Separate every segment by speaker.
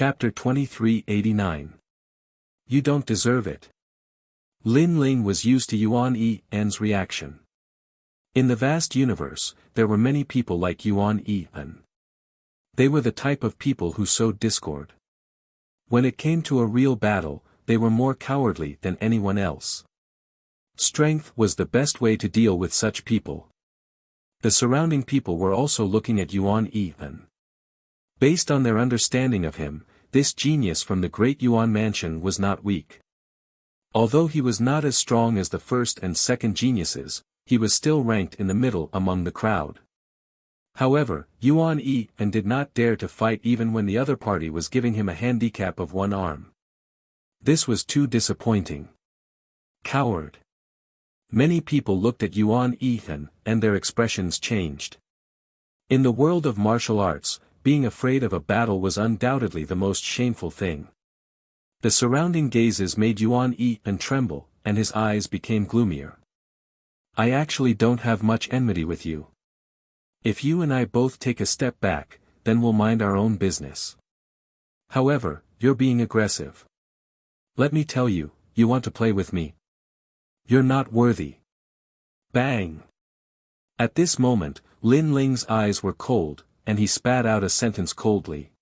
Speaker 1: Chapter 2389. You don't deserve it. Lin Ling was used to Yuan Yi's reaction. In the vast universe, there were many people like Yuan Yi. They were the type of people who sowed discord. When it came to a real battle, they were more cowardly than anyone else. Strength was the best way to deal with such people. The surrounding people were also looking at Yuan Yi. Based on their understanding of him, this genius from the great Yuan mansion was not weak. Although he was not as strong as the first and second geniuses, he was still ranked in the middle among the crowd. However, Yuan Yi did not dare to fight even when the other party was giving him a handicap of one arm. This was too disappointing. Coward. Many people looked at Yuan Yi and their expressions changed. In the world of martial arts, being afraid of a battle was undoubtedly the most shameful thing. The surrounding gazes made Yuan Yi tremble, and his eyes became gloomier. I actually don't have much enmity with you. If you and I both take a step back, then we'll mind our own business. However, you're being aggressive. Let me tell you, you want to play with me? You're not worthy. Bang! At this moment, Lin Ling's eyes were cold, and he spat out a sentence coldly.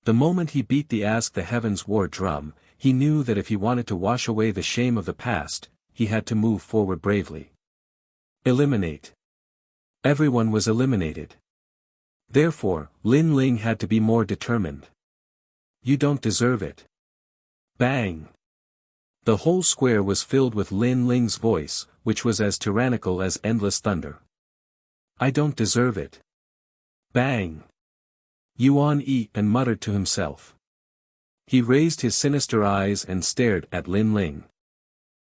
Speaker 1: The moment he beat the Ask the Heavens war drum, he knew that if he wanted to wash away the shame of the past, he had to move forward bravely. Eliminate. Everyone was eliminated. Therefore, Lin Ling had to be more determined. You don't deserve it. Bang! The whole square was filled with Lin Ling's voice, which was as tyrannical as endless thunder. I don't deserve it. Bang! Yuan Yi muttered to himself. He raised his sinister eyes and stared at Lin Ling.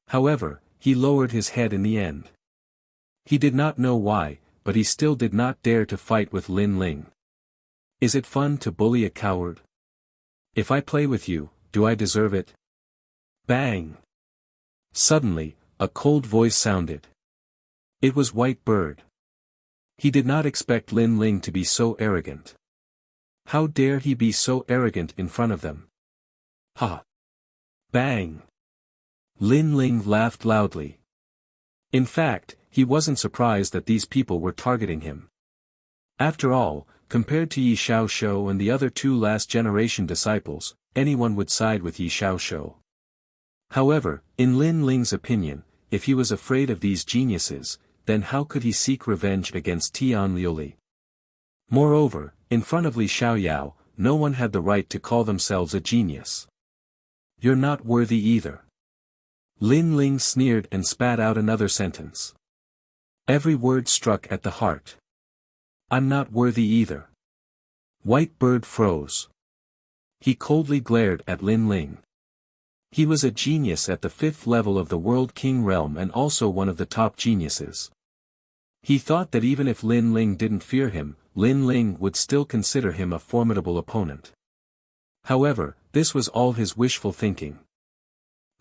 Speaker 1: However, he lowered his head in the end. He did not know why, but he still did not dare to fight with Lin Ling. Is it fun to bully a coward? If I play with you, do I deserve it? Bang! Suddenly, a cold voice sounded. It was White Bird. He did not expect Lin Ling to be so arrogant. How dare he be so arrogant in front of them? Ha! Bang! Lin Ling laughed loudly. In fact, he wasn't surprised that these people were targeting him. After all, compared to Yi Xiaoshou and the other two last-generation disciples, anyone would side with Yi Xiaoshou. However, in Lin Ling's opinion, if he was afraid of these geniuses, then how could he seek revenge against Tian Liuli? Moreover, in front of Li Xiaoyao, no one had the right to call themselves a genius. You're not worthy either. Lin Ling sneered and spat out another sentence. Every word struck at the heart. I'm not worthy either. White Bird froze. He coldly glared at Lin Ling. He was a genius at the 5th level of the World King realm and also one of the top geniuses. He thought that even if Lin Ling didn't fear him, Lin Ling would still consider him a formidable opponent. However, this was all his wishful thinking.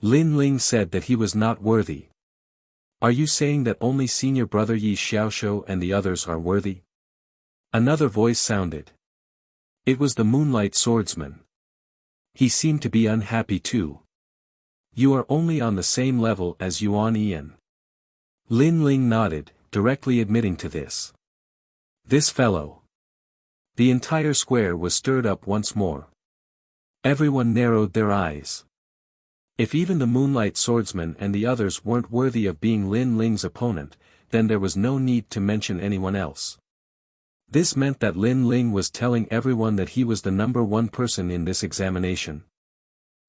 Speaker 1: Lin Ling said that he was not worthy. Are you saying that only senior brother Yi Xiaoshou and the others are worthy? Another voice sounded. It was the Moonlight Swordsman. He seemed to be unhappy too. You are only on the same level as Yuan Yi. Lin Ling nodded, directly admitting to this. This fellow. The entire square was stirred up once more. Everyone narrowed their eyes. If even the Moonlight Swordsman and the others weren't worthy of being Lin Ling's opponent, then there was no need to mention anyone else. This meant that Lin Ling was telling everyone that he was the number one person in this examination.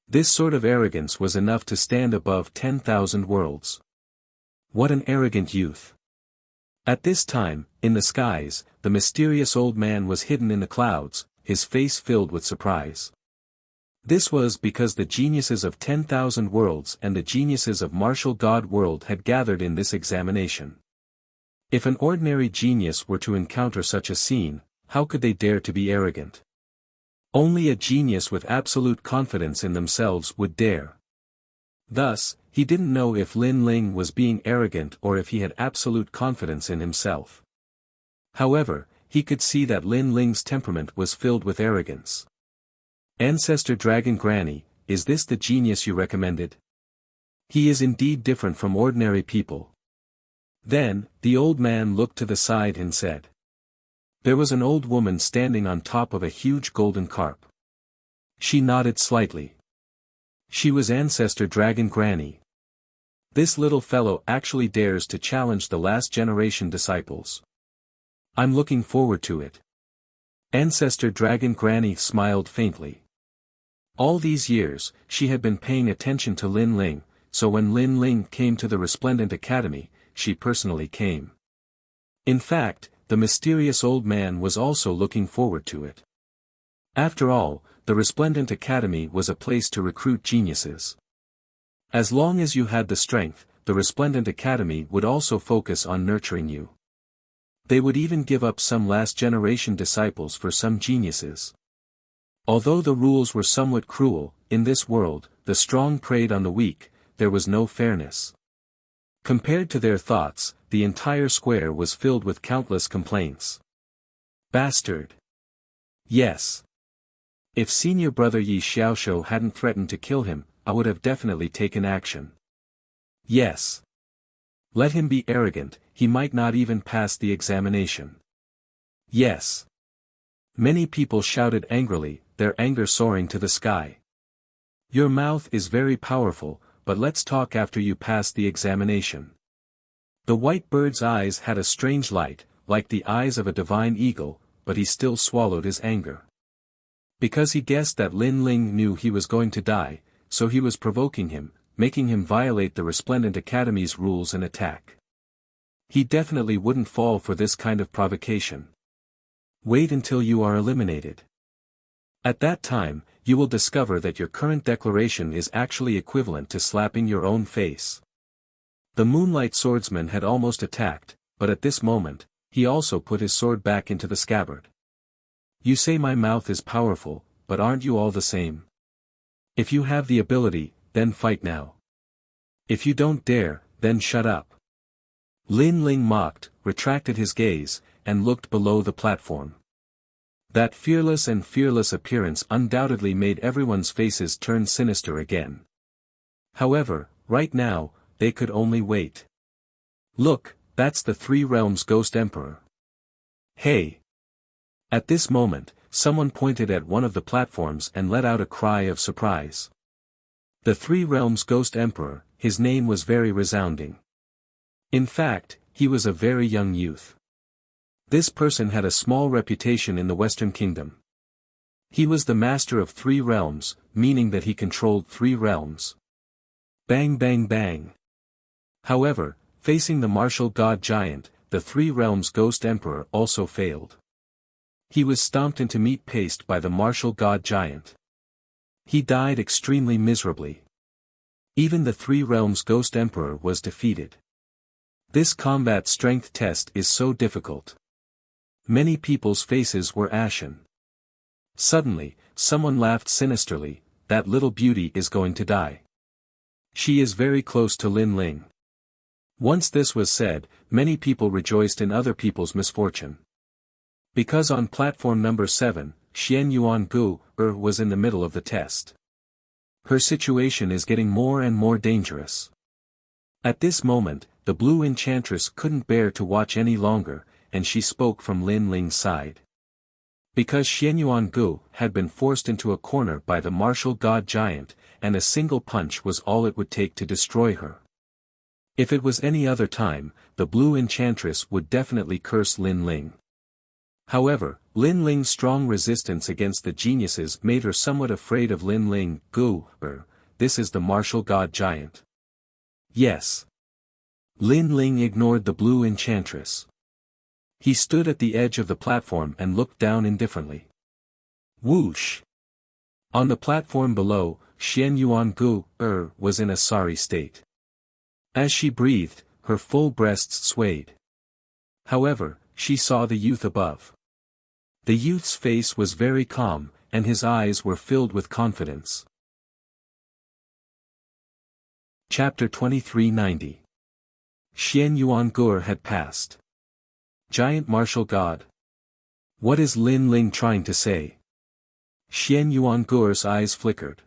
Speaker 1: This sort of arrogance was enough to stand above 10,000 worlds. What an arrogant youth. At this time, in the skies, the mysterious old man was hidden in the clouds, his face filled with surprise. This was because the geniuses of 10,000 worlds and the geniuses of Martial God World had gathered in this examination. If an ordinary genius were to encounter such a scene, how could they dare to be arrogant? Only a genius with absolute confidence in themselves would dare. Thus, he didn't know if Lin Ling was being arrogant or if he had absolute confidence in himself. However, he could see that Lin Ling's temperament was filled with arrogance. Ancestor Dragon Granny, is this the genius you recommended? He is indeed different from ordinary people. Then, the old man looked to the side and said. There was an old woman standing on top of a huge golden carp. She nodded slightly. She was Ancestor Dragon Granny. This little fellow actually dares to challenge the last generation disciples. I'm looking forward to it. Ancestor Dragon Granny smiled faintly. All these years, she had been paying attention to Lin Ling, so when Lin Ling came to the Resplendent Academy, she personally came. In fact, the mysterious old man was also looking forward to it. After all, the Resplendent Academy was a place to recruit geniuses. As long as you had the strength, the Resplendent Academy would also focus on nurturing you. They would even give up some last-generation disciples for some geniuses. Although the rules were somewhat cruel, in this world, the strong preyed on the weak, there was no fairness. Compared to their thoughts, the entire square was filled with countless complaints. Bastard! Yes. If senior brother Yi Xiaoshu hadn't threatened to kill him, I would have definitely taken action. Yes. Let him be arrogant, he might not even pass the examination. Yes. Many people shouted angrily, their anger soaring to the sky. Your mouth is very powerful, but let's talk after you pass the examination. The white bird's eyes had a strange light, like the eyes of a divine eagle, but he still swallowed his anger. Because he guessed that Lin Ling knew he was going to die, so he was provoking him, making him violate the Resplendent Academy's rules and attack. He definitely wouldn't fall for this kind of provocation. Wait until you are eliminated. At that time, you will discover that your current declaration is actually equivalent to slapping your own face. The Moonlight Swordsman had almost attacked, but at this moment, he also put his sword back into the scabbard. You say my mouth is powerful, but aren't you all the same? If you have the ability, then fight now. If you don't dare, then shut up. Lin Ling mocked, retracted his gaze, and looked below the platform. That fearless appearance undoubtedly made everyone's faces turn sinister again. However, right now, they could only wait. Look, that's the Three Realms Ghost Emperor. Hey! At this moment, someone pointed at one of the platforms and let out a cry of surprise. The Three Realms Ghost Emperor, his name was very resounding. In fact, he was a very young youth. This person had a small reputation in the Western Kingdom. He was the master of 3 realms, meaning that he controlled 3 realms. Bang bang bang. However, facing the martial god giant, the 3 realms Ghost Emperor also failed. He was stomped into meat paste by the martial god giant. He died extremely miserably. Even the 3 realms Ghost Emperor was defeated. This combat strength test is so difficult. Many people's faces were ashen. Suddenly, someone laughed sinisterly, that little beauty is going to die. She is very close to Lin Ling. Once this was said, many people rejoiced in other people's misfortune. Because on platform number 7, Xian Yuan Gu was in the middle of the test. Her situation is getting more and more dangerous. At this moment, the blue enchantress couldn't bear to watch any longer, and she spoke from Lin Ling's side. Because Xian Yuan Gu had been forced into a corner by the martial god giant, and a single punch was all it would take to destroy her. If it was any other time, the blue enchantress would definitely curse Lin Ling. However, Lin Ling's strong resistance against the geniuses made her somewhat afraid of Lin Ling. This is the martial god giant. Yes. Lin Ling ignored the blue enchantress. He stood at the edge of the platform and looked down indifferently. Whoosh! On the platform below, Xian Yuan Gu was in a sorry state. As she breathed, her full breasts swayed. However, she saw the youth above. The youth's face was very calm, and his eyes were filled with confidence. Chapter 2390. Xian Yuan Gu had passed. Giant martial god. What is Lin Ling trying to say? Xian Yuanguo's eyes flickered.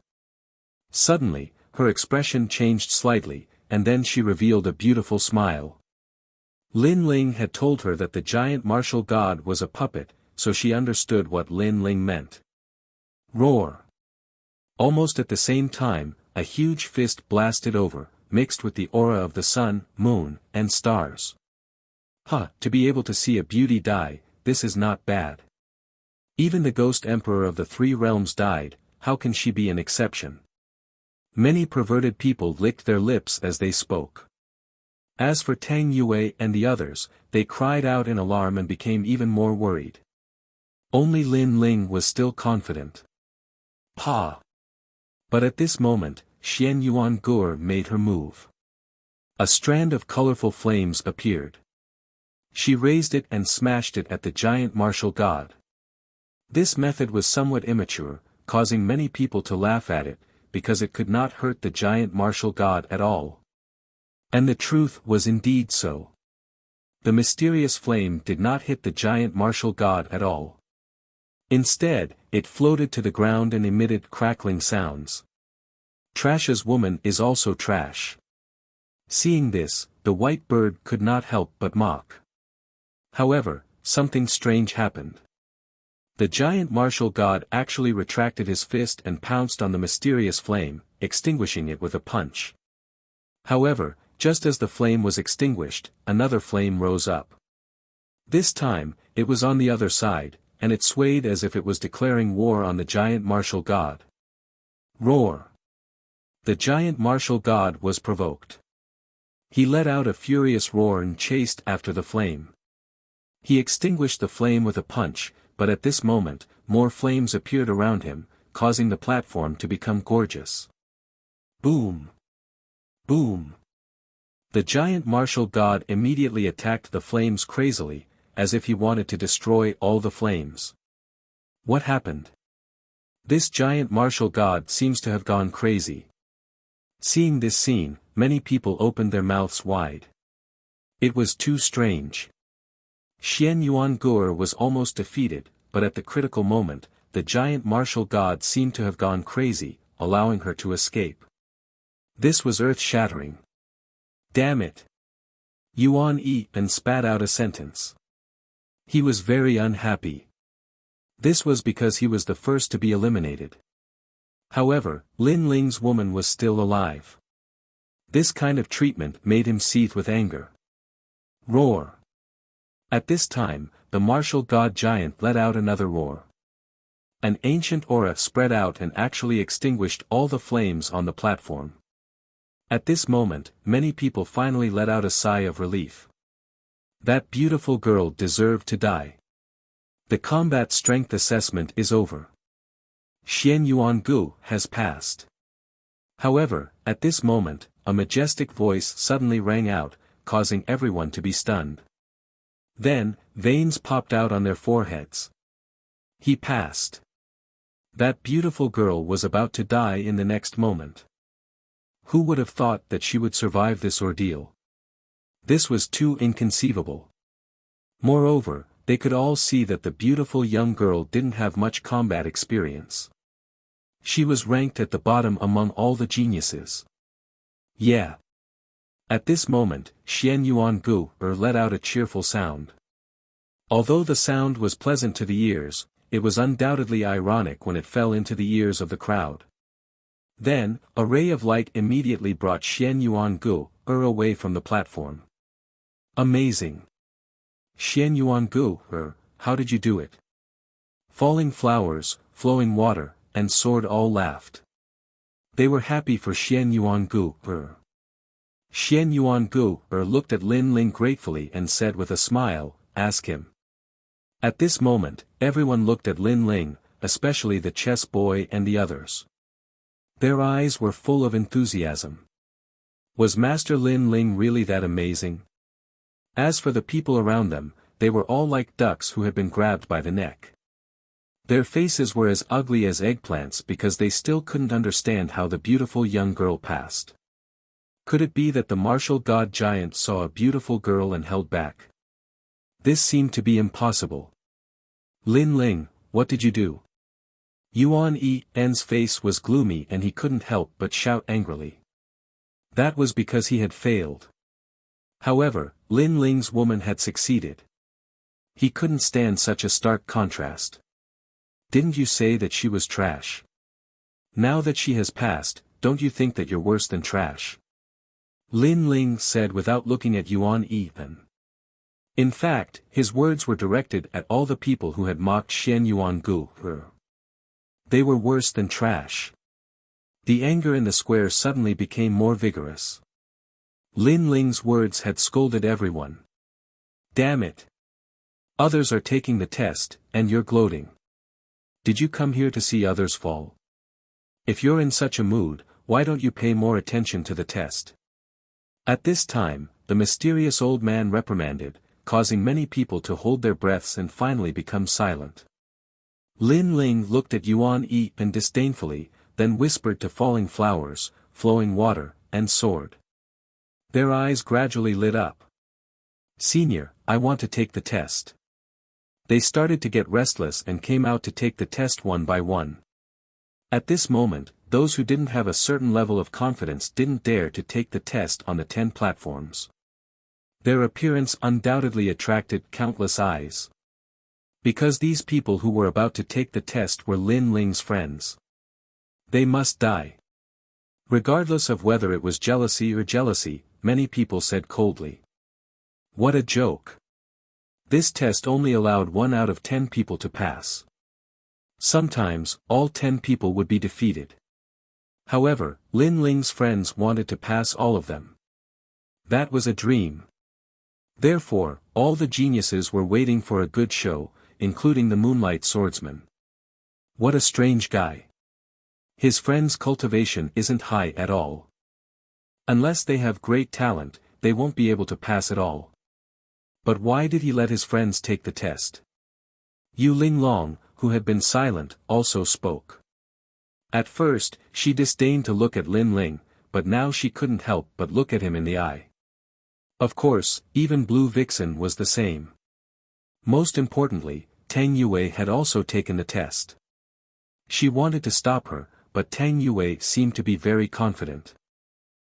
Speaker 1: Suddenly, her expression changed slightly, and then she revealed a beautiful smile. Lin Ling had told her that the giant martial god was a puppet, so she understood what Lin Ling meant. Roar! Almost at the same time, a huge fist blasted over, mixed with the aura of the sun, moon, and stars. To be able to see a beauty die, this is not bad. Even the ghost emperor of the three realms died, how can she be an exception? Many perverted people licked their lips as they spoke. As for Tang Yue and the others, they cried out in alarm and became even more worried. Only Lin Ling was still confident. Pa! But at this moment, Xian Yuanguo made her move. A strand of colorful flames appeared. She raised it and smashed it at the giant martial god. This method was somewhat immature, causing many people to laugh at it, because it could not hurt the giant martial god at all. And the truth was indeed so. The mysterious flame did not hit the giant martial god at all. Instead, it floated to the ground and emitted crackling sounds. Trash's woman is also trash. Seeing this, the white bird could not help but mock. However, something strange happened. The giant martial god actually retracted his fist and pounced on the mysterious flame, extinguishing it with a punch. However, just as the flame was extinguished, another flame rose up. This time, it was on the other side, and it swayed as if it was declaring war on the giant martial god. Roar! The giant martial god was provoked. He let out a furious roar and chased after the flame. He extinguished the flame with a punch, but at this moment, more flames appeared around him, causing the platform to become gorgeous. Boom! Boom! The giant martial god immediately attacked the flames crazily, as if he wanted to destroy all the flames. What happened? This giant martial god seems to have gone crazy. Seeing this scene, many people opened their mouths wide. It was too strange. Xian Yuanguo was almost defeated, but at the critical moment, the giant martial god seemed to have gone crazy, allowing her to escape. This was earth-shattering. Damn it! Yuan Yi and spat out a sentence. He was very unhappy. This was because he was the first to be eliminated. However, Lin Ling's woman was still alive. This kind of treatment made him seethe with anger. Roar! At this time, the martial god giant let out another roar. An ancient aura spread out and actually extinguished all the flames on the platform. At this moment, many people finally let out a sigh of relief. That beautiful girl deserved to die. The combat strength assessment is over. Xian Yuanguo has passed. However, at this moment, a majestic voice suddenly rang out, causing everyone to be stunned. Then, veins popped out on their foreheads. He passed. That beautiful girl was about to die in the next moment. Who would have thought that she would survive this ordeal? This was too inconceivable. Moreover, they could all see that the beautiful young girl didn't have much combat experience. She was ranked at the bottom among all the geniuses. Yeah. At this moment, Xian Yuanguo let out a cheerful sound. Although the sound was pleasant to the ears, it was undoubtedly ironic when it fell into the ears of the crowd. Then, a ray of light immediately brought Xian Yuanguo away from the platform. Amazing! Xian Yuanguo, how did you do it? Falling flowers, flowing water, and sword all laughed. They were happy for Xian Yuanguo. Xian Yuanguo looked at Lin Ling gratefully and said with a smile, "Ask him." At this moment, everyone looked at Lin Ling, especially the chess boy and the others. Their eyes were full of enthusiasm. Was Master Lin Ling really that amazing? As for the people around them, they were all like ducks who had been grabbed by the neck. Their faces were as ugly as eggplants because they still couldn't understand how the beautiful young girl passed. Could it be that the martial god giant saw a beautiful girl and held back? This seemed to be impossible. Lin Ling, what did you do? Yuan En's face was gloomy and he couldn't help but shout angrily. That was because he had failed. However, Lin Ling's woman had succeeded. He couldn't stand such a stark contrast. Didn't you say that she was trash? Now that she has passed, don't you think that you're worse than trash? Lin Ling said without looking at Yuan En. In fact, his words were directed at all the people who had mocked Xian Yuan Gu. They were worse than trash. The anger in the square suddenly became more vigorous. Lin Ling's words had scolded everyone. Damn it! Others are taking the test, and you're gloating. Did you come here to see others fall? If you're in such a mood, why don't you pay more attention to the test? At this time, the mysterious old man reprimanded, causing many people to hold their breaths and finally become silent. Lin Ling looked at Yuan En disdainfully, then whispered to falling flowers, flowing water, and sword. Their eyes gradually lit up. Senior, I want to take the test. They started to get restless and came out to take the test one by one. At this moment, those who didn't have a certain level of confidence didn't dare to take the test on the 10 platforms. Their appearance undoubtedly attracted countless eyes. Because these people who were about to take the test were Lin Ling's friends. They must die. Regardless of whether it was jealousy, many people said coldly. What a joke. This test only allowed 1 out of 10 people to pass. Sometimes, all 10 people would be defeated. However, Lin Ling's friends wanted to pass all of them. That was a dream. Therefore, all the geniuses were waiting for a good show, including the Moonlight Swordsman. What a strange guy. His friend's cultivation isn't high at all. Unless they have great talent, they won't be able to pass at all. But why did he let his friends take the test? Yu Linglong, who had been silent, also spoke. At first, she disdained to look at Lin Ling, but now she couldn't help but look at him in the eye. Of course, even Blue Vixen was the same. Most importantly, Tang Yue had also taken the test. She wanted to stop her, but Tang Yue seemed to be very confident.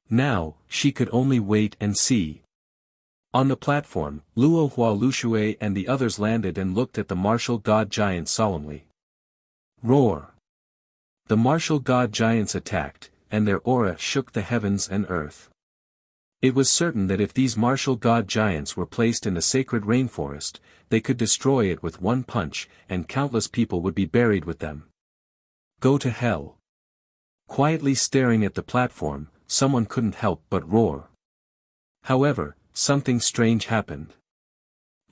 Speaker 1: Now, she could only wait and see. On the platform, Luo Hua Lushui and the others landed and looked at the martial god giants solemnly. Roar! The martial god giants attacked, and their aura shook the heavens and earth. It was certain that if these martial god giants were placed in the sacred rainforest, they could destroy it with one punch, and countless people would be buried with them. Go to hell. Quietly staring at the platform, someone couldn't help but roar. However, something strange happened.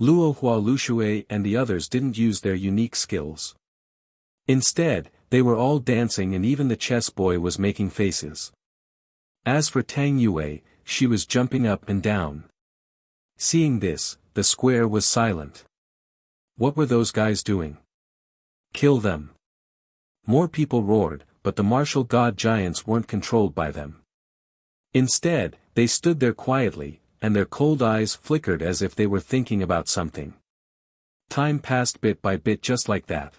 Speaker 1: Luo Hua Lushui and the others didn't use their unique skills. Instead, they were all dancing and even the chess boy was making faces. As for Tang Yue, she was jumping up and down. Seeing this, the square was silent. What were those guys doing? Kill them. More people roared, but the martial god giants weren't controlled by them. Instead, they stood there quietly, and their cold eyes flickered as if they were thinking about something. Time passed bit by bit just like that.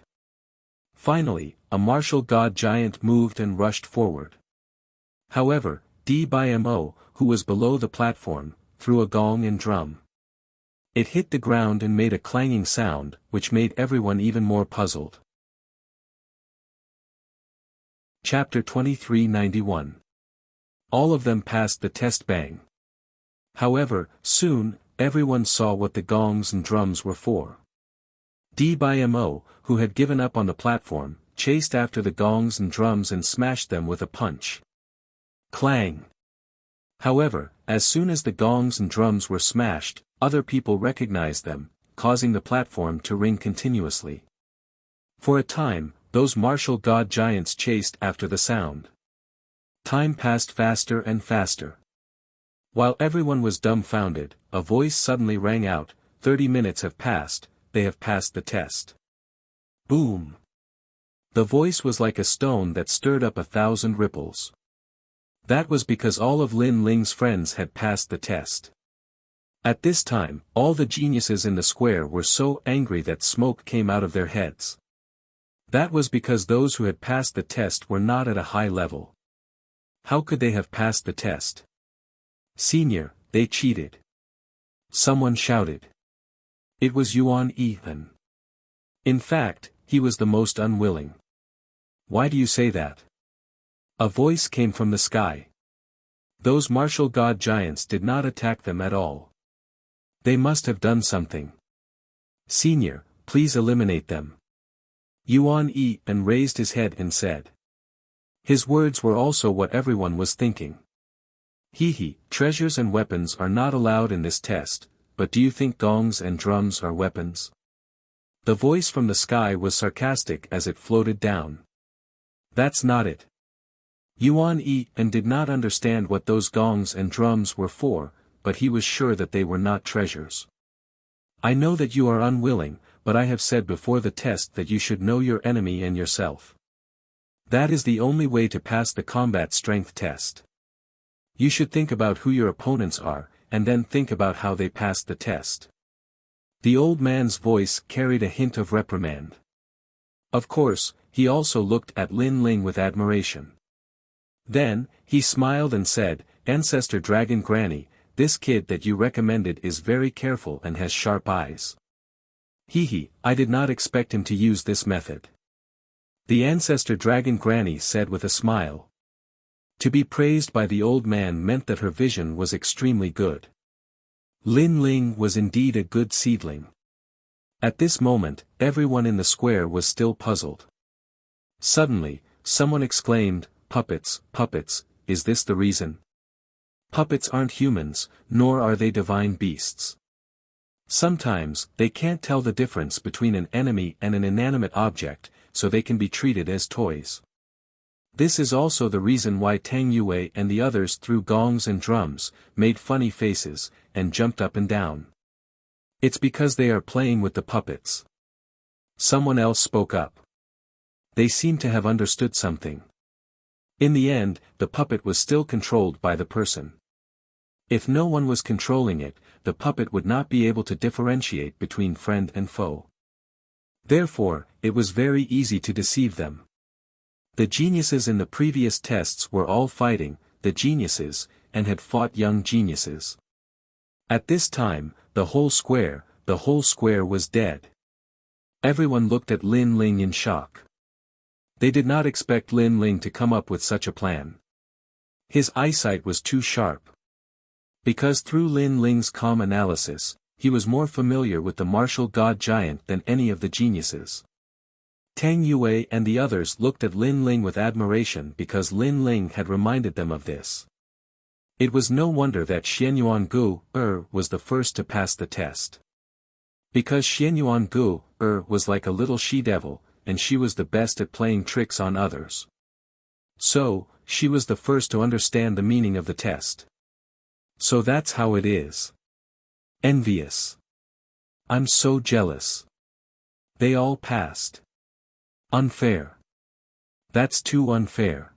Speaker 1: Finally, a martial god giant moved and rushed forward. However, Dmo, who was below the platform, threw a gong and drum. It hit the ground and made a clanging sound, which made everyone even more puzzled. Chapter 2391. All of them passed the test bang. However, soon, everyone saw what the gongs and drums were for. Dmo, who had given up on the platform, chased after the gongs and drums and smashed them with a punch. Clang! However, as soon as the gongs and drums were smashed, other people recognized them, causing the platform to ring continuously. For a time, those martial god giants chased after the sound. Time passed faster and faster. While everyone was dumbfounded, a voice suddenly rang out, 30 minutes have passed, they have passed the test. Boom! The voice was like a stone that stirred up 1,000 ripples. That was because all of Lin Ling's friends had passed the test. At this time, all the geniuses in the square were so angry that smoke came out of their heads. That was because those who had passed the test were not at a high level. How could they have passed the test? Senior, they cheated. Someone shouted. It was Yuan Ethan. In fact, he was the most unwilling. Why do you say that? A voice came from the sky. Those martial god giants did not attack them at all. They must have done something. Senior, please eliminate them. Yuan Ethan raised his head and said. His words were also what everyone was thinking. Treasures and weapons are not allowed in this test, but do you think gongs and drums are weapons? The voice from the sky was sarcastic as it floated down. That's not it. Yuan Ethan did not understand what those gongs and drums were for, but he was sure that they were not treasures. I know that you are unwilling, but I have said before the test that you should know your enemy and yourself. That is the only way to pass the combat strength test. You should think about who your opponents are, and then think about how they passed the test. The old man's voice carried a hint of reprimand. Of course, he also looked at Lin Ling with admiration. Then, he smiled and said, Ancestor Dragon Granny, this kid that you recommended is very careful and has sharp eyes. I did not expect him to use this method. The Ancestor Dragon Granny said with a smile. To be praised by the old man meant that her vision was extremely good. Lin Ling was indeed a good seedling. At this moment, everyone in the square was still puzzled. Suddenly, someone exclaimed, Puppets, is this the reason? Puppets aren't humans, nor are they divine beasts. Sometimes, they can't tell the difference between an enemy and an inanimate object, so they can be treated as toys. This is also the reason why Tang Yue and the others threw gongs and drums, made funny faces, and jumped up and down. It's because they are playing with the puppets. Someone else spoke up. They seem to have understood something. In the end, the puppet was still controlled by the person. If no one was controlling it, the puppet would not be able to differentiate between friend and foe. Therefore, it was very easy to deceive them. The geniuses in the previous tests were all fighting, the geniuses, and had fought young geniuses. At this time, the whole square was dead. Everyone looked at Lin Ling in shock. They did not expect Lin Ling to come up with such a plan. His eyesight was too sharp. Because through Lin Ling's calm analysis, he was more familiar with the martial god giant than any of the geniuses. Tang Yue and the others looked at Lin Ling with admiration because Lin Ling had reminded them of this. It was no wonder that Xianyuan Gu was the first to pass the test. Because Xianyuan Gu was like a little she-devil, and she was the best at playing tricks on others. So, she was the first to understand the meaning of the test. So that's how it is. Envious. I'm so jealous. They all passed. Unfair. That's too unfair.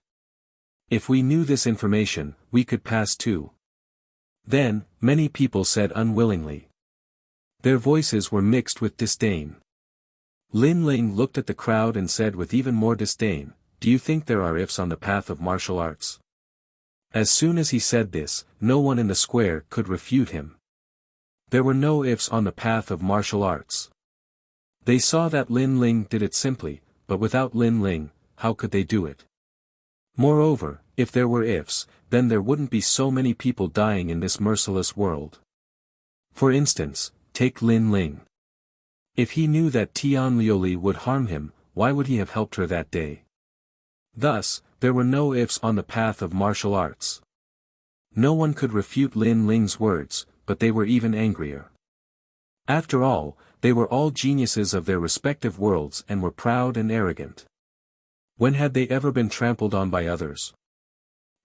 Speaker 1: If we knew this information, we could pass too. Then, many people said unwillingly. Their voices were mixed with disdain. Lin Ling looked at the crowd and said with even more disdain, Do you think there are ifs on the path of martial arts? As soon as he said this, no one in the square could refute him. There were no ifs on the path of martial arts. They saw that Lin Ling did it simply, but without Lin Ling, how could they do it? Moreover, if there were ifs, then there wouldn't be so many people dying in this merciless world. For instance, take Lin Ling. If he knew that Tian Liuli would harm him, why would he have helped her that day? Thus, there were no ifs on the path of martial arts. No one could refute Lin Ling's words, but they were even angrier. After all, they were all geniuses of their respective worlds and were proud and arrogant. When had they ever been trampled on by others?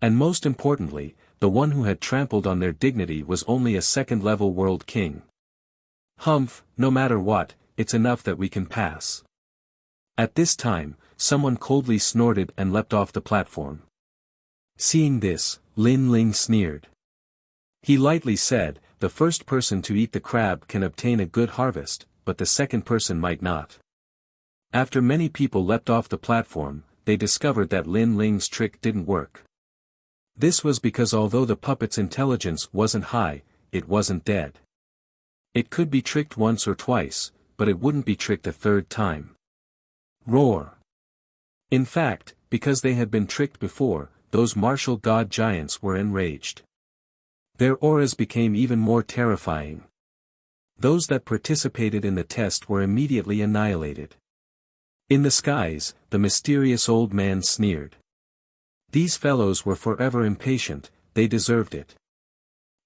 Speaker 1: And most importantly, the one who had trampled on their dignity was only a second-level world king. Humph, no matter what, it's enough that we can pass. At this time, someone coldly snorted and leapt off the platform. Seeing this, Lin Ling sneered. He lightly said, the first person to eat the crab can obtain a good harvest, but the second person might not. After many people leapt off the platform, they discovered that Lin Ling's trick didn't work. This was because although the puppet's intelligence wasn't high, it wasn't dead. It could be tricked once or twice, but it wouldn't be tricked a third time. Roar! In fact, because they had been tricked before, those martial god giants were enraged. Their auras became even more terrifying. Those that participated in the test were immediately annihilated. In the skies, the mysterious old man sneered. These fellows were forever impatient, they deserved it.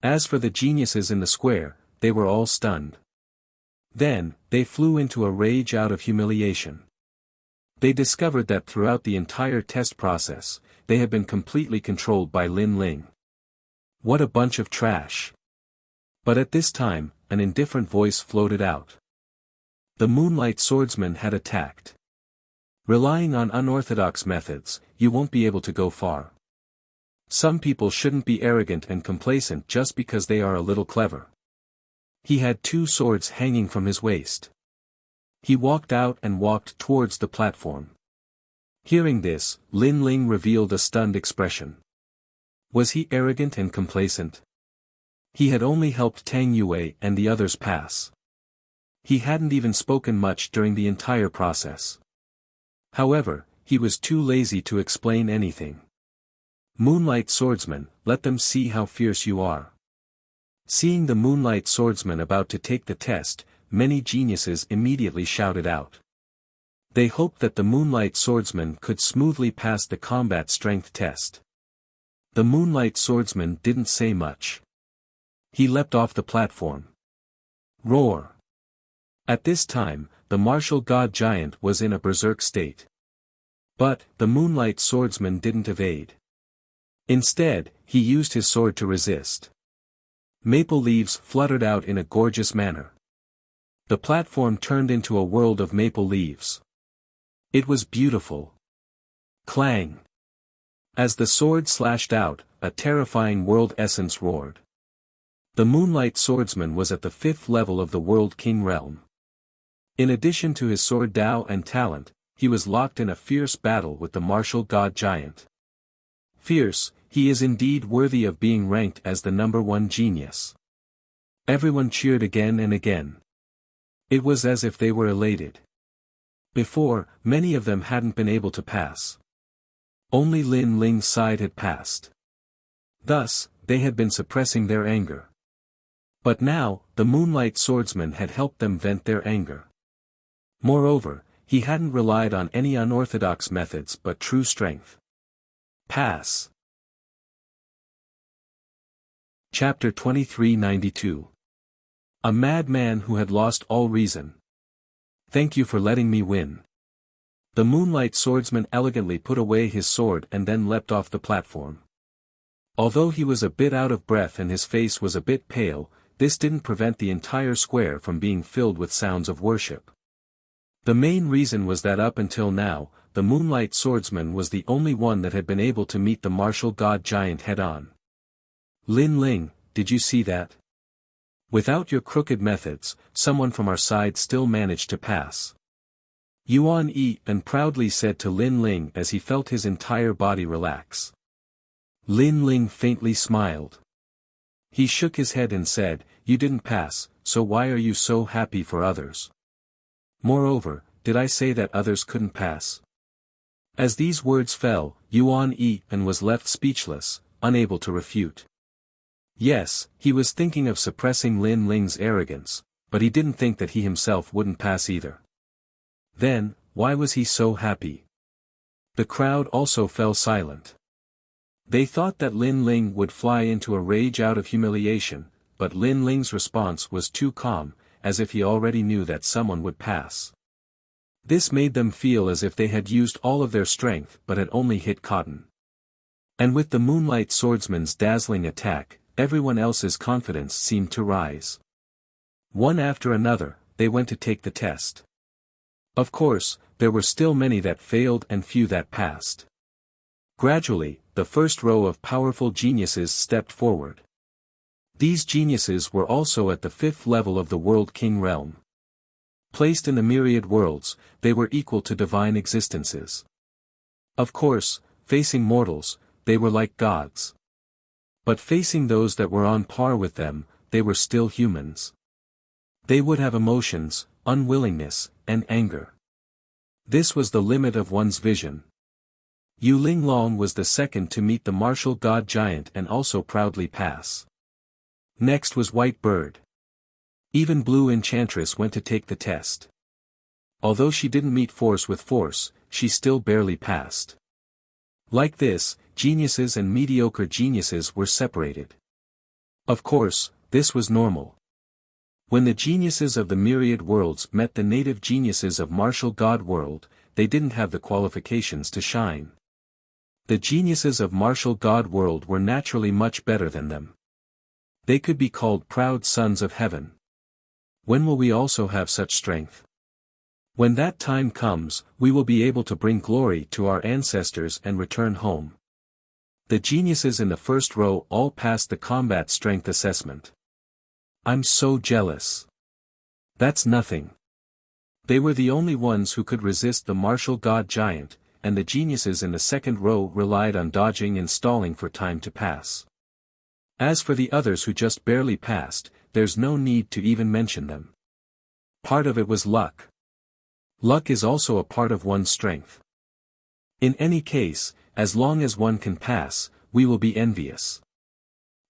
Speaker 1: As for the geniuses in the square, they were all stunned. Then, they flew into a rage out of humiliation. They discovered that throughout the entire test process, they had been completely controlled by Lin Ling. What a bunch of trash! But at this time, an indifferent voice floated out. The Moonlight Swordsman had attacked. Relying on unorthodox methods, you won't be able to go far. Some people shouldn't be arrogant and complacent just because they are a little clever. He had 2 swords hanging from his waist. He walked out and walked towards the platform. Hearing this, Lin Ling revealed a stunned expression. Was he arrogant and complacent? He had only helped Tang Yue and the others pass. He hadn't even spoken much during the entire process. However, he was too lazy to explain anything. Moonlight Swordsman, let them see how fierce you are. Seeing the Moonlight Swordsman about to take the test, many geniuses immediately shouted out. They hoped that the Moonlight Swordsman could smoothly pass the combat strength test. The Moonlight Swordsman didn't say much. He leapt off the platform. Roar! At this time, the martial god giant was in a berserk state. But, the Moonlight Swordsman didn't evade. Instead, he used his sword to resist. Maple leaves fluttered out in a gorgeous manner. The platform turned into a world of maple leaves. It was beautiful. Clang! As the sword slashed out, a terrifying world essence roared. The Moonlight Swordsman was at the 5th level of the World King realm. In addition to his sword Dao and talent, he was locked in a fierce battle with the martial god giant. Fierce, he is indeed worthy of being ranked as the #1 genius. Everyone cheered again and again. It was as if they were elated. Before, many of them hadn't been able to pass. Only Lin Ling's side had passed. Thus, they had been suppressing their anger. But now, the Moonlight Swordsman had helped them vent their anger. Moreover, he hadn't relied on any unorthodox methods but true strength. Pass. Chapter 2392. A madman who had lost all reason. Thank you for letting me win. The Moonlight Swordsman elegantly put away his sword and then leapt off the platform. Although he was a bit out of breath and his face was a bit pale, this didn't prevent the entire square from being filled with sounds of worship. The main reason was that up until now, the Moonlight Swordsman was the only one that had been able to meet the martial god giant head-on. Lin Ling, did you see that? Without your crooked methods, someone from our side still managed to pass. Yuan Yi and proudly said to Lin Ling as he felt his entire body relax. Lin Ling faintly smiled. He shook his head and said, "You didn't pass, so why are you so happy for others? Moreover, did I say that others couldn't pass?" As these words fell, Yuan Yi was left speechless, unable to refute. Yes, he was thinking of suppressing Lin Ling's arrogance, but he didn't think that he himself wouldn't pass either. Then, why was he so happy? The crowd also fell silent. They thought that Lin Ling would fly into a rage out of humiliation, but Lin Ling's response was too calm, as if he already knew that someone would pass. This made them feel as if they had used all of their strength but had only hit cotton. And with the Moonlight Swordsman's dazzling attack, everyone else's confidence seemed to rise. One after another, they went to take the test. Of course, there were still many that failed and few that passed. Gradually, the first row of powerful geniuses stepped forward. These geniuses were also at the 5th level of the World King realm. Placed in the myriad worlds, they were equal to divine existences. Of course, facing mortals, they were like gods. But facing those that were on par with them, they were still humans. They would have emotions, unwillingness, and anger. This was the limit of one's vision. Yu Linglong was the second to meet the martial god giant and also proudly pass. Next was White Bird. Even Blue Enchantress went to take the test. Although she didn't meet force with force, she still barely passed. Like this, geniuses and mediocre geniuses were separated. Of course, this was normal. When the geniuses of the myriad worlds met the native geniuses of martial god world, they didn't have the qualifications to shine. The geniuses of martial god world were naturally much better than them. They could be called proud sons of heaven. When will we also have such strength? When that time comes, we will be able to bring glory to our ancestors and return home. The geniuses in the first row all passed the combat strength assessment. I'm so jealous. That's nothing. They were the only ones who could resist the martial god giant, and the geniuses in the second row relied on dodging and stalling for time to pass. As for the others who just barely passed, there's no need to even mention them. Part of it was luck. Luck is also a part of one's strength. In any case, as long as one can pass, we will be envious.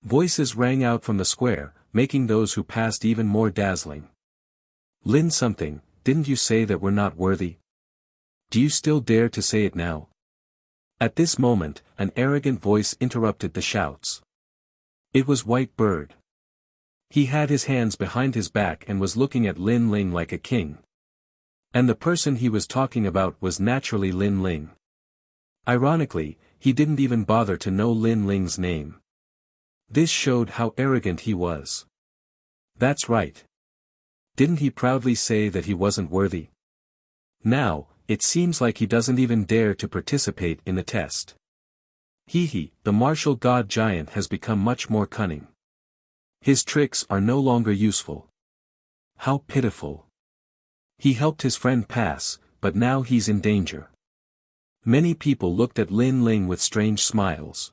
Speaker 1: Voices rang out from the square, making those who passed even more dazzling. Lin something, didn't you say that we're not worthy? Do you still dare to say it now? At this moment, an arrogant voice interrupted the shouts. It was White Bird. He had his hands behind his back and was looking at Lin Ling like a king. And the person he was talking about was naturally Lin Ling. Ironically, he didn't even bother to know Lin Ling's name. This showed how arrogant he was. That's right. Didn't he proudly say that he wasn't worthy? Now, it seems like he doesn't even dare to participate in the test. The martial god giant has become much more cunning. His tricks are no longer useful. How pitiful. He helped his friend pass, but now he's in danger. Many people looked at Lin Ling with strange smiles.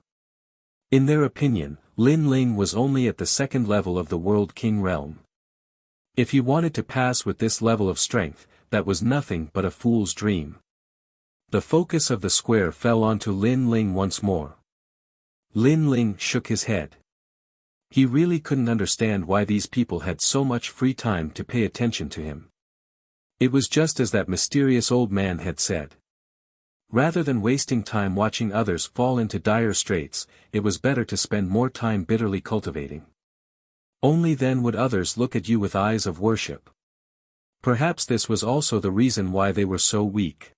Speaker 1: In their opinion, Lin Ling was only at the second level of the World King realm. If he wanted to pass with this level of strength, that was nothing but a fool's dream. The focus of the square fell onto Lin Ling once more. Lin Ling shook his head. He really couldn't understand why these people had so much free time to pay attention to him. It was just as that mysterious old man had said. Rather than wasting time watching others fall into dire straits, it was better to spend more time bitterly cultivating. Only then would others look at you with eyes of worship. Perhaps this was also the reason why they were so weak.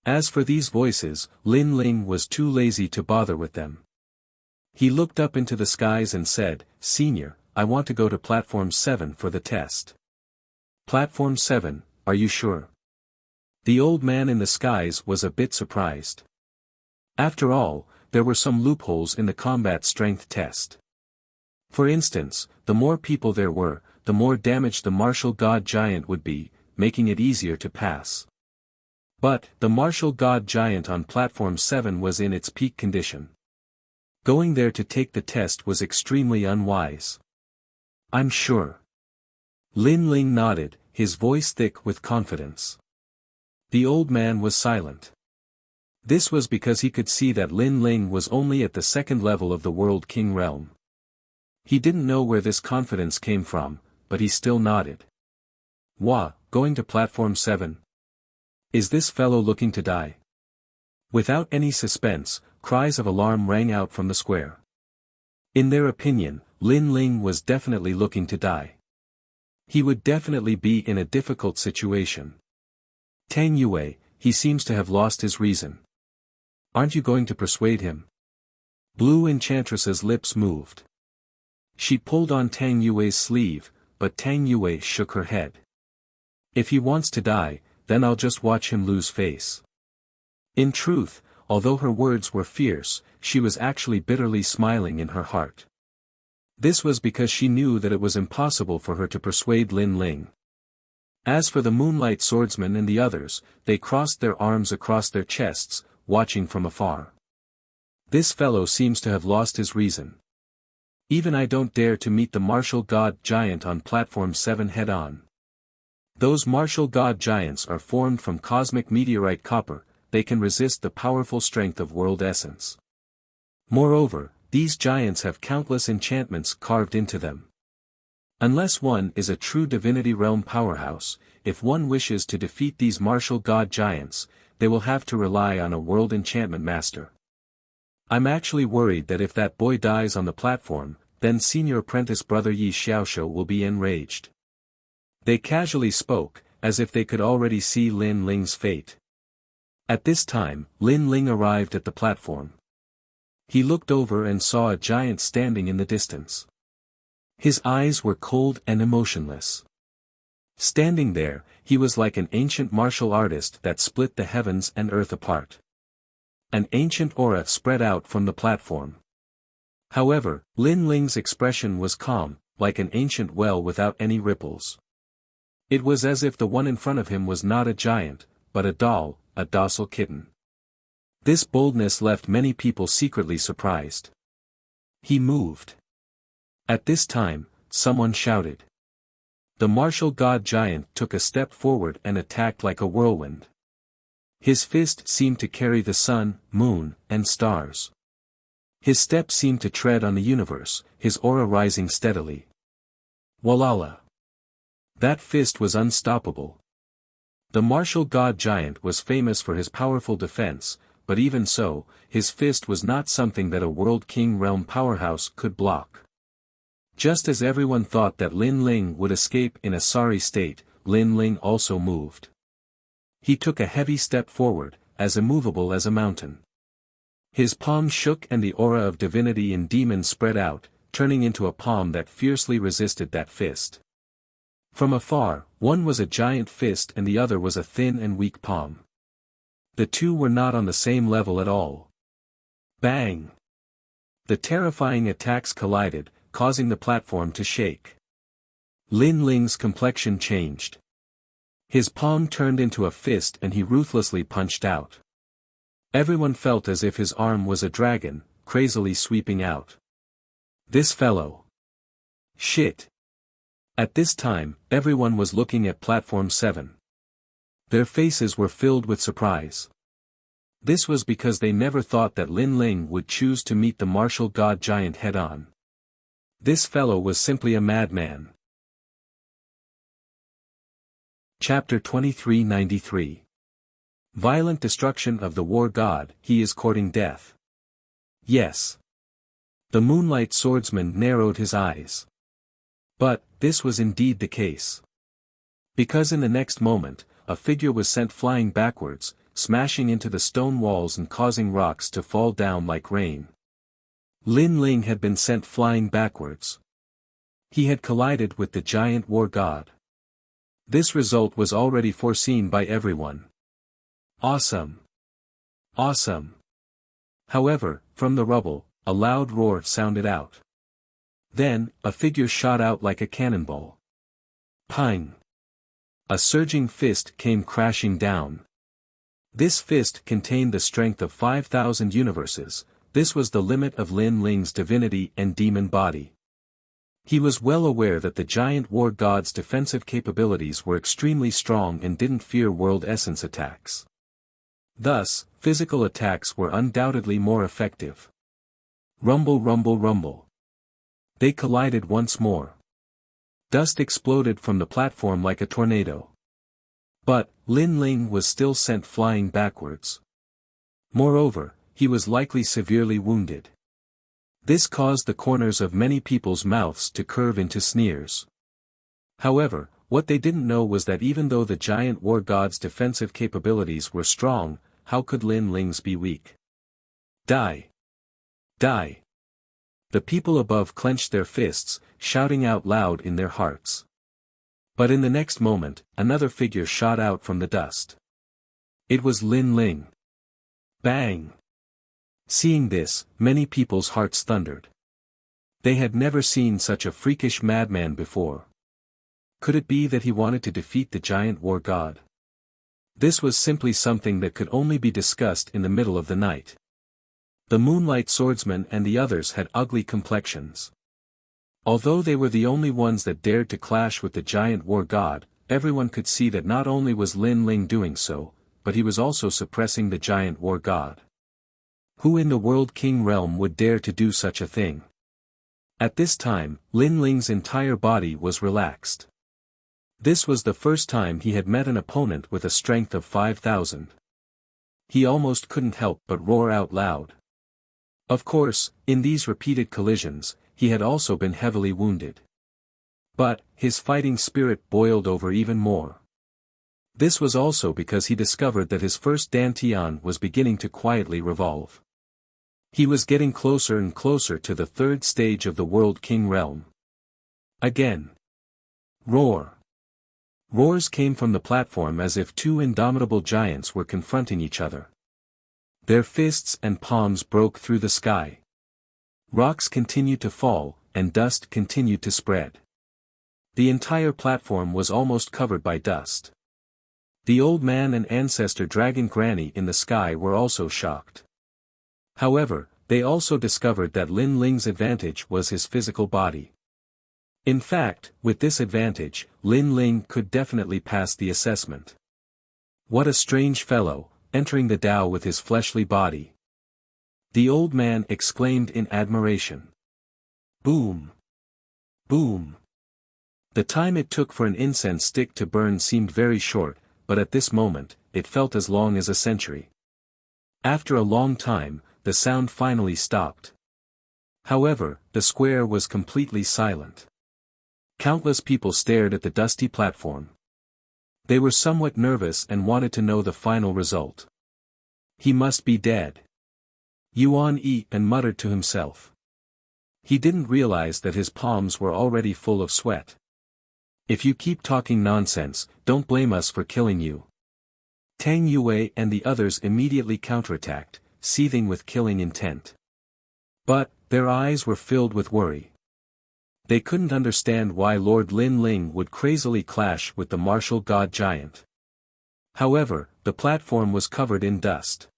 Speaker 1: As for these voices, Lin Ling was too lazy to bother with them. He looked up into the skies and said, "Senior, I want to go to Platform 7 for the test." Platform 7, are you sure? The old man in the skies was a bit surprised. After all, there were some loopholes in the combat strength test. For instance, the more people there were, the more damaged the martial god giant would be, making it easier to pass. But, the martial god giant on Platform 7 was in its peak condition. Going there to take the test was extremely unwise. I'm sure. Lin Ling nodded, his voice thick with confidence. The old man was silent. This was because he could see that Lin Ling was only at the second level of the World King realm. He didn't know where this confidence came from, but he still nodded. Going to Platform 7? Is this fellow looking to die? Without any suspense, cries of alarm rang out from the square. In their opinion, Lin Ling was definitely looking to die. He would definitely be in a difficult situation. Tang Yue, he seems to have lost his reason. Aren't you going to persuade him? Blue Enchantress's lips moved. She pulled on Tang Yue's sleeve, but Tang Yue shook her head. If he wants to die, then I'll just watch him lose face. In truth, although her words were fierce, she was actually bitterly smiling in her heart. This was because she knew that it was impossible for her to persuade Lin Ling. As for the Moonlight Swordsman and the others, they crossed their arms across their chests, watching from afar. This fellow seems to have lost his reason. Even I don't dare to meet the martial god giant on platform 7 head-on. Those martial god giants are formed from cosmic meteorite copper, they can resist the powerful strength of world essence. Moreover, these giants have countless enchantments carved into them. Unless one is a true divinity realm powerhouse, if one wishes to defeat these martial god giants, they will have to rely on a world enchantment master. I'm actually worried that if that boy dies on the platform, then senior apprentice brother Yi Xiaoshu will be enraged. They casually spoke, as if they could already see Lin Ling's fate. At this time, Lin Ling arrived at the platform. He looked over and saw a giant standing in the distance. His eyes were cold and emotionless. Standing there, he was like an ancient martial artist that split the heavens and earth apart. An ancient aura spread out from the platform. However, Lin Ling's expression was calm, like an ancient well without any ripples. It was as if the one in front of him was not a giant, but a doll, a docile kitten. This boldness left many people secretly surprised. He moved. At this time, someone shouted. The martial god giant took a step forward and attacked like a whirlwind. His fist seemed to carry the sun, moon, and stars. His step seemed to tread on the universe, his aura rising steadily. Walala! That fist was unstoppable. The martial god giant was famous for his powerful defense, but even so, his fist was not something that a world king realm powerhouse could block. Just as everyone thought that Lin Ling would escape in a sorry state, Lin Ling also moved. He took a heavy step forward, as immovable as a mountain. His palm shook and the aura of divinity and demon spread out, turning into a palm that fiercely resisted that fist. From afar, one was a giant fist and the other was a thin and weak palm. The two were not on the same level at all. Bang! The terrifying attacks collided, causing the platform to shake. Lin Ling's complexion changed. His palm turned into a fist and he ruthlessly punched out. Everyone felt as if his arm was a dragon, crazily sweeping out. This fellow. Shit. At this time, everyone was looking at platform 7. Their faces were filled with surprise. This was because they never thought that Lin Ling would choose to meet the martial god giant head-on. This fellow was simply a madman. Chapter 2393. Violent destruction of the war god, he is courting death. Yes. The Moonlight Swordsman narrowed his eyes. But, this was indeed the case. Because in the next moment, a figure was sent flying backwards, smashing into the stone walls and causing rocks to fall down like rain. Lin Ling had been sent flying backwards. He had collided with the giant war god. This result was already foreseen by everyone. Awesome! Awesome! However, from the rubble, a loud roar sounded out. Then, a figure shot out like a cannonball. Pang! A surging fist came crashing down. This fist contained the strength of 5,000 universes. This was the limit of Lin Ling's divinity and demon body. He was well aware that the giant war god's defensive capabilities were extremely strong and didn't fear world essence attacks. Thus, physical attacks were undoubtedly more effective. Rumble, rumble, rumble. They collided once more. Dust exploded from the platform like a tornado. But, Lin Ling was still sent flying backwards. Moreover, he was likely severely wounded. This caused the corners of many people's mouths to curve into sneers. However, what they didn't know was that even though the giant war god's defensive capabilities were strong, how could Lin Ling's be weak? Die! Die! The people above clenched their fists, shouting out loud in their hearts. But in the next moment, another figure shot out from the dust. It was Lin Ling. Bang! Seeing this, many people's hearts thundered. They had never seen such a freakish madman before. Could it be that he wanted to defeat the giant war god? This was simply something that could only be discussed in the middle of the night. The Moonlight Swordsman and the others had ugly complexions. Although they were the only ones that dared to clash with the giant war god, everyone could see that not only was Lin Ling doing so, but he was also suppressing the giant war god. Who in the World King realm would dare to do such a thing? At this time, Lin Ling's entire body was relaxed. This was the first time he had met an opponent with a strength of 5,000. He almost couldn't help but roar out loud. Of course, in these repeated collisions, he had also been heavily wounded. But, his fighting spirit boiled over even more. This was also because he discovered that his first dantian was beginning to quietly revolve. He was getting closer and closer to the third stage of the World King realm. Again. Roar. Roars came from the platform as if two indomitable giants were confronting each other. Their fists and palms broke through the sky. Rocks continued to fall, and dust continued to spread. The entire platform was almost covered by dust. The old man and ancestor dragon Granny in the sky were also shocked. However, they also discovered that Lin Ling's advantage was his physical body. In fact, with this advantage, Lin Ling could definitely pass the assessment. What a strange fellow, entering the Tao with his fleshly body. The old man exclaimed in admiration. Boom! Boom! The time it took for an incense stick to burn seemed very short, but at this moment, it felt as long as a century. After a long time, the sound finally stopped. However, the square was completely silent. Countless people stared at the dusty platform. They were somewhat nervous and wanted to know the final result. He must be dead. Yuan Yi and muttered to himself. He didn't realize that his palms were already full of sweat. If you keep talking nonsense, don't blame us for killing you. Tang Yue and the others immediately counterattacked, seething with killing intent. But, their eyes were filled with worry. They couldn't understand why Lord Lin Ling would crazily clash with the martial god giant. However, the platform was covered in dust.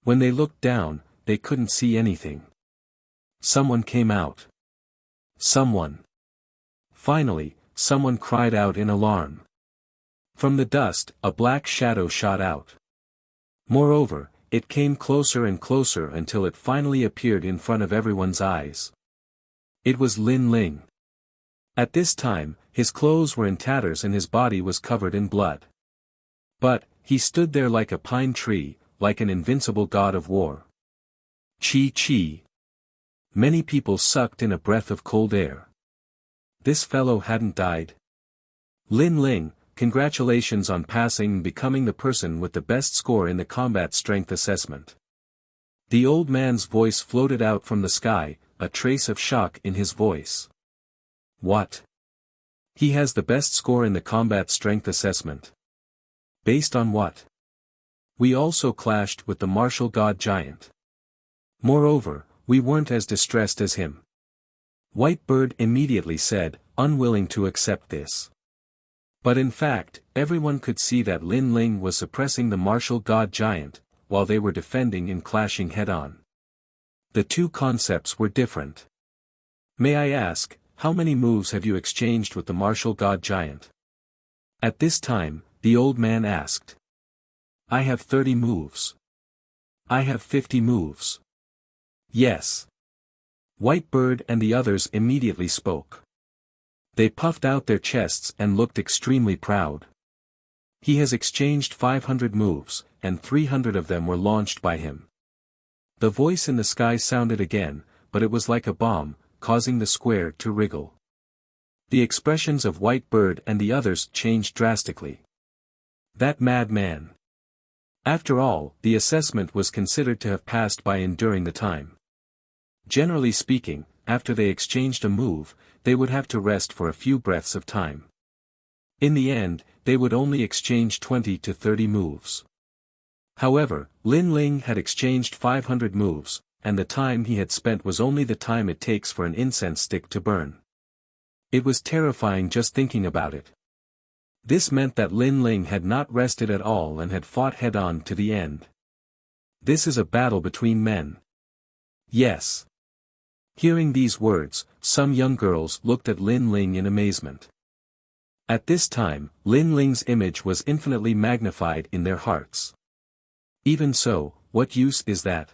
Speaker 1: When they looked down, they couldn't see anything. Someone came out. Someone. Finally, someone cried out in alarm. From the dust, a black shadow shot out. Moreover, it came closer and closer until it finally appeared in front of everyone's eyes. It was Lin Ling. At this time, his clothes were in tatters and his body was covered in blood. But, he stood there like a pine tree, like an invincible god of war. Chi chi. Many people sucked in a breath of cold air. This fellow hadn't died. Lin Ling, congratulations on passing and becoming the person with the best score in the combat strength assessment. The old man's voice floated out from the sky, a trace of shock in his voice. What? He has the best score in the combat strength assessment. Based on what? We also clashed with the martial god giant. Moreover, we weren't as distressed as him. Whitebird immediately said, unwilling to accept this. But in fact, everyone could see that Lin Ling was suppressing the martial god giant, while they were defending and clashing head-on. The two concepts were different. May I ask, how many moves have you exchanged with the martial god giant? At this time, the old man asked. I have 30 moves. I have 50 moves. Yes. Whitebird and the others immediately spoke. They puffed out their chests and looked extremely proud. He has exchanged 500 moves, and 300 of them were launched by him. The voice in the sky sounded again, but it was like a bomb, causing the square to wriggle. The expressions of Whitebird and the others changed drastically. That madman. After all, the assessment was considered to have passed by enduring the time. Generally speaking, after they exchanged a move, they would have to rest for a few breaths of time. In the end, they would only exchange 20 to 30 moves. However, Lin Ling had exchanged 500 moves, and the time he had spent was only the time it takes for an incense stick to burn. It was terrifying just thinking about it. This meant that Lin Ling had not rested at all and had fought head-on to the end. This is a battle between men. Yes. Hearing these words, some young girls looked at Lin Ling in amazement. At this time, Lin Ling's image was infinitely magnified in their hearts. Even so, what use is that?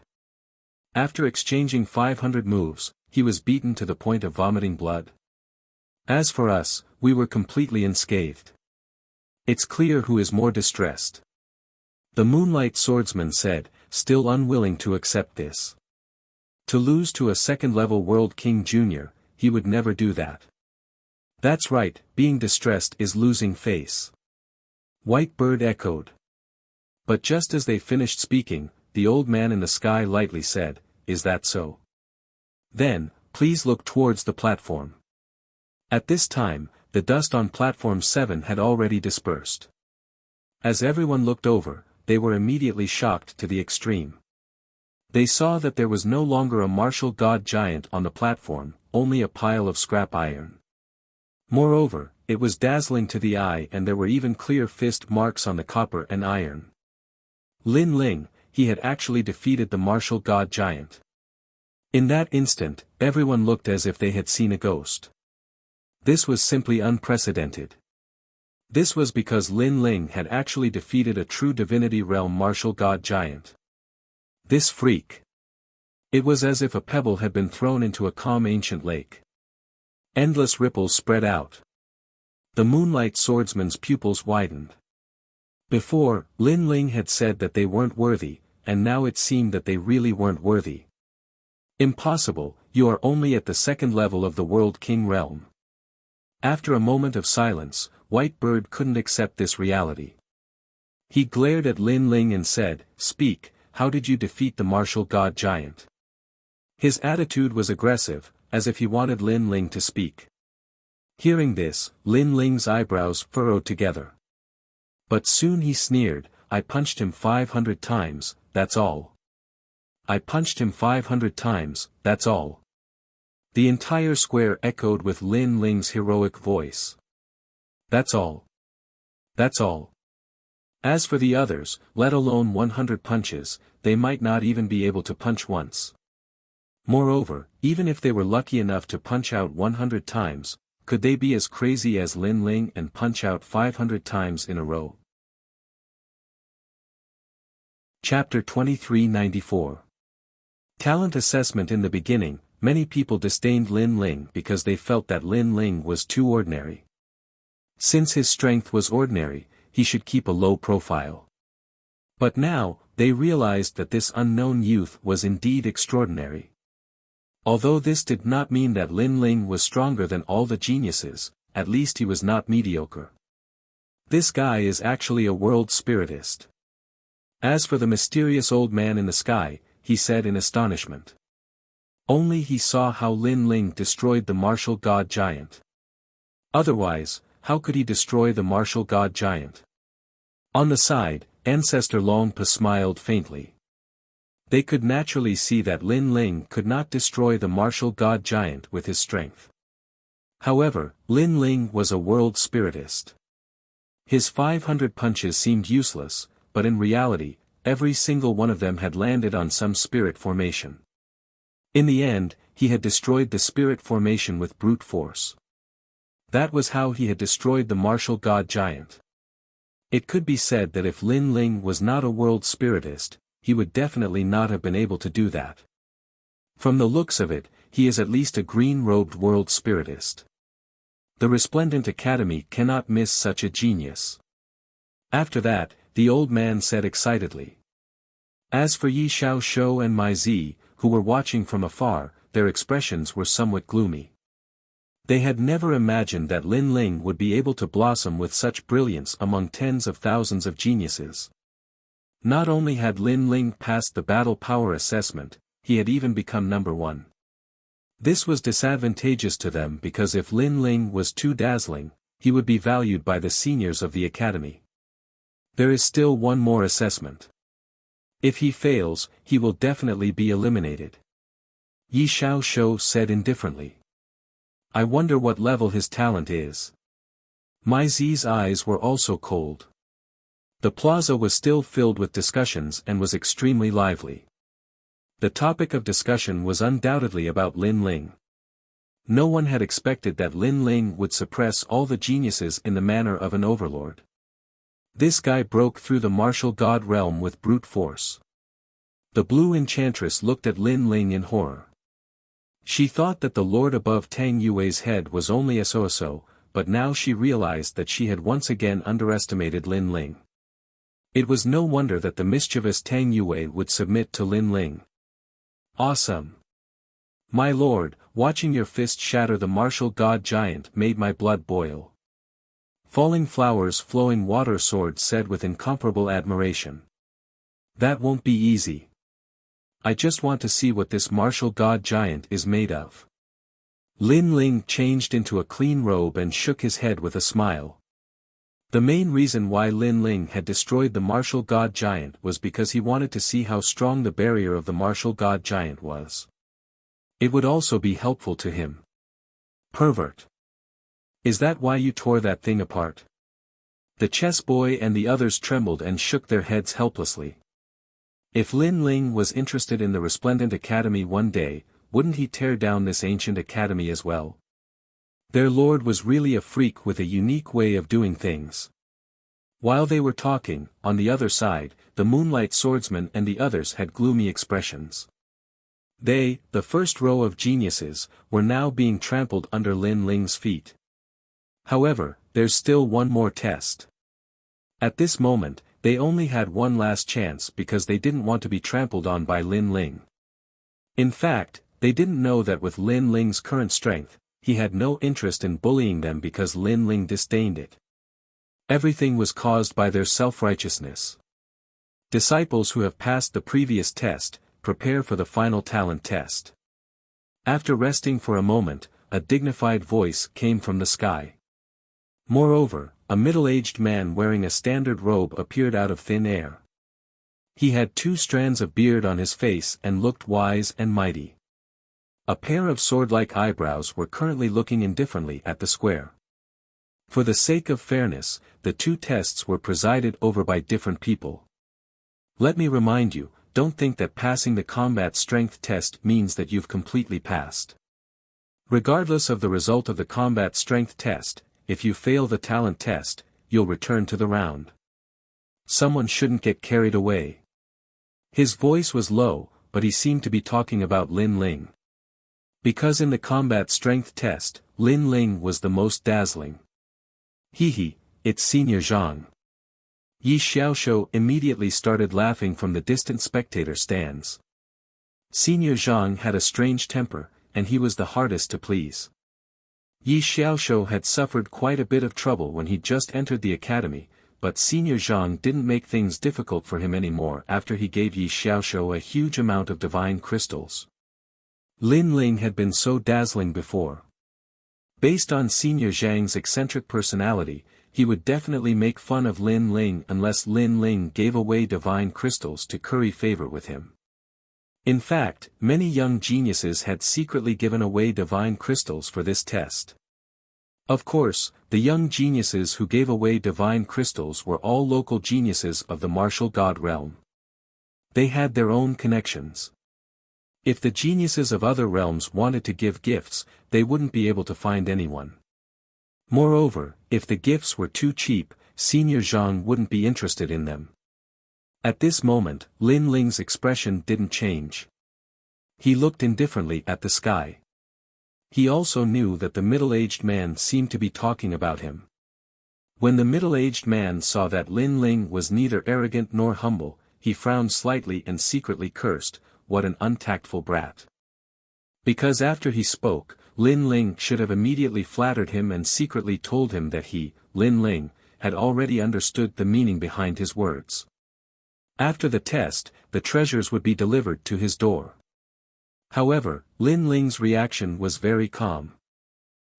Speaker 1: After exchanging 500 moves, he was beaten to the point of vomiting blood. As for us, we were completely unscathed. It's clear who is more distressed. The Moonlight Swordsman said, still unwilling to accept this. To lose to a second-level World King Jr., he would never do that. That's right, being distressed is losing face. Whitebird echoed. But just as they finished speaking, the old man in the sky lightly said, "Is that so? Then, please look towards the platform." At this time, the dust on platform 7 had already dispersed. As everyone looked over, they were immediately shocked to the extreme. They saw that there was no longer a martial god giant on the platform, only a pile of scrap iron. Moreover, it was dazzling to the eye and there were even clear fist marks on the copper and iron. Lin Ling, he had actually defeated the martial god giant. In that instant, everyone looked as if they had seen a ghost. This was simply unprecedented. This was because Lin Ling had actually defeated a true Divinity Realm martial god giant. This freak. It was as if a pebble had been thrown into a calm ancient lake. Endless ripples spread out. The Moonlight Swordsman's pupils widened. Before, Lin Ling had said that they weren't worthy, and now it seemed that they really weren't worthy. Impossible, you are only at the second level of the World King realm. After a moment of silence, Whitebird couldn't accept this reality. He glared at Lin Ling and said, "Speak, how did you defeat the martial god giant?" His attitude was aggressive, as if he wanted Lin Ling to speak. Hearing this, Lin Ling's eyebrows furrowed together. But soon he sneered, "I punched him 500 times, that's all. I punched him 500 times, that's all." The entire square echoed with Lin Ling's heroic voice. "That's all. That's all." As for the others, let alone 100 punches, they might not even be able to punch once. Moreover, even if they were lucky enough to punch out 100 times, could they be as crazy as Lin Ling and punch out 500 times in a row? Chapter 2394. Talent assessment. In the beginning, many people disdained Lin Ling because they felt that Lin Ling was too ordinary. Since his strength was ordinary, he should keep a low profile. But now, they realized that this unknown youth was indeed extraordinary. Although this did not mean that Lin Ling was stronger than all the geniuses, at least he was not mediocre. This guy is actually a world spiritist. As for the mysterious old man in the sky, he said in astonishment. Only he saw how Lin Ling destroyed the martial god giant. Otherwise, how could he destroy the martial god giant? On the side, Ancestor Longpa smiled faintly. They could naturally see that Lin Ling could not destroy the martial god giant with his strength. However, Lin Ling was a world spiritist. His 500 punches seemed useless, but in reality, every single one of them had landed on some spirit formation. In the end, he had destroyed the spirit formation with brute force. That was how he had destroyed the martial god giant. It could be said that if Lin Ling was not a world spiritist, he would definitely not have been able to do that. From the looks of it, he is at least a green-robed world spiritist. The Resplendent Academy cannot miss such a genius. After that, the old man said excitedly. As for Yi Xiaoshou and Mai Zi, who were watching from afar, their expressions were somewhat gloomy. They had never imagined that Lin Ling would be able to blossom with such brilliance among tens of thousands of geniuses. Not only had Lin Ling passed the battle power assessment, he had even become number 1. This was disadvantageous to them because if Lin Ling was too dazzling, he would be valued by the seniors of the academy. There is still one more assessment. If he fails, he will definitely be eliminated. Yi Xiaoshou said indifferently. I wonder what level his talent is. My Z's eyes were also cold. The plaza was still filled with discussions and was extremely lively. The topic of discussion was undoubtedly about Lin Ling. No one had expected that Lin Ling would suppress all the geniuses in the manner of an overlord. This guy broke through the martial god realm with brute force. The blue enchantress looked at Lin Ling in horror. She thought that the lord above Tang Yue's head was only a so-so, but now she realized that she had once again underestimated Lin Ling. It was no wonder that the mischievous Tang Yue would submit to Lin Ling. Awesome! My lord, watching your fist shatter the martial god giant made my blood boil. Falling Flowers Flowing Water Sword said with incomparable admiration. That won't be easy. I just want to see what this martial god giant is made of. Lin Ling changed into a clean robe and shook his head with a smile. The main reason why Lin Ling had destroyed the martial god giant was because he wanted to see how strong the barrier of the martial god giant was. It would also be helpful to him. Pervert. Is that why you tore that thing apart? The chess boy and the others trembled and shook their heads helplessly. If Lin Ling was interested in the resplendent academy one day, wouldn't he tear down this ancient academy as well? Their lord was really a freak with a unique way of doing things. While they were talking, on the other side, the Moonlight Swordsman and the others had gloomy expressions. They, the first row of geniuses, were now being trampled under Lin Ling's feet. However, there's still one more test. At this moment, they only had one last chance because they didn't want to be trampled on by Lin Ling. In fact, they didn't know that with Lin Ling's current strength, he had no interest in bullying them because Lin Ling disdained it. Everything was caused by their self-righteousness. Disciples who have passed the previous test, prepare for the final talent test. After resting for a moment, a dignified voice came from the sky. Moreover, a middle-aged man wearing a standard robe appeared out of thin air. He had 2 strands of beard on his face and looked wise and mighty. A pair of sword-like eyebrows were currently looking indifferently at the square. For the sake of fairness, the 2 tests were presided over by different people. Let me remind you, don't think that passing the combat strength test means that you've completely passed. Regardless of the result of the combat strength test, if you fail the talent test, you'll return to the round. Someone shouldn't get carried away. His voice was low, but he seemed to be talking about Lin Ling. Because in the combat strength test, Lin Ling was the most dazzling. Hee, it's Senior Zhang. Yi Xiaoshu immediately started laughing from the distant spectator stands. Senior Zhang had a strange temper, and he was the hardest to please. Yi Xiaoshu had suffered quite a bit of trouble when he just entered the academy, but Senior Zhang didn't make things difficult for him anymore after he gave Yi Xiaoshu a huge amount of divine crystals. Lin Ling had been so dazzling before. Based on Senior Zhang's eccentric personality, he would definitely make fun of Lin Ling unless Lin Ling gave away divine crystals to curry favor with him. In fact, many young geniuses had secretly given away divine crystals for this test. Of course, the young geniuses who gave away divine crystals were all local geniuses of the martial god realm. They had their own connections. If the geniuses of other realms wanted to give gifts, they wouldn't be able to find anyone. Moreover, if the gifts were too cheap, Senior Zhang wouldn't be interested in them. At this moment, Lin Ling's expression didn't change. He looked indifferently at the sky. He also knew that the middle-aged man seemed to be talking about him. When the middle-aged man saw that Lin Ling was neither arrogant nor humble, he frowned slightly and secretly cursed, "What an untactful brat." Because after he spoke, Lin Ling should have immediately flattered him and secretly told him that he, Lin Ling, had already understood the meaning behind his words. After the test, the treasures would be delivered to his door. However, Lin Ling's reaction was very calm.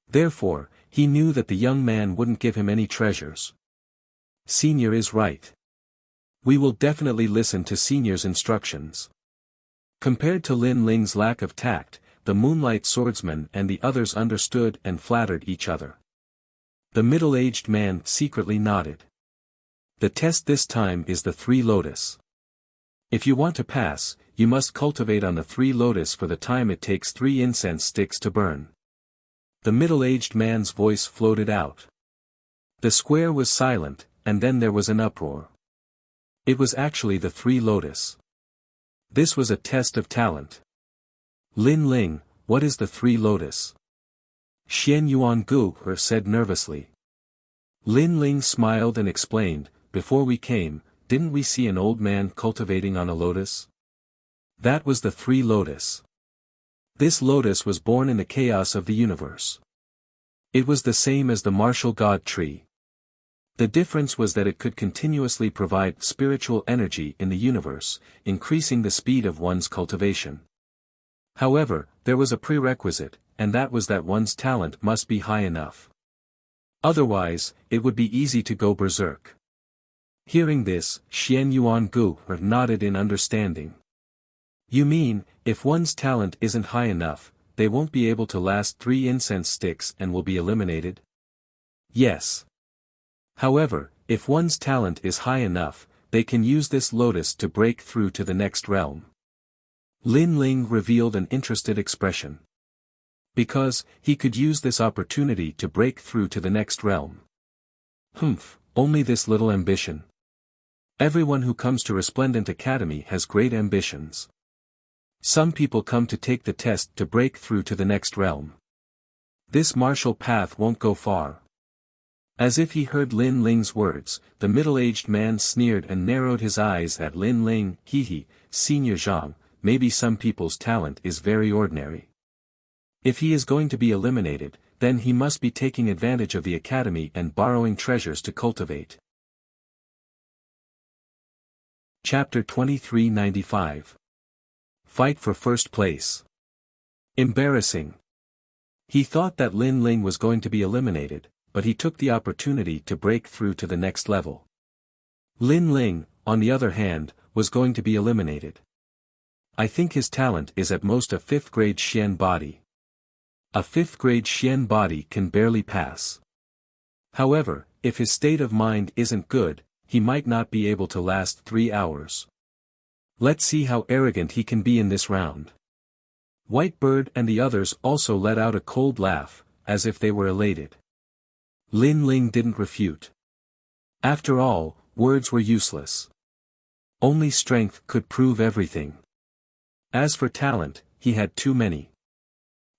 Speaker 1: Therefore, he knew that the young man wouldn't give him any treasures. Senior is right. We will definitely listen to Senior's instructions. Compared to Lin Ling's lack of tact, the Moonlight Swordsman and the others understood and flattered each other. The middle-aged man secretly nodded. The test this time is the 3 lotus. If you want to pass, you must cultivate on the 3 lotus for the time it takes 3 incense sticks to burn. The middle-aged man's voice floated out. The square was silent, and then there was an uproar. It was actually the 3 lotus. This was a test of talent. Lin Ling, what is the 3 lotus? Xian Yuan Gu said nervously. Lin Ling smiled and explained, before we came, didn't we see an old man cultivating on a lotus? That was the 3 lotus. This lotus was born in the chaos of the universe. It was the same as the martial god tree. The difference was that it could continuously provide spiritual energy in the universe, increasing the speed of one's cultivation. However, there was a prerequisite, and that was that one's talent must be high enough. Otherwise, it would be easy to go berserk. Hearing this, Xian Yuan Gu nodded in understanding. You mean, if one's talent isn't high enough, they won't be able to last 3 incense sticks and will be eliminated? Yes. However, if one's talent is high enough, they can use this lotus to break through to the next realm. Lin Ling revealed an interested expression. Because, he could use this opportunity to break through to the next realm. Only this little ambition. Everyone who comes to Resplendent Academy has great ambitions. Some people come to take the test to break through to the next realm. This martial path won't go far. As if he heard Lin Ling's words, the middle-aged man sneered and narrowed his eyes at Lin Ling. Senior Zhang, maybe some people's talent is very ordinary. If he is going to be eliminated, then he must be taking advantage of the academy and borrowing treasures to cultivate. Chapter 2395. Fight for first place. Embarrassing. He thought that Lin Ling was going to be eliminated, but he took the opportunity to break through to the next level. Lin Ling, on the other hand, was going to be eliminated. I think his talent is at most a 5th grade Xian body. A 5th grade Xian body can barely pass. However, if his state of mind isn't good, he might not be able to last 3 hours. Let's see how arrogant he can be in this round. Whitebird and the others also let out a cold laugh, as if they were elated. Lin Ling didn't refute. After all, words were useless. Only strength could prove everything. As for talent, he had too many.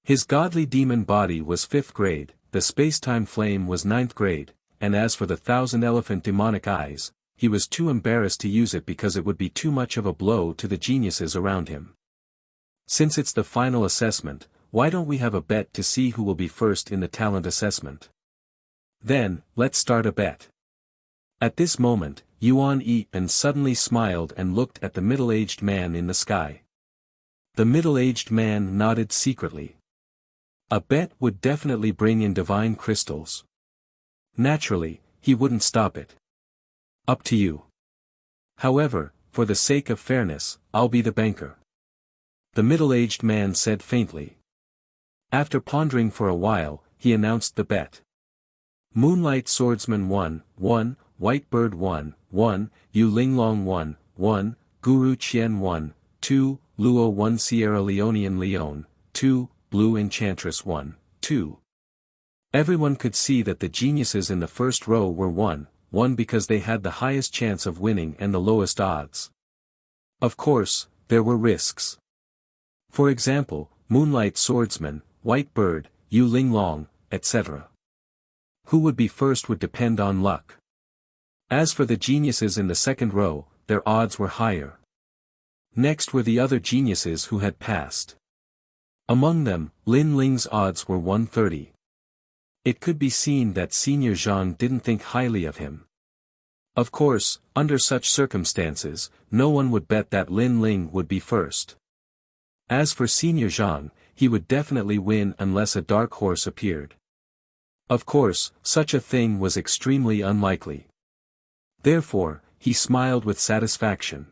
Speaker 1: His godly demon body was 5th grade, the space-time flame was 9th grade, and as for the 1,000-elephant demonic eyes, he was too embarrassed to use it because it would be too much of a blow to the geniuses around him. Since it's the final assessment, why don't we have a bet to see who will be first in the talent assessment? Then, let's start a bet. At this moment, Yuan Yi suddenly smiled and looked at the middle-aged man in the sky. The middle-aged man nodded secretly. A bet would definitely bring in divine crystals. Naturally, he wouldn't stop it. Up to you. However, for the sake of fairness, I'll be the banker. The middle-aged man said faintly. After pondering for a while, he announced the bet. Moonlight Swordsman 1, Whitebird 1, Yu Linglong 1, Guru Qian 1, 2, Luo 1 Sierra Leonean Leone, 2, Blue Enchantress 1, 2. Everyone could see that the geniuses in the first row were 1 because they had the highest chance of winning and the lowest odds. Of course, there were risks. For example, Moonlight Swordsman, Whitebird, Yu Linglong, etc. Who would be first would depend on luck. As for the geniuses in the second row, their odds were higher. Next were the other geniuses who had passed. Among them, Lin Ling's odds were 130. It could be seen that Senior Zhang didn't think highly of him. Of course, under such circumstances, no one would bet that Lin Ling would be first. As for Senior Zhang, he would definitely win unless a dark horse appeared. Of course, such a thing was extremely unlikely. Therefore, he smiled with satisfaction.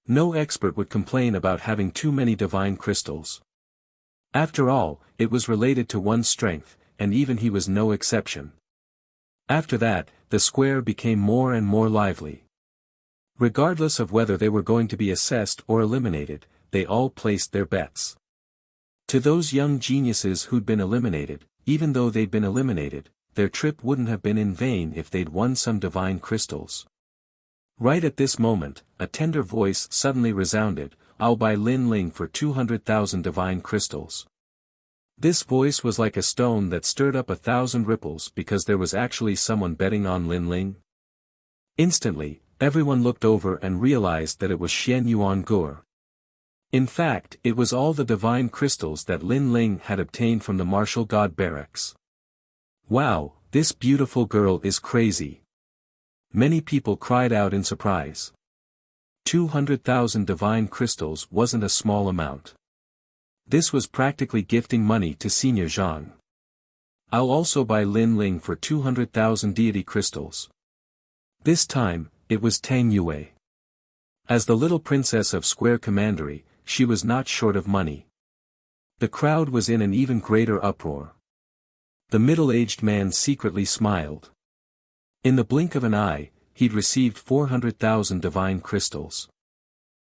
Speaker 1: No expert would complain about having too many divine crystals. After all, it was related to one's strength, and even he was no exception. After that, the square became more and more lively. Regardless of whether they were going to be assessed or eliminated, they all placed their bets. To those young geniuses who'd been eliminated, even though they'd been eliminated, their trip wouldn't have been in vain if they'd won some divine crystals. Right at this moment, a tender voice suddenly resounded, "I'll buy Lin Ling for 200,000 divine crystals." This voice was like a stone that stirred up 1,000 ripples because there was actually someone betting on Lin Ling. Instantly, everyone looked over and realized that it was Xian Yuan Gur. In fact, it was all the divine crystals that Lin Ling had obtained from the martial god barracks. Wow, this beautiful girl is crazy. Many people cried out in surprise. 200,000 divine crystals wasn't a small amount. This was practically gifting money to Senior Zhang. I'll also buy Lin Ling for 200,000 deity crystals. This time, it was Tang Yue. As the little princess of Square Commandery, she was not short of money. The crowd was in an even greater uproar. The middle-aged man secretly smiled. In the blink of an eye, he'd received 400,000 divine crystals.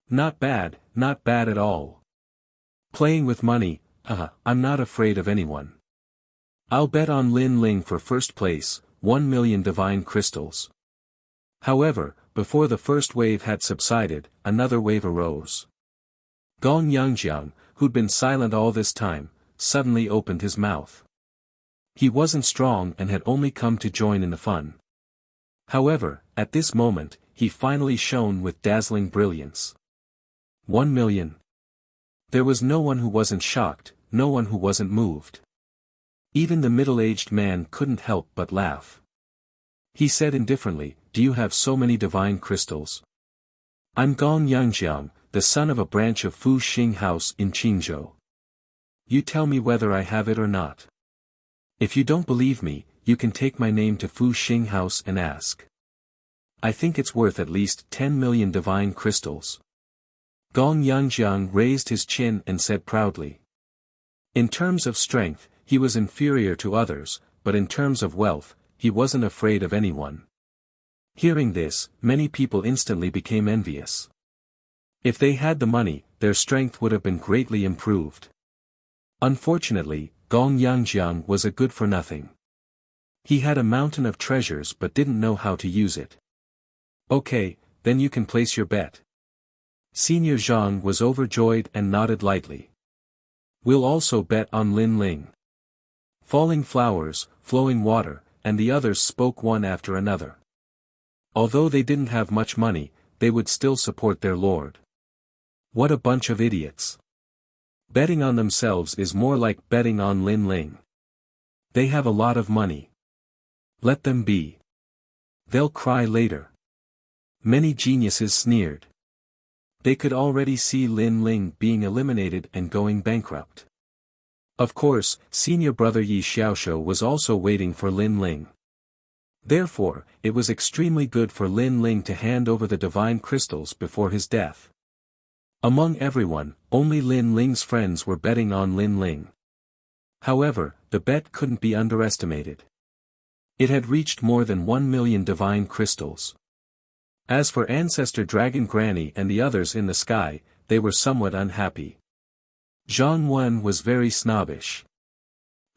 Speaker 1: Not bad at all. Playing with money, I'm not afraid of anyone. I'll bet on Lin Ling for first place, 1 million divine crystals. However, before the first wave had subsided, another wave arose. Gong Yangjiang, who'd been silent all this time, suddenly opened his mouth. He wasn't strong and had only come to join in the fun. However, at this moment, he finally shone with dazzling brilliance. 1 million. There was no one who wasn't shocked, no one who wasn't moved. Even the middle-aged man couldn't help but laugh. He said indifferently, "Do you have so many divine crystals?" "I'm Gong Yangjiang, the son of a branch of Fu Xing House in Qingzhou. You tell me whether I have it or not. If you don't believe me, you can take my name to Fu Xing House and ask. I think it's worth at least 10 million divine crystals." Gong Yangjiang raised his chin and said proudly. In terms of strength, he was inferior to others, but in terms of wealth, he wasn't afraid of anyone. Hearing this, many people instantly became envious. If they had the money, their strength would have been greatly improved. Unfortunately, Gong Yangjiang was a good-for-nothing. He had a mountain of treasures but didn't know how to use it. "Okay, then you can place your bet." Senior Zhang was overjoyed and nodded lightly. "We'll also bet on Lin Ling." Falling Flowers, Flowing Water, and the others spoke one after another. Although they didn't have much money, they would still support their lord. What a bunch of idiots. Betting on themselves is more like betting on Lin Ling. They have a lot of money. Let them be. They'll cry later. Many geniuses sneered. They could already see Lin Ling being eliminated and going bankrupt. Of course, senior brother Yi Xiaoshu was also waiting for Lin Ling. Therefore, it was extremely good for Lin Ling to hand over the divine crystals before his death. Among everyone, only Lin Ling's friends were betting on Lin Ling. However, the bet couldn't be underestimated. It had reached more than 1 million divine crystals. As for Ancestor Dragon Granny and the others in the sky, they were somewhat unhappy. Zhang Wen was very snobbish.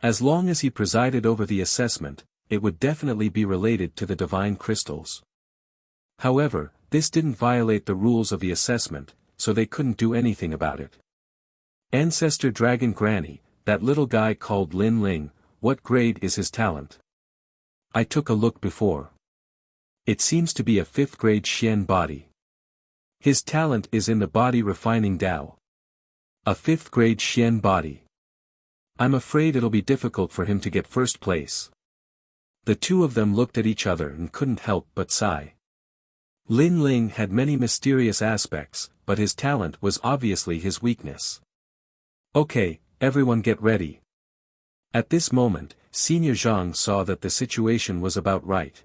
Speaker 1: As long as he presided over the assessment, it would definitely be related to the divine crystals. However, this didn't violate the rules of the assessment, so they couldn't do anything about it. Ancestor Dragon Granny, that little guy called Lin Ling, what grade is his talent? I took a look before. It seems to be a 5th grade Xian body. His talent is in the body refining Dao. A 5th grade Xian body. I'm afraid it'll be difficult for him to get first place. The two of them looked at each other and couldn't help but sigh. Lin Ling had many mysterious aspects, but his talent was obviously his weakness. Okay, everyone get ready. At this moment, Senior Zhang saw that the situation was about right.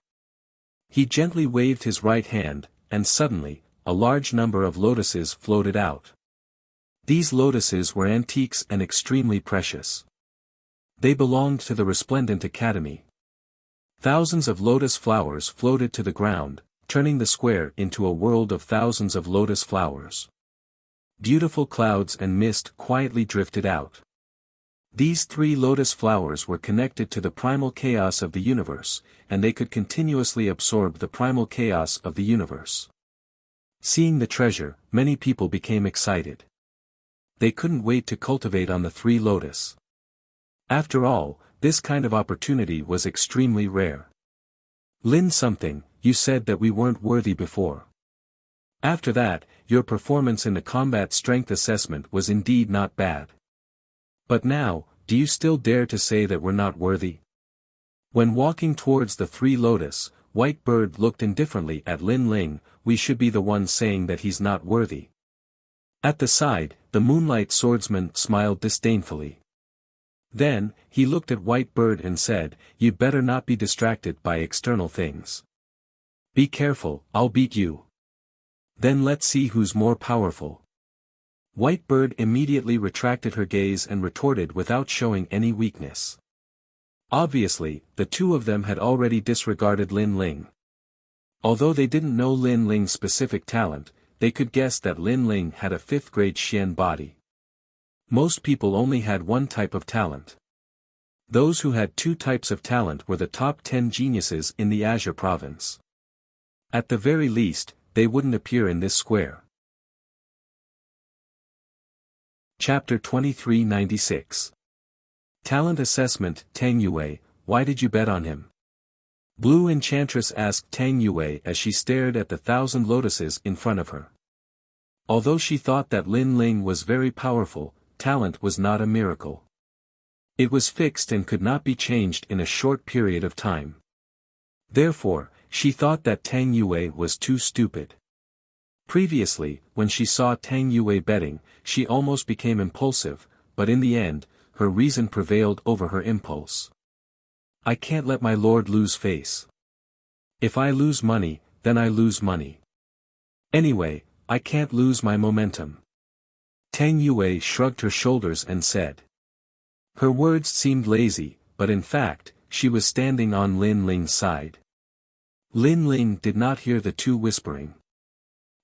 Speaker 1: He gently waved his right hand, and suddenly, a large number of lotuses floated out. These lotuses were antiques and extremely precious. They belonged to the Resplendent Academy. Thousands of lotus flowers floated to the ground, turning the square into a world of thousands of lotus flowers. Beautiful clouds and mist quietly drifted out. These 3 lotus flowers were connected to the primal chaos of the universe, and they could continuously absorb the primal chaos of the universe. Seeing the treasure, many people became excited. They couldn't wait to cultivate on the 3 lotus. After all, this kind of opportunity was extremely rare. Lin something, you said that we weren't worthy before. After that, your performance in the combat strength assessment was indeed not bad. But now, do you still dare to say that we're not worthy? When walking towards the 3 lotus, White Bird looked indifferently at Lin Ling. We should be the ones saying that he's not worthy. At the side, the Moonlight Swordsman smiled disdainfully. Then, he looked at White Bird and said, "You'd better not be distracted by external things. Be careful, I'll beat you. Then let's see who's more powerful." White Bird immediately retracted her gaze and retorted without showing any weakness. Obviously, the 2 of them had already disregarded Lin Ling. Although they didn't know Lin Ling's specific talent, they could guess that Lin Ling had a 5th-grade Xian body. Most people only had 1 type of talent. Those who had 2 types of talent were the top 10 geniuses in the Azure province. At the very least, they wouldn't appear in this square. Chapter 2396. Talent Assessment. Tang Yue, why did you bet on him? Blue Enchantress asked Tang Yue as she stared at the 1,000 lotuses in front of her. Although she thought that Lin Ling was very powerful, talent was not a miracle. It was fixed and could not be changed in a short period of time. Therefore, she thought that Tang Yue was too stupid. Previously, when she saw Tang Yue betting, she almost became impulsive, but in the end, her reason prevailed over her impulse. I can't let my lord lose face. If I lose money, then I lose money. Anyway, I can't lose my momentum. Tang Yue shrugged her shoulders and said. Her words seemed lazy, but in fact, she was standing on Lin Ling's side. Lin Ling did not hear the 2 whispering.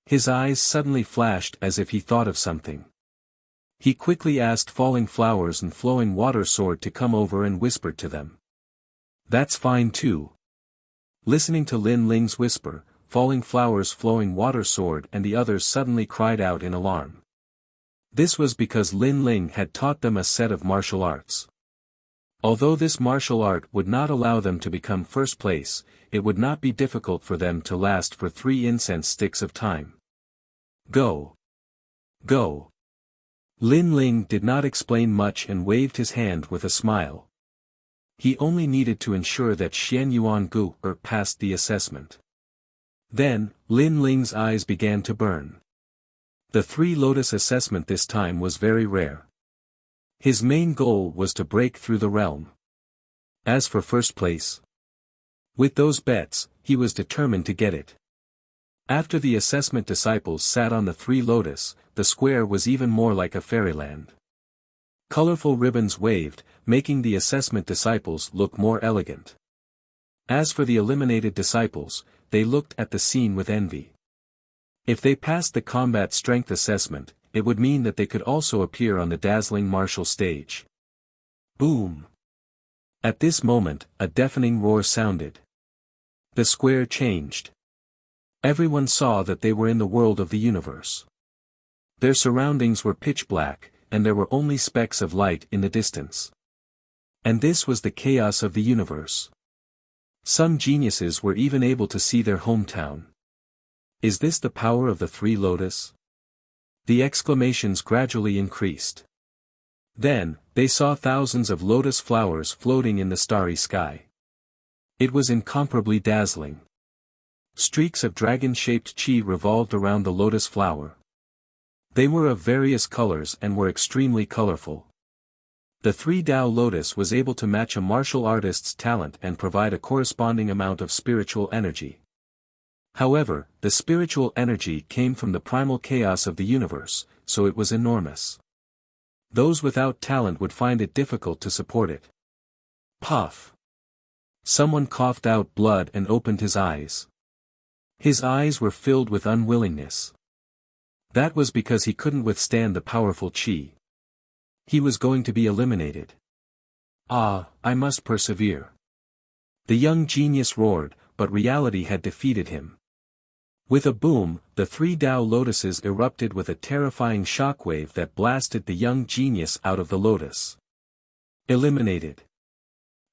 Speaker 1: His eyes suddenly flashed as if he thought of something. He quickly asked Falling Flowers and Flowing Water Sword to come over and whispered to them. That's fine too. Listening to Lin Ling's whisper, Falling Flowers, Flowing Water Sword and the others suddenly cried out in alarm. This was because Lin Ling had taught them a set of martial arts. Although this martial art would not allow them to become first place, it would not be difficult for them to last for 3 incense sticks of time. Go. Go. Lin Ling did not explain much and waved his hand with a smile. He only needed to ensure that Xian Yuan Gu passed the assessment. Then, Lin Ling's eyes began to burn. The 3 lotus assessment this time was very rare. His main goal was to break through the realm. As for first place, with those bets, he was determined to get it. After the assessment disciples sat on the 3 lotus, the square was even more like a fairyland. Colorful ribbons waved, making the assessment disciples look more elegant. As for the eliminated disciples, they looked at the scene with envy. If they passed the combat strength assessment, it would mean that they could also appear on the dazzling martial stage. Boom! At this moment, a deafening roar sounded. The square changed. Everyone saw that they were in the world of the universe. Their surroundings were pitch black, and there were only specks of light in the distance. And this was the chaos of the universe. Some geniuses were even able to see their hometown. Is this the power of the 3 lotus? The exclamations gradually increased. Then, they saw thousands of lotus flowers floating in the starry sky. It was incomparably dazzling. Streaks of dragon-shaped chi revolved around the lotus flower. They were of various colors and were extremely colorful. The 3-Dao lotus was able to match a martial artist's talent and provide a corresponding amount of spiritual energy. However, the spiritual energy came from the primal chaos of the universe, so it was enormous. Those without talent would find it difficult to support it. Puff! Someone coughed out blood and opened his eyes. His eyes were filled with unwillingness. That was because he couldn't withstand the powerful chi. He was going to be eliminated. Ah, I must persevere. The young genius roared, but reality had defeated him. With a boom, the 3 Tao lotuses erupted with a terrifying shockwave that blasted the young genius out of the lotus. Eliminated.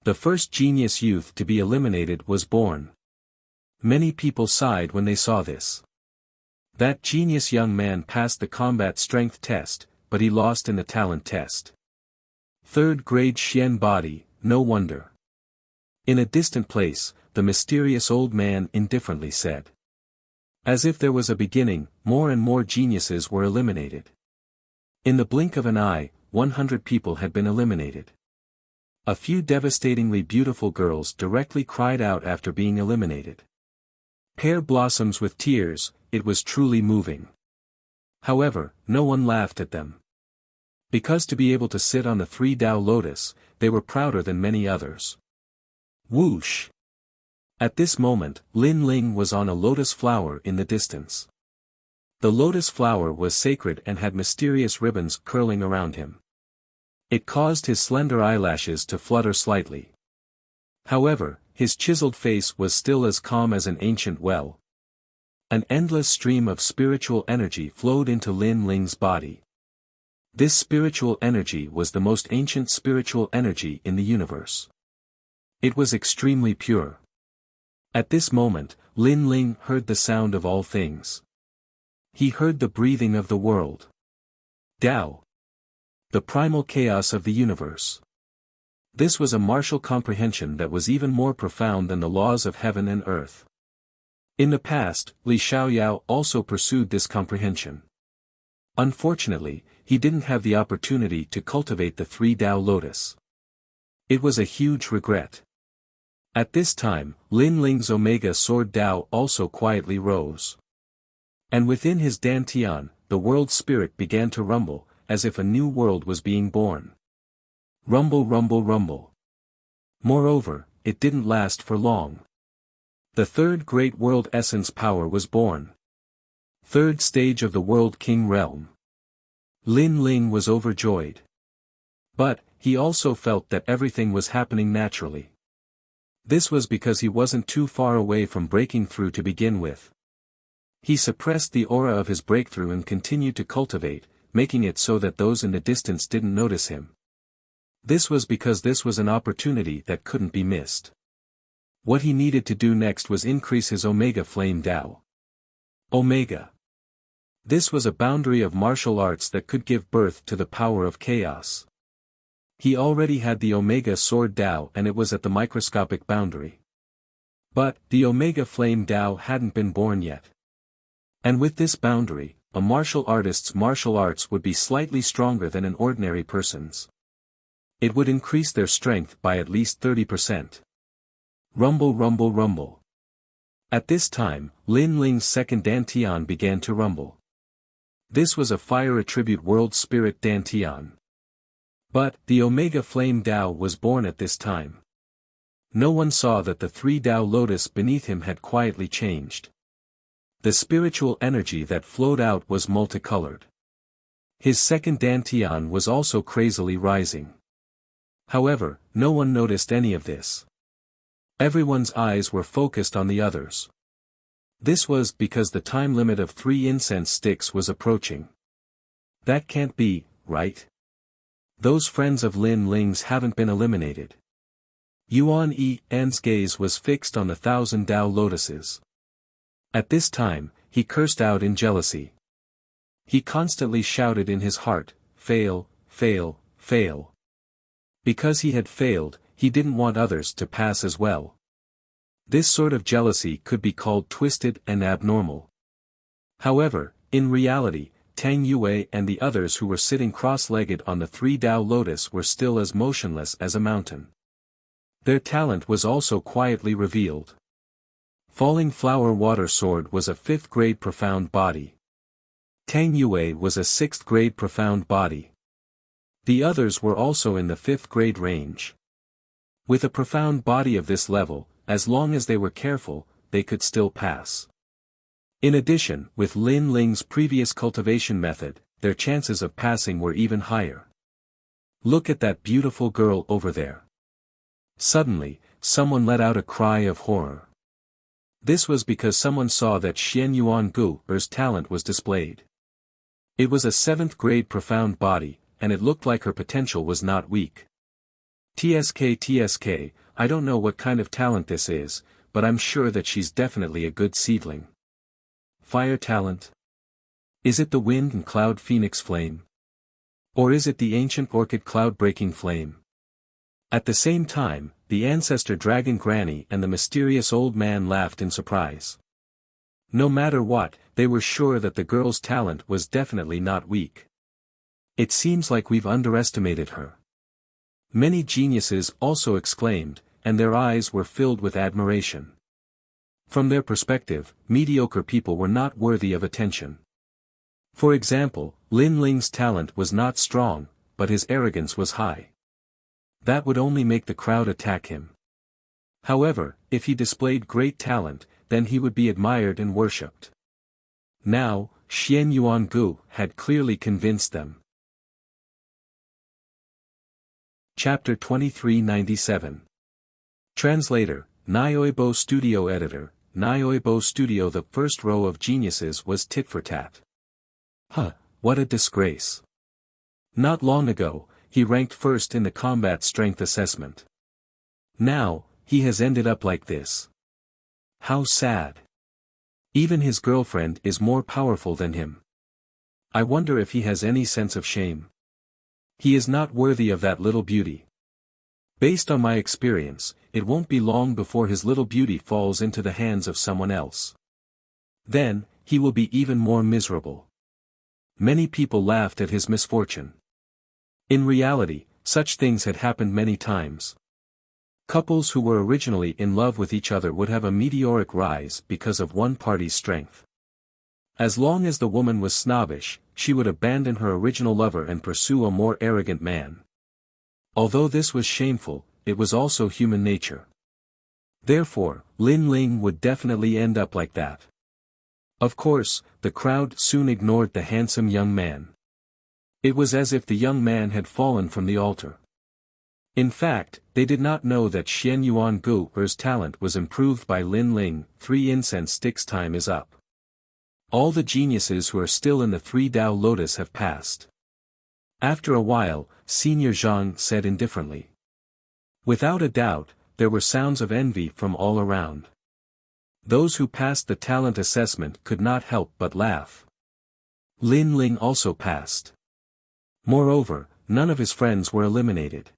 Speaker 1: The first genius youth to be eliminated was born. Many people sighed when they saw this. That genius young man passed the combat strength test, but he lost in the talent test. 3rd grade Xian body, no wonder. In a distant place, the mysterious old man indifferently said. As if there was a beginning, more and more geniuses were eliminated. In the blink of an eye, 100 people had been eliminated. A few devastatingly beautiful girls directly cried out after being eliminated. Pear blossoms with tears, it was truly moving. However, no one laughed at them. Because to be able to sit on the 3 Tao lotus, they were prouder than many others. Whoosh! At this moment, Lin Ling was on a lotus flower in the distance. The lotus flower was sacred and had mysterious ribbons curling around him. It caused his slender eyelashes to flutter slightly. However, his chiseled face was still as calm as an ancient well. An endless stream of spiritual energy flowed into Lin Ling's body. This spiritual energy was the most ancient spiritual energy in the universe. It was extremely pure. At this moment, Lin Ling heard the sound of all things. He heard the breathing of the world. Tao. The primal chaos of the universe. This was a martial comprehension that was even more profound than the laws of heaven and earth. In the past, Li Xiaoyao also pursued this comprehension. Unfortunately, he didn't have the opportunity to cultivate the 3 Tao lotus. It was a huge regret. At this time, Lin Ling's Omega Sword Tao also quietly rose. And within his Dantian, the world spirit began to rumble, as if a new world was being born. Rumble, rumble, rumble. Moreover, it didn't last for long. The 3rd great world essence power was born. 3rd stage of the world king realm. Lin Ling was overjoyed. But, he also felt that everything was happening naturally. This was because he wasn't too far away from breaking through to begin with. He suppressed the aura of his breakthrough and continued to cultivate, making it so that those in the distance didn't notice him. This was because this was an opportunity that couldn't be missed. What he needed to do next was increase his Omega Flame Tao. Omega. This was a boundary of martial arts that could give birth to the power of chaos. He already had the Omega Sword Tao and it was at the microscopic boundary. But, the Omega Flame Tao hadn't been born yet. And with this boundary, a martial artist's martial arts would be slightly stronger than an ordinary person's. It would increase their strength by at least 30%. Rumble, rumble, rumble. At this time, Lin Ling's 2nd Dantian began to rumble. This was a fire attribute world spirit Dantian. But, the Omega Flame Tao was born at this time. No one saw that the 3 Tao lotus beneath him had quietly changed. The spiritual energy that flowed out was multicolored. His 2nd Dantian was also crazily rising. However, no one noticed any of this. Everyone's eyes were focused on the others. This was because the time limit of 3 incense sticks was approaching. That can't be, right? Those friends of Lin Ling's haven't been eliminated. Yuan Yi's gaze was fixed on the 1,000 Tao lotuses. At this time, he cursed out in jealousy. He constantly shouted in his heart, fail, fail, fail. Because he had failed, he didn't want others to pass as well. This sort of jealousy could be called twisted and abnormal. However, in reality, Tang Yue and the others who were sitting cross-legged on the 3 Tao lotus were still as motionless as a mountain. Their talent was also quietly revealed. Falling Flower Water Sword was a 5th grade profound body. Tang Yue was a 6th grade profound body. The others were also in the 5th grade range. With a profound body of this level, as long as they were careful, they could still pass. In addition, with Lin Ling's previous cultivation method, their chances of passing were even higher. Look at that beautiful girl over there. Suddenly, someone let out a cry of horror. This was because someone saw that Xian Yuan Gu's talent was displayed. It was a 7th grade profound body, and it looked like her potential was not weak. TSK, I don't know what kind of talent this is, but I'm sure that she's definitely a good seedling. Fire talent? Is it the wind and cloud phoenix flame? Or is it the ancient orchid cloud-breaking flame? At the same time, the ancestor dragon granny and the mysterious old man laughed in surprise. No matter what, they were sure that the girl's talent was definitely not weak. It seems like we've underestimated her. Many geniuses also exclaimed, and their eyes were filled with admiration. From their perspective, mediocre people were not worthy of attention. For example, Lin Ling's talent was not strong, but his arrogance was high. That would only make the crowd attack him. However, if he displayed great talent, then he would be admired and worshipped. Now, Xian Yuan Gu had clearly convinced them. Chapter 2397. Translator, Nioibo Studio Editor, Nioibo Studio. The first row of geniuses was tit for tat. What a disgrace. Not long ago, he ranked first in the combat strength assessment. Now, he has ended up like this. How sad. Even his girlfriend is more powerful than him. I wonder if he has any sense of shame. He is not worthy of that little beauty. Based on my experience, it won't be long before his little beauty falls into the hands of someone else. Then, he will be even more miserable. Many people laughed at his misfortune. In reality, such things had happened many times. Couples who were originally in love with each other would have a meteoric rise because of one party's strength. As long as the woman was snobbish, she would abandon her original lover and pursue a more arrogant man. Although this was shameful, it was also human nature. Therefore, Lin Ling would definitely end up like that. Of course, the crowd soon ignored the handsome young man. It was as if the young man had fallen from the altar. In fact, they did not know that Xian Yuan Gu's talent was improved by Lin Ling. 3 incense sticks. Time is up. All the geniuses who are still in the 3 Dao Lotus have passed. After a while, Senior Zhang said indifferently. Without a doubt, there were sounds of envy from all around. Those who passed the talent assessment could not help but laugh. Lin Ling also passed. Moreover, none of his friends were eliminated.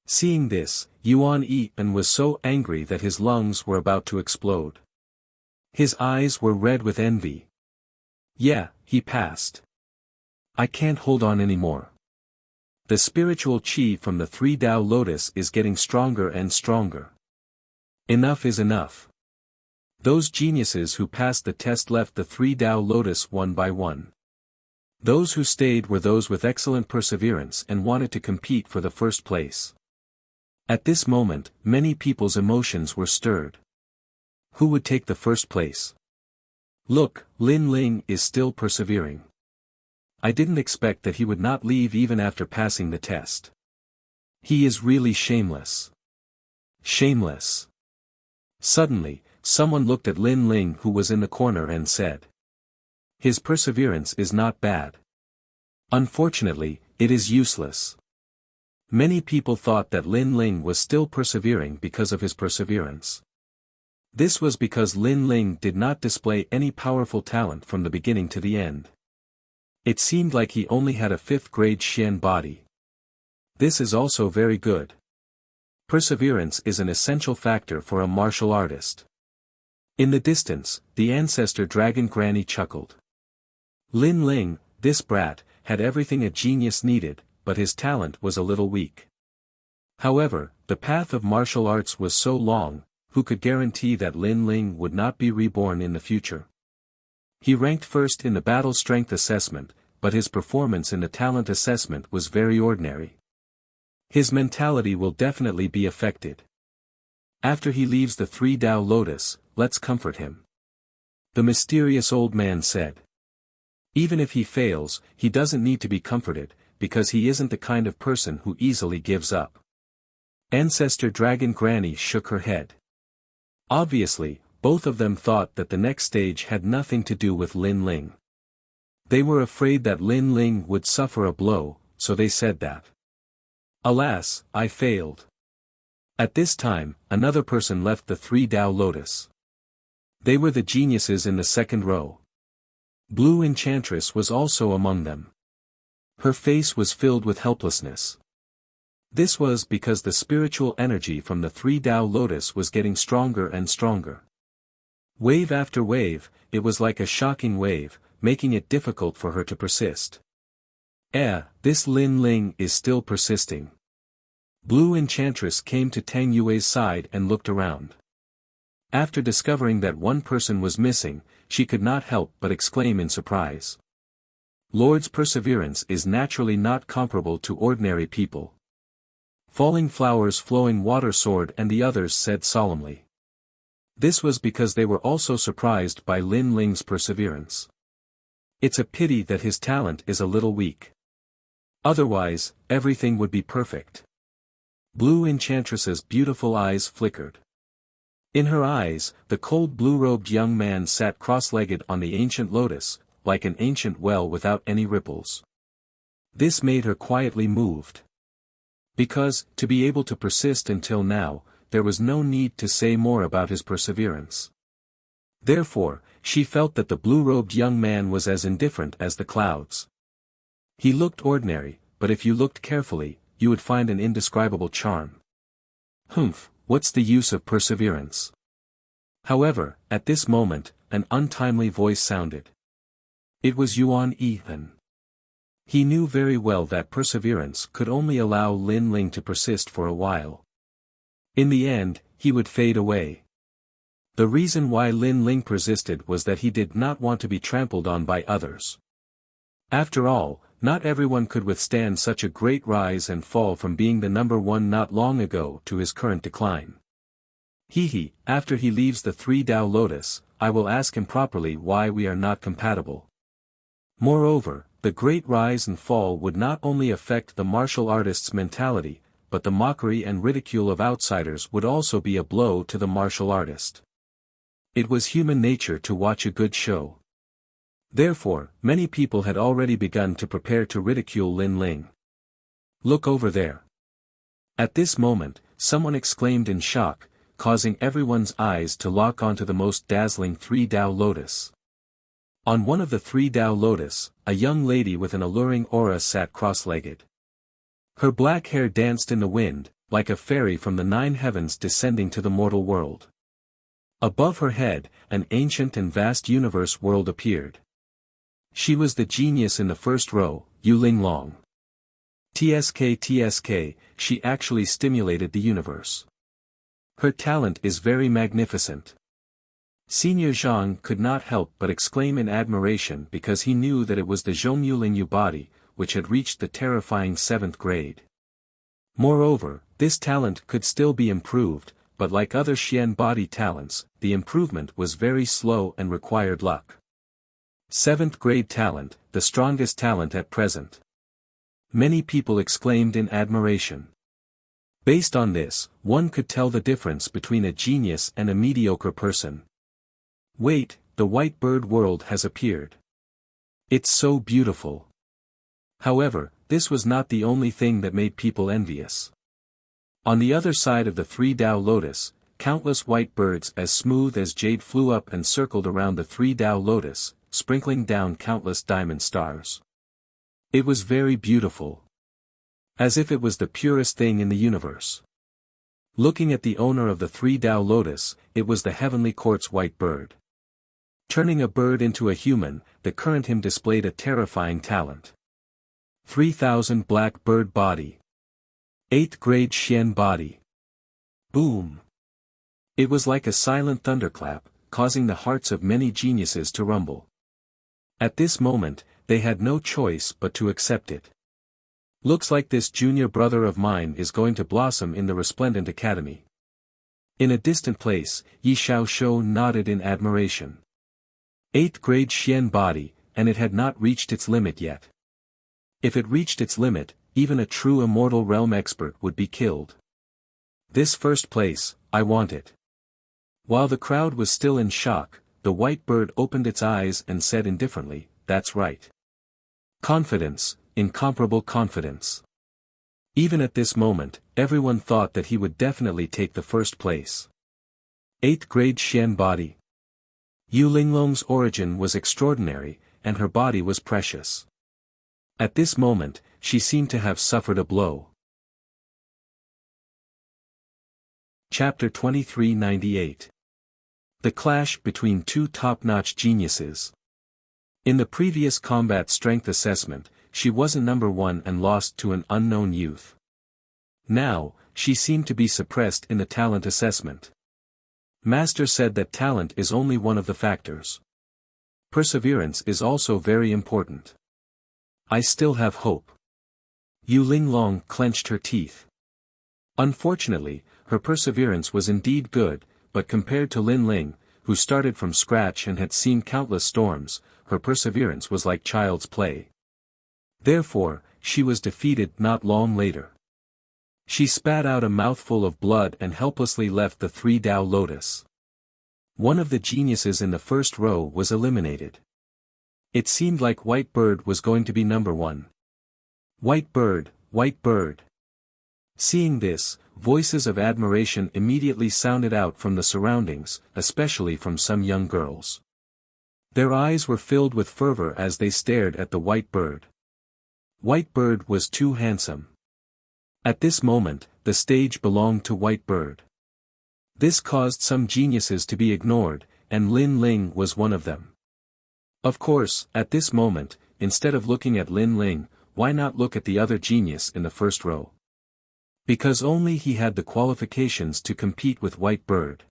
Speaker 1: Seeing this, Yuan Yipan was so angry that his lungs were about to explode. His eyes were red with envy. Yeah, he passed. I can't hold on anymore. The spiritual qi from the 3 Dao Lotus is getting stronger and stronger. Enough is enough. Those geniuses who passed the test left the 3 Dao Lotus one by one. Those who stayed were those with excellent perseverance and wanted to compete for the first place. At this moment, many people's emotions were stirred. Who would take the first place? Look, Lin Ling is still persevering. I didn't expect that he would not leave even after passing the test. He is really shameless. Shameless. Suddenly, someone looked at Lin Ling who was in the corner and said. His perseverance is not bad. Unfortunately, it is useless. Many people thought that Lin Ling was still persevering because of his perseverance. This was because Lin Ling did not display any powerful talent from the beginning to the end. It seemed like he only had a 5th grade Xian body. This is also very good. Perseverance is an essential factor for a martial artist. In the distance, the ancestor dragon granny chuckled. Lin Ling, this brat, had everything a genius needed, but his talent was a little weak. However, the path of martial arts was so long, who could guarantee that Lin Ling would not be reborn in the future? He ranked first in the battle strength assessment, but his performance in the talent assessment was very ordinary. His mentality will definitely be affected. After he leaves the 3 Tao Lotus, let's comfort him. The mysterious old man said. Even if he fails, he doesn't need to be comforted, because he isn't the kind of person who easily gives up. Ancestor Dragon Granny shook her head. Obviously, both of them thought that the next stage had nothing to do with Lin Ling. They were afraid that Lin Ling would suffer a blow, so they said that. Alas, I failed. At this time, another person left the 3 Tao Lotus. They were the geniuses in the second row. Blue Enchantress was also among them. Her face was filled with helplessness. This was because the spiritual energy from the 3 Tao Lotus was getting stronger and stronger. Wave after wave, it was like a shocking wave, making it difficult for her to persist. This Lin Ling is still persisting. Blue Enchantress came to Tang Yue's side and looked around. After discovering that one person was missing, she could not help but exclaim in surprise. Lord's perseverance is naturally not comparable to ordinary people. Falling Flowers Flowing Water Sword and the others said solemnly. This was because they were also surprised by Lin Ling's perseverance. It's a pity that his talent is a little weak. Otherwise, everything would be perfect. Blue Enchantress's beautiful eyes flickered. In her eyes, the cold blue-robed young man sat cross-legged on the ancient lotus, like an ancient well without any ripples. This made her quietly moved. Because, to be able to persist until now, there was no need to say more about his perseverance. Therefore, she felt that the blue-robed young man was as indifferent as the clouds. He looked ordinary, but if you looked carefully, you would find an indescribable charm. What's the use of perseverance? However, at this moment, an untimely voice sounded. It was Yuan Ethan. He knew very well that perseverance could only allow Lin Ling to persist for a while. In the end, he would fade away. The reason why Lin Ling persisted was that he did not want to be trampled on by others. After all, not everyone could withstand such a great rise and fall from being the number one not long ago to his current decline. After he leaves the 3 Tao Lotus, I will ask him properly why we are not compatible. Moreover, the great rise and fall would not only affect the martial artist's mentality, but the mockery and ridicule of outsiders would also be a blow to the martial artist. It was human nature to watch a good show. Therefore, many people had already begun to prepare to ridicule Lin Ling. Look over there. At this moment, someone exclaimed in shock, causing everyone's eyes to lock onto the most dazzling 3 Tao Lotus. On one of the 3 Tao Lotus, a young lady with an alluring aura sat cross-legged. Her black hair danced in the wind, like a fairy from the 9 heavens descending to the mortal world. Above her head, an ancient and vast universe world appeared. She was the genius in the first row, Yu Linglong. TSK, she actually stimulated the universe. Her talent is very magnificent. Senior Zhang could not help but exclaim in admiration because he knew that it was the Zhongyulingyu body, which had reached the terrifying 7th grade. Moreover, this talent could still be improved, but like other Xian body talents, the improvement was very slow and required luck. 7th grade talent, the strongest talent at present. Many people exclaimed in admiration. Based on this, one could tell the difference between a genius and a mediocre person. Wait, the white bird world has appeared. It's so beautiful. However, this was not the only thing that made people envious. On the other side of the 3 Tao Lotus, countless white birds as smooth as jade flew up and circled around the 3 Tao Lotus, sprinkling down countless diamond stars. It was very beautiful. As if it was the purest thing in the universe. Looking at the owner of the 3 Tao Lotus, it was the heavenly court's white bird. Turning a bird into a human, the current him displayed a terrifying talent. 3000 black bird body. 8th grade Xian body. Boom. It was like a silent thunderclap, causing the hearts of many geniuses to rumble. At this moment, they had no choice but to accept it. Looks like this junior brother of mine is going to blossom in the resplendent academy. In a distant place, Yi Xiaoshou nodded in admiration. 8th grade Xian body, and it had not reached its limit yet. If it reached its limit, even a true immortal realm expert would be killed. This first place, I want it. While the crowd was still in shock, the white bird opened its eyes and said indifferently, "That's right." Confidence, incomparable confidence. Even at this moment, everyone thought that he would definitely take the first place. 8th grade Xian body. Yu Linglong's origin was extraordinary, and her body was precious. At this moment, she seemed to have suffered a blow. Chapter 2398. The clash between two top-notch geniuses. In the previous combat strength assessment, she wasn't number 1 and lost to an unknown youth. Now, she seemed to be suppressed in the talent assessment. Master said that talent is only one of the factors. Perseverance is also very important. I still have hope. Yu Linglong clenched her teeth. Unfortunately, her perseverance was indeed good, but compared to Lin Ling, who started from scratch and had seen countless storms, her perseverance was like child's play. Therefore, she was defeated not long later. She spat out a mouthful of blood and helplessly left the 3-Dao lotus. One of the geniuses in the first row was eliminated. It seemed like White Bird was going to be number 1. White Bird, White Bird. Seeing this, voices of admiration immediately sounded out from the surroundings, especially from some young girls. Their eyes were filled with fervor as they stared at the White Bird. White Bird was too handsome. At this moment, the stage belonged to White Bird. This caused some geniuses to be ignored, and Lin Ling was one of them. Of course, at this moment, instead of looking at Lin Ling, why not look at the other genius in the first row? Because only he had the qualifications to compete with White Bird.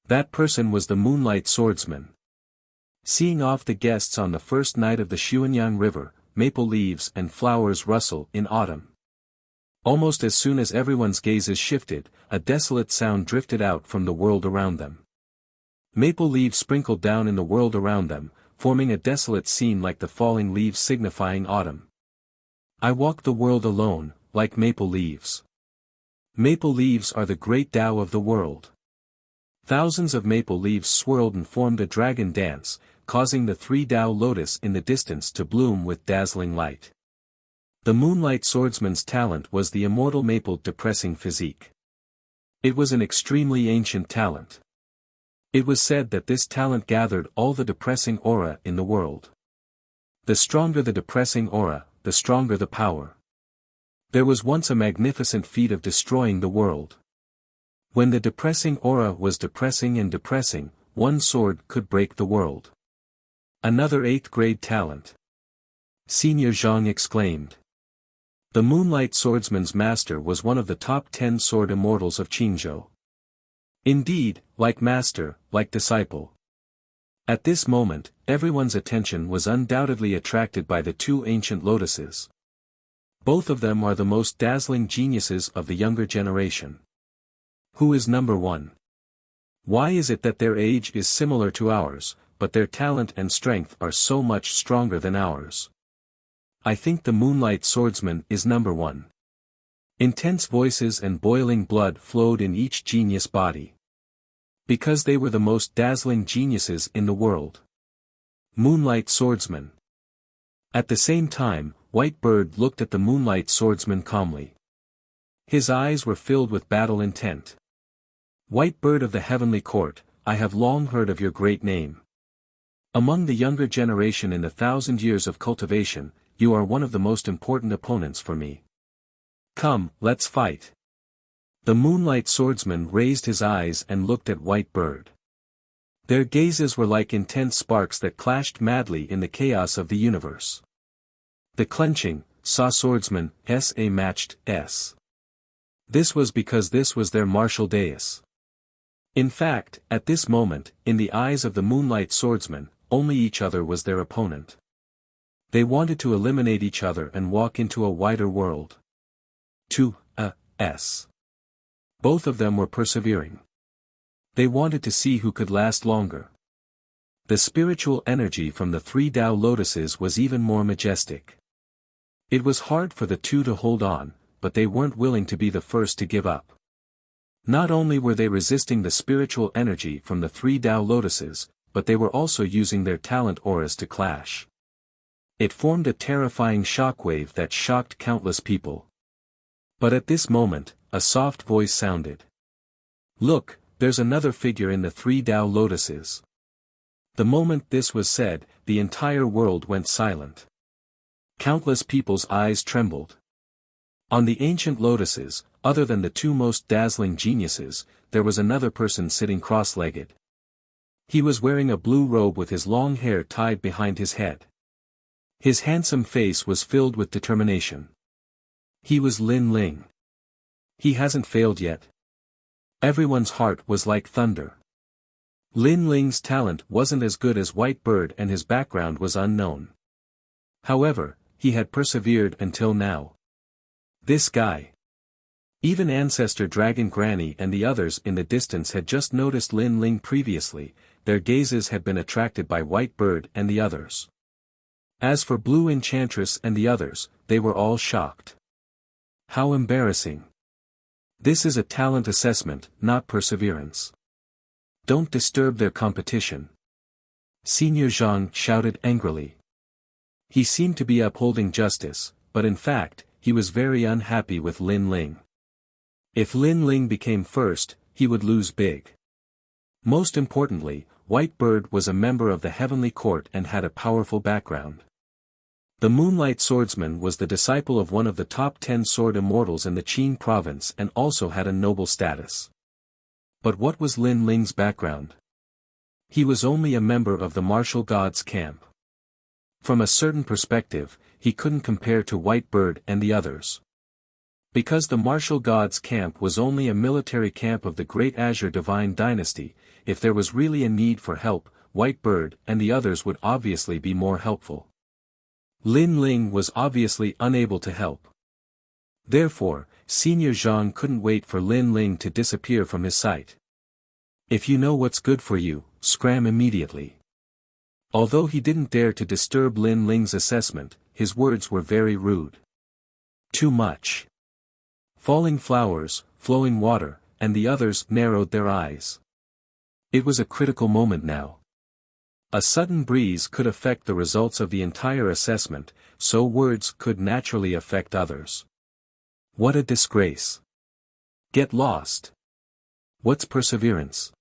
Speaker 1: That person was the Moonlight Swordsman. Seeing off the guests on the first night of the Xuanyang River, maple leaves and flowers rustle in autumn. Almost as soon as everyone's gazes shifted, a desolate sound drifted out from the world around them. Maple leaves sprinkled down in the world around them, forming a desolate scene like the falling leaves signifying autumn. I walk the world alone, like maple leaves. Maple leaves are the great Tao of the world. Thousands of maple leaves swirled and formed a dragon dance, causing the 3-Dao lotus in the distance to bloom with dazzling light. The Moonlight Swordsman's talent was the immortal maple depressing physique. It was an extremely ancient talent. It was said that this talent gathered all the depressing aura in the world. The stronger the depressing aura, the stronger the power. There was once a magnificent feat of destroying the world. When the depressing aura was depressing and depressing, one sword could break the world. Another 8th grade talent. Senior Zhang exclaimed. The Moonlight Swordsman's master was one of the top 10 sword immortals of Qingzhou. Indeed, like master, like disciple. At this moment, everyone's attention was undoubtedly attracted by the two ancient lotuses. Both of them are the most dazzling geniuses of the younger generation. Who is number 1? Why is it that their age is similar to ours, but their talent and strength are so much stronger than ours? I think the Moonlight Swordsman is number 1. Intense voices and boiling blood flowed in each genius body. Because they were the most dazzling geniuses in the world. Moonlight Swordsman. At the same time, White Bird looked at the Moonlight Swordsman calmly. His eyes were filled with battle intent. White Bird of the Heavenly Court, I have long heard of your great name. Among the younger generation in the 1,000 years of cultivation, you are one of the most important opponents for me. Come, let's fight. The Moonlight Swordsman raised his eyes and looked at White Bird. Their gazes were like intense sparks that clashed madly in the chaos of the universe. The clenching, saw swordsman, S.A. matched, S. This was because this was their martial dais. In fact, at this moment, in the eyes of the Moonlight Swordsman, only each other was their opponent. They wanted to eliminate each other and walk into a wider world. 2S. Both of them were persevering. They wanted to see who could last longer. The spiritual energy from the 3 Tao lotuses was even more majestic. It was hard for the two to hold on, but they weren't willing to be the first to give up. Not only were they resisting the spiritual energy from the 3 Tao lotuses, but they were also using their talent auras to clash. It formed a terrifying shockwave that shocked countless people. But at this moment, a soft voice sounded. "Look, there's another figure in the 3 Tao lotuses." The moment this was said, the entire world went silent. Countless people's eyes trembled. On the ancient lotuses, other than the two most dazzling geniuses, there was another person sitting cross-legged. He was wearing a blue robe with his long hair tied behind his head. His handsome face was filled with determination. He was Lin Ling. He hasn't failed yet. Everyone's heart was like thunder. Lin Ling's talent wasn't as good as White Bird and his background was unknown. However, he had persevered until now. This guy. Even Ancestor Dragon Granny and the others in the distance had just noticed Lin Ling previously, their gazes had been attracted by White Bird and the others. As for Blue Enchantress and the others, they were all shocked. How embarrassing. This is a talent assessment, not perseverance. Don't disturb their competition. Senior Zhang shouted angrily. He seemed to be upholding justice, but in fact, he was very unhappy with Lin Ling. If Lin Ling became first, he would lose big. Most importantly, White Bird was a member of the Heavenly Court and had a powerful background. The Moonlight Swordsman was the disciple of one of the top 10 sword immortals in the Qin province and also had a noble status. But what was Lin Ling's background? He was only a member of the martial gods camp. From a certain perspective, he couldn't compare to White Bird and the others. Because the martial gods camp was only a military camp of the Great Azure Divine Dynasty, if there was really a need for help, White Bird and the others would obviously be more helpful. Lin Ling was obviously unable to help. Therefore, Senior Zhang couldn't wait for Lin Ling to disappear from his sight. If you know what's good for you, scram immediately. Although he didn't dare to disturb Lin Ling's assessment, his words were very rude. Too much. Falling flowers, flowing water, and the others narrowed their eyes. It was a critical moment now. A sudden breeze could affect the results of the entire assessment, so words could naturally affect others. What a disgrace. Get lost. What's perseverance?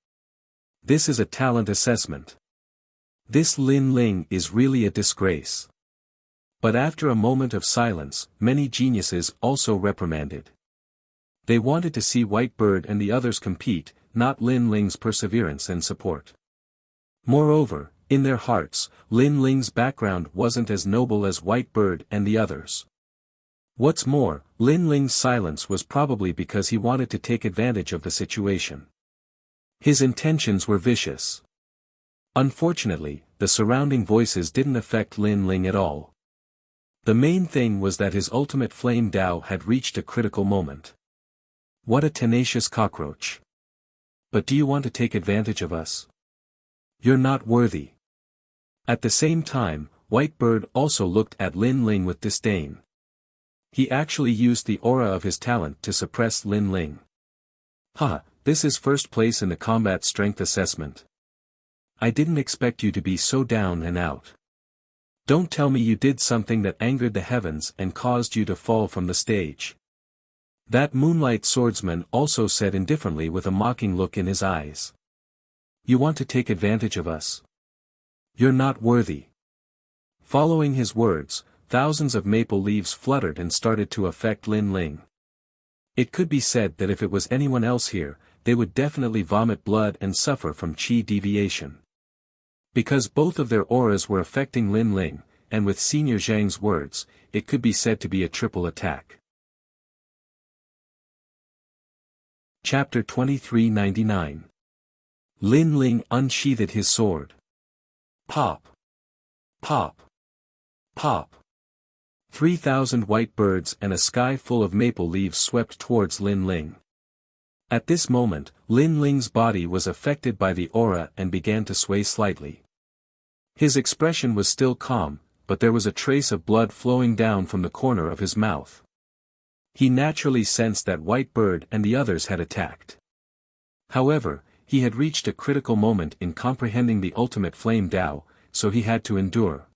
Speaker 1: This is a talent assessment. This Lin Ling is really a disgrace. But after a moment of silence, many geniuses also reprimanded. They wanted to see White Bird and the others compete, not Lin Ling's perseverance and support. Moreover, in their hearts, Lin Ling's background wasn't as noble as White Bird and the others. What's more, Lin Ling's silence was probably because he wanted to take advantage of the situation. His intentions were vicious. Unfortunately, the surrounding voices didn't affect Lin Ling at all. The main thing was that his ultimate flame Dao had reached a critical moment. What a tenacious cockroach. But do you want to take advantage of us? You're not worthy. At the same time, White Bird also looked at Lin Ling with disdain. He actually used the aura of his talent to suppress Lin Ling. This is first place in the combat strength assessment. I didn't expect you to be so down and out. Don't tell me you did something that angered the heavens and caused you to fall from the stage. That Moonlight Swordsman also said indifferently with a mocking look in his eyes. You want to take advantage of us? You're not worthy. Following his words, thousands of maple leaves fluttered and started to affect Lin Ling. It could be said that if it was anyone else here, they would definitely vomit blood and suffer from chi deviation. Because both of their auras were affecting Lin Ling, and with Senior Zhang's words, it could be said to be a triple attack. Chapter 2399. Lin Ling unsheathed his sword. Pop. Pop. Pop. 3,000 white birds and a sky full of maple leaves swept towards Lin Ling. At this moment, Lin Ling's body was affected by the aura and began to sway slightly. His expression was still calm, but there was a trace of blood flowing down from the corner of his mouth. He naturally sensed that White Bird and the others had attacked. However, he had reached a critical moment in comprehending the ultimate flame Tao, so he had to endure.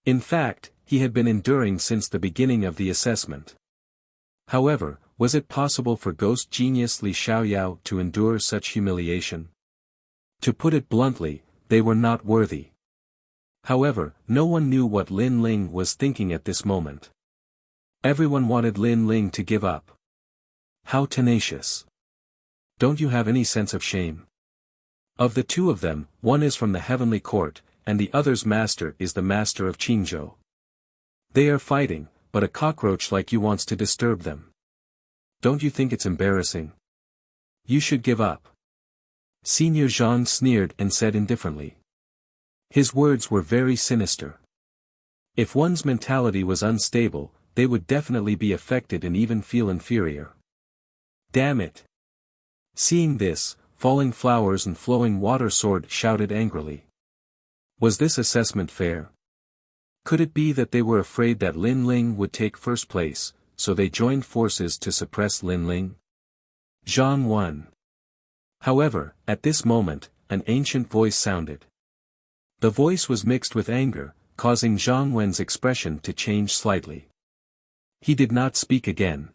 Speaker 1: In fact, he had been enduring since the beginning of the assessment. However, was it possible for ghost genius Li Xiaoyao to endure such humiliation? To put it bluntly, they were not worthy. However, no one knew what Lin Ling was thinking at this moment. Everyone wanted Lin Ling to give up. How tenacious. Don't you have any sense of shame? Of the two of them, one is from the heavenly court, and the other's master is the master of Qingzhou. They are fighting, but a cockroach like you wants to disturb them. Don't you think it's embarrassing? You should give up. Senior Zhang sneered and said indifferently. His words were very sinister. If one's mentality was unstable, they would definitely be affected and even feel inferior. Damn it! Seeing this, Falling Flowers and Flowing Water Sword shouted angrily. Was this assessment fair? Could it be that they were afraid that Lin Ling would take first place, so they joined forces to suppress Lin Ling? Zhang won. However, at this moment, an ancient voice sounded. The voice was mixed with anger, causing Zhang Wen's expression to change slightly. He did not speak again.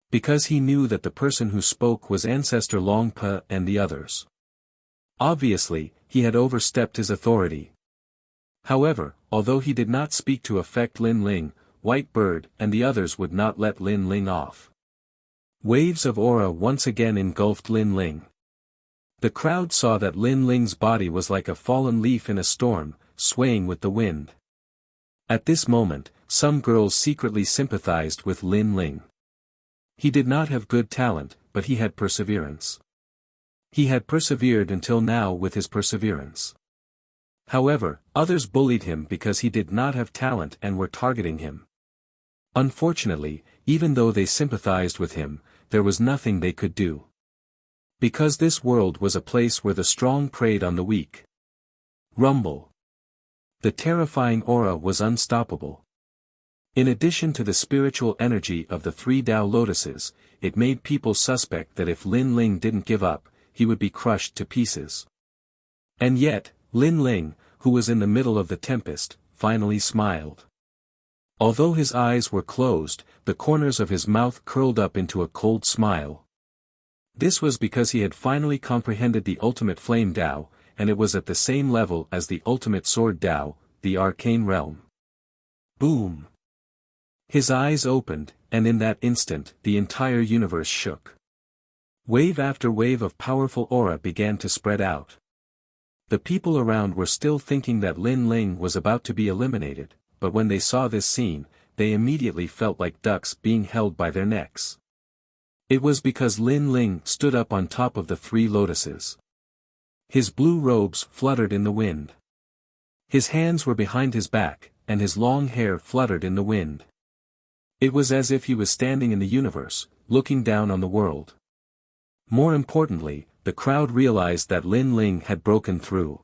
Speaker 1: Because he knew that the person who spoke was Ancestor Long Pe and the others. Obviously, he had overstepped his authority. However, although he did not speak to affect Lin Ling, White Bird and the others would not let Lin Ling off. Waves of aura once again engulfed Lin Ling. The crowd saw that Lin Ling's body was like a fallen leaf in a storm, swaying with the wind. At this moment, some girls secretly sympathized with Lin Ling. He did not have good talent, but he had perseverance. He had persevered until now with his perseverance. However, others bullied him because he did not have talent and were targeting him. Unfortunately, even though they sympathized with him, there was nothing they could do. Because this world was a place where the strong preyed on the weak. Rumble. The terrifying aura was unstoppable. In addition to the spiritual energy of the 3 Tao lotuses, it made people suspect that if Lin Ling didn't give up, he would be crushed to pieces. And yet, Lin Ling, who was in the middle of the tempest, finally smiled. Although his eyes were closed, the corners of his mouth curled up into a cold smile. This was because he had finally comprehended the ultimate flame Tao, and it was at the same level as the ultimate sword Tao, the arcane realm. Boom! His eyes opened, and in that instant, the entire universe shook. Wave after wave of powerful aura began to spread out. The people around were still thinking that Lin Ling was about to be eliminated, but when they saw this scene, they immediately felt like ducks being held by their necks. It was because Lin Ling stood up on top of the 3 lotuses. His blue robes fluttered in the wind. His hands were behind his back, and his long hair fluttered in the wind. It was as if he was standing in the universe, looking down on the world. More importantly, the crowd realized that Lin Ling had broken through.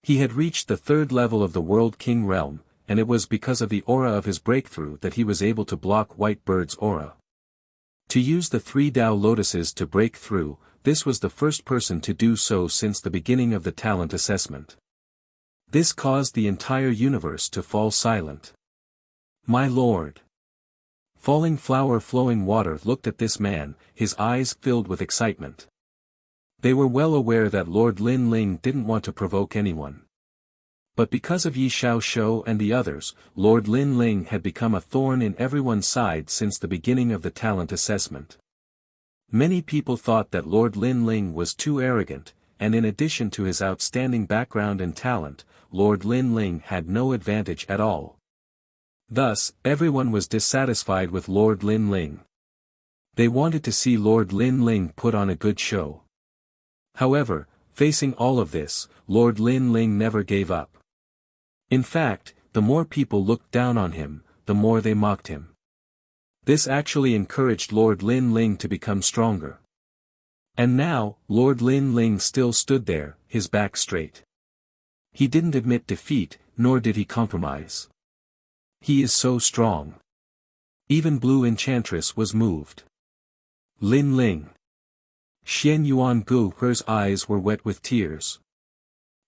Speaker 1: He had reached the 3rd level of the World King realm, and it was because of the aura of his breakthrough that he was able to block White Bird's aura. To use the 3 Tao lotuses to break through, this was the first person to do so since the beginning of the talent assessment. This caused the entire universe to fall silent. My lord! Falling Flower Flowing Water looked at this man, his eyes filled with excitement. They were well aware that Lord Lin Ling didn't want to provoke anyone. But because of Yi Xiaoshou and the others, Lord Lin Ling had become a thorn in everyone's side since the beginning of the talent assessment. Many people thought that Lord Lin Ling was too arrogant, and in addition to his outstanding background and talent, Lord Lin Ling had no advantage at all. Thus, everyone was dissatisfied with Lord Lin Ling. They wanted to see Lord Lin Ling put on a good show. However, Facing all of this, Lord Lin Ling never gave up. In fact, the more people looked down on him, the more they mocked him. This actually encouraged Lord Lin Ling to become stronger. And now, Lord Lin Ling still stood there, his back straight. He didn't admit defeat, nor did he compromise. He is so strong. Even Blue Enchantress was moved. Lin Ling. Xian Yuan Gu, her eyes were wet with tears.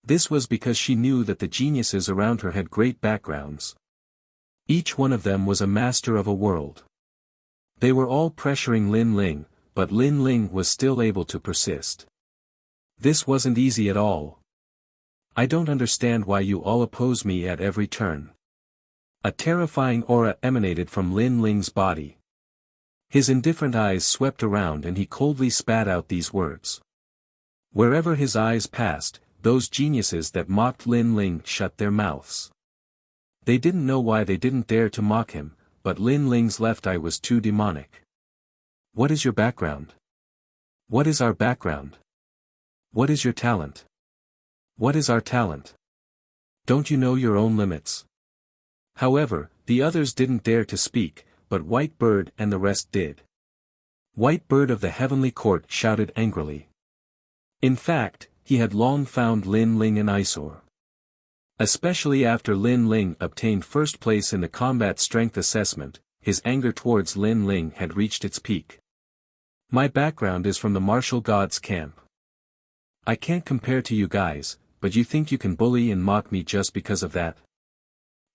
Speaker 1: This was because she knew that the geniuses around her had great backgrounds. Each one of them was a master of a world. They were all pressuring Lin Ling, but Lin Ling was still able to persist. This wasn't easy at all. I don't understand why you all oppose me at every turn. A terrifying aura emanated from Lin Ling's body. His indifferent eyes swept around and he coldly spat out these words. Wherever his eyes passed, those geniuses that mocked Lin Ling shut their mouths. They didn't know why they didn't dare to mock him, but Lin Ling's left eye was too demonic. What is your background? What is our background? What is your talent? What is our talent? Don't you know your own limits? However, the others didn't dare to speak, but White Bird and the rest did. White Bird of the Heavenly Court shouted angrily. In fact, he had long found Lin Ling an eyesore. Especially after Lin Ling obtained first place in the combat strength assessment, his anger towards Lin Ling had reached its peak. My background is from the martial gods camp. I can't compare to you guys, but you think you can bully and mock me just because of that?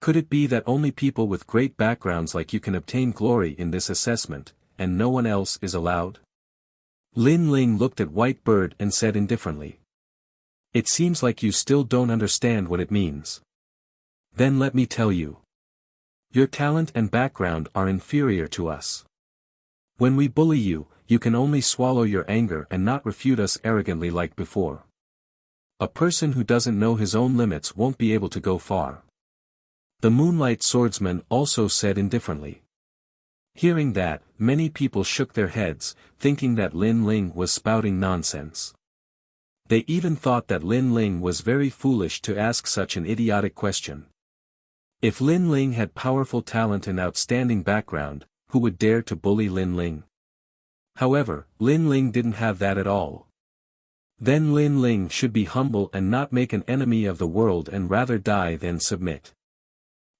Speaker 1: Could it be that only people with great backgrounds like you can obtain glory in this assessment, and no one else is allowed? Lin Ling looked at White Bird and said indifferently. It seems like you still don't understand what it means. Then let me tell you. Your talent and background are inferior to us. When we bully you, you can only swallow your anger and not refute us arrogantly like before. A person who doesn't know his own limits won't be able to go far. The Moonlight Swordsman also said indifferently. Hearing that, many people shook their heads, thinking that Lin Ling was spouting nonsense. They even thought that Lin Ling was very foolish to ask such an idiotic question. If Lin Ling had powerful talent and outstanding background, who would dare to bully Lin Ling? However, Lin Ling didn't have that at all. Then Lin Ling should be humble and not make an enemy of the world and rather die than submit.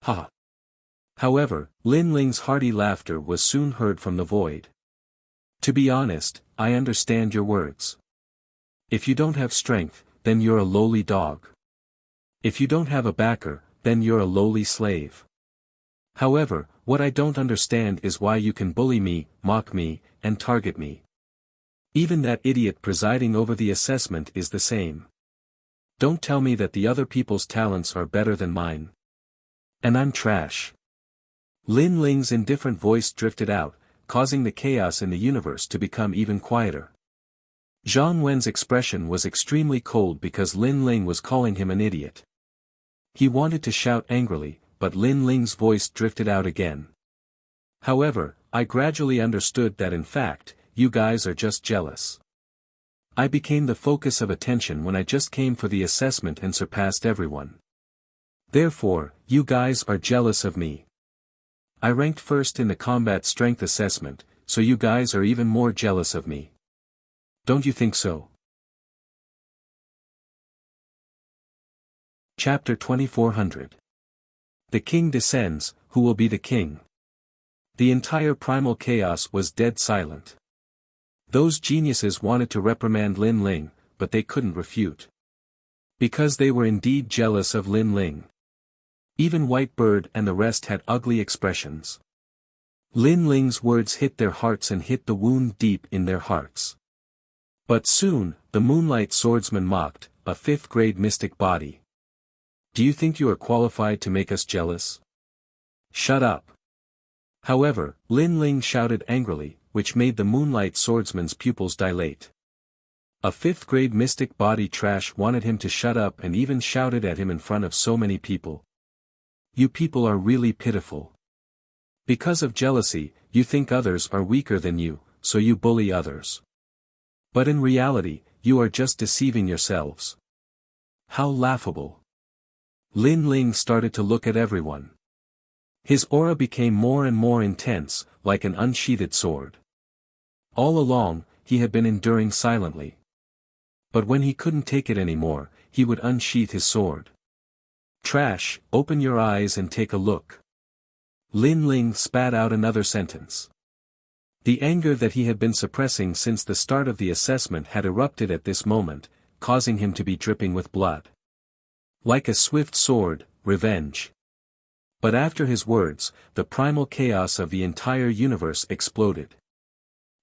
Speaker 1: Ha! However, Lin Ling's hearty laughter was soon heard from the void. To be honest, I understand your words. If you don't have strength, then you're a lowly dog. If you don't have a backer, then you're a lowly slave. However, what I don't understand is why you can bully me, mock me, and target me. Even that idiot presiding over the assessment is the same. Don't tell me that the other people's talents are better than mine. And I'm trash. Lin Ling's indifferent voice drifted out, causing the chaos in the universe to become even quieter. Zhang Wen's expression was extremely cold because Lin Ling was calling him an idiot. He wanted to shout angrily, but Lin Ling's voice drifted out again. However, I gradually understood that in fact, you guys are just jealous. I became the focus of attention when I just came for the assessment and surpassed everyone. Therefore, you guys are jealous of me. I ranked first in the combat strength assessment, so you guys are even more jealous of me. Don't you think so? Chapter 2400. The king descends, who will be the king? The entire primal chaos was dead silent. Those geniuses wanted to reprimand Lin Ling, but they couldn't refute. Because they were indeed jealous of Lin Ling. Even White Bird and the rest had ugly expressions. Lin Ling's words hit their hearts and hit the wound deep in their hearts. But soon, the Moonlight Swordsman mocked, a 5th grade mystic body. Do you think you are qualified to make us jealous? Shut up. However, Lin Ling shouted angrily, which made the Moonlight Swordsman's pupils dilate. A 5th grade mystic body trash wanted him to shut up and even shouted at him in front of so many people. You people are really pitiful. Because of jealousy, you think others are weaker than you, so you bully others. But in reality, you are just deceiving yourselves. How laughable. Lin Ling started to look at everyone. His aura became more and more intense, like an unsheathed sword. All along, he had been enduring silently. But when he couldn't take it anymore, he would unsheath his sword. Trash, open your eyes and take a look. Lin Ling spat out another sentence. The anger that he had been suppressing since the start of the assessment had erupted at this moment, causing him to be dripping with blood. Like a swift sword, revenge. But after his words, the primal chaos of the entire universe exploded.